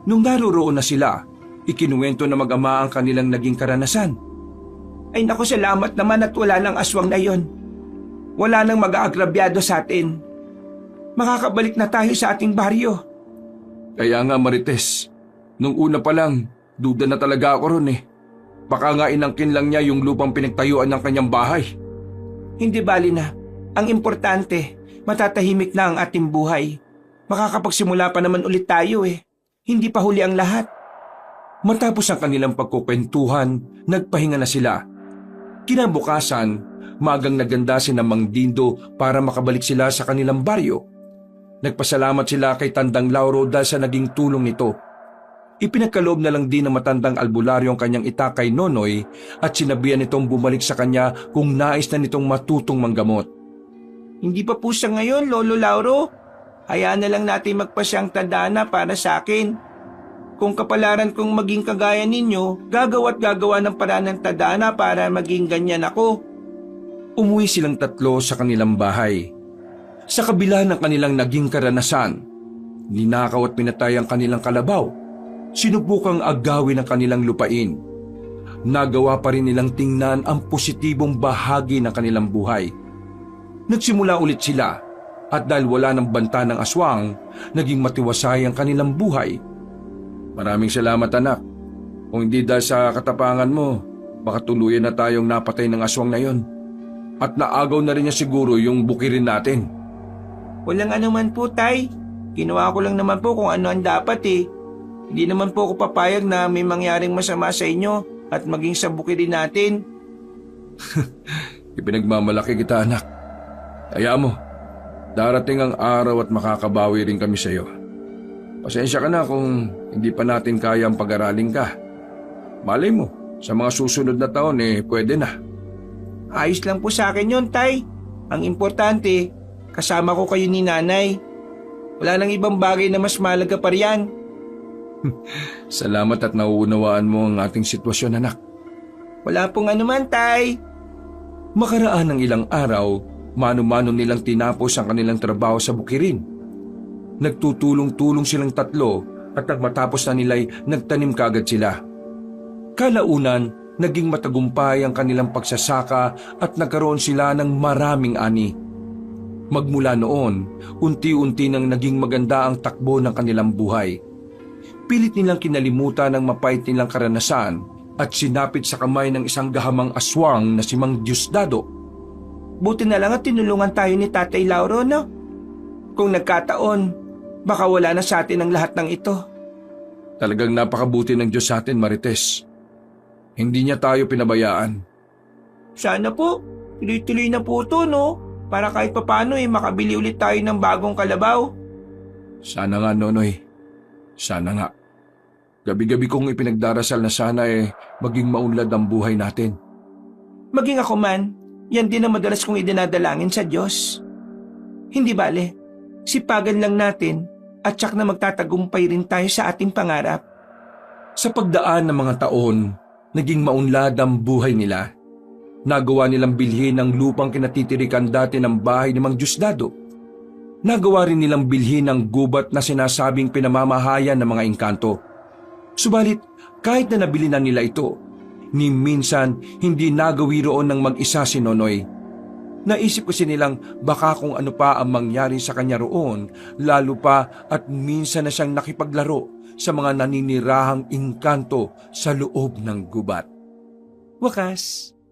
Nung naroroon na sila, ikinuwento na mag-ama ang kanilang naging karanasan. Ay naku, salamat naman at wala nang aswang na yon. Wala nang mag-aagrabyado sa atin. Makakabalik na tayo sa ating baryo. Kaya nga Marites, nung una pa lang, duda na talaga ako ron eh. Baka nga inangkin lang niya yung lupang pinagtayuan ng kanyang bahay. Hindi bali na. Ang importante, matatahimik na ang ating buhay. Makakapagsimula pa naman ulit tayo eh. Hindi pa huli ang lahat. Matapos ang kanilang pagkukwentuhan, nagpahinga na sila. Kinabukasan, magang naganda si Mang Dindo para makabalik sila sa kanilang baryo. Nagpasalamat sila kay Tandang Lauro dahil sa naging tulong nito. Ipinagkaloob na lang din ng matandang albularyo ang kanyang itakay Nonoy at sinabihan nitong bumalik sa kanya kung nais na nitong matutong manggamot. Hindi pa po siya ngayon, Lolo Lauro. Hayaan na lang natin magpasyang tadhana para sa akin. Kung kapalaran kong maging kagaya ninyo, gagawa't gagawa ng paraan ng tadhana para maging ganyan ako. Umuwi silang tatlo sa kanilang bahay. Sa kabila ng kanilang naging karanasan, ninakaw at pinatay ang kanilang kalabaw. Sinubukang agawin ang kanilang lupain. Nagawa pa rin nilang tingnan ang positibong bahagi ng kanilang buhay. Nagsimula ulit sila at dahil wala ng banta ng aswang, naging matiwasay ang kanilang buhay. Maraming salamat anak. Kung hindi dahil sa katapangan mo, baka tuluyan na tayong napatay ng aswang na yon. At naagaw na rin niya siguro yung bukirin natin. Walang anuman po, Tay. Ginawa ko lang naman po kung ano ang dapat eh. Hindi naman po ako papayag na may mangyaring masama sa inyo at maging sa bukirin natin. Ipinagmamalaki kita anak. Kaya mo, darating ang araw at makakabawi rin kami sa iyo. Pasensya ka na kung hindi pa natin kaya ang pag-aralin ka. Malay mo, sa mga susunod na taon pwede na. Ayos lang po sa akin yun, Tay. Ang importante, kasama ko kayo ni Nanay. Wala nang ibang bagay na mas mahalaga pa riyan. Salamat at nauunawaan mo ang ating sitwasyon, anak. Wala pong anuman, Tay. Makaraan ng ilang araw, mano-mano nilang tinapos ang kanilang trabaho sa bukirin. Nagtutulong-tulong silang tatlo at nang matapos na nila'y nagtanim kagad sila. Kalaunan, naging matagumpay ang kanilang pagsasaka at nagkaroon sila ng maraming ani. Magmula noon, unti-unti nang naging maganda ang takbo ng kanilang buhay. Pilit nilang kinalimutan ang mapait nilang karanasan at sinapit sa kamay ng isang gahamang aswang na si Mang Diosdado. Buti na lang at tinulungan tayo ni Tatay Lauro, no? Kung nagkataon, baka wala na sa atin ang lahat ng ito. Talagang napakabuti ng Diyos sa atin, Marites. Hindi niya tayo pinabayaan. Sana po, tuloy-tuloy na po ito, no? Para kahit papano makabili ulit tayo ng bagong kalabaw. Sana nga, Nonoy. Sana nga. Gabi-gabi kong ipinagdarasal na sana maging maunlad ang buhay natin. Maging ako man, yan din ang madalas kong idinadalangin sa Diyos. Hindi bale, sipagan lang natin at tsak na magtatagumpay rin tayo sa ating pangarap. Sa pagdaan ng mga taon, naging maunlad ang buhay nila. Nagawa nilang bilhin ang lupang kinatitirikan dati ng bahay ni Mang Diosdado. Nagawa rin nilang bilhin ang gubat na sinasabing pinamamahayan ng mga engkanto. Subalit, kahit na nabili na nila ito, ni minsan hindi nagawi roon ng mag-isa si Nonoy. Naisip kasi nilang baka kung ano pa ang mangyari sa kanya roon, lalo pa at minsan na siyang nakipaglaro sa mga naninirahang engkanto sa loob ng gubat. Wakas,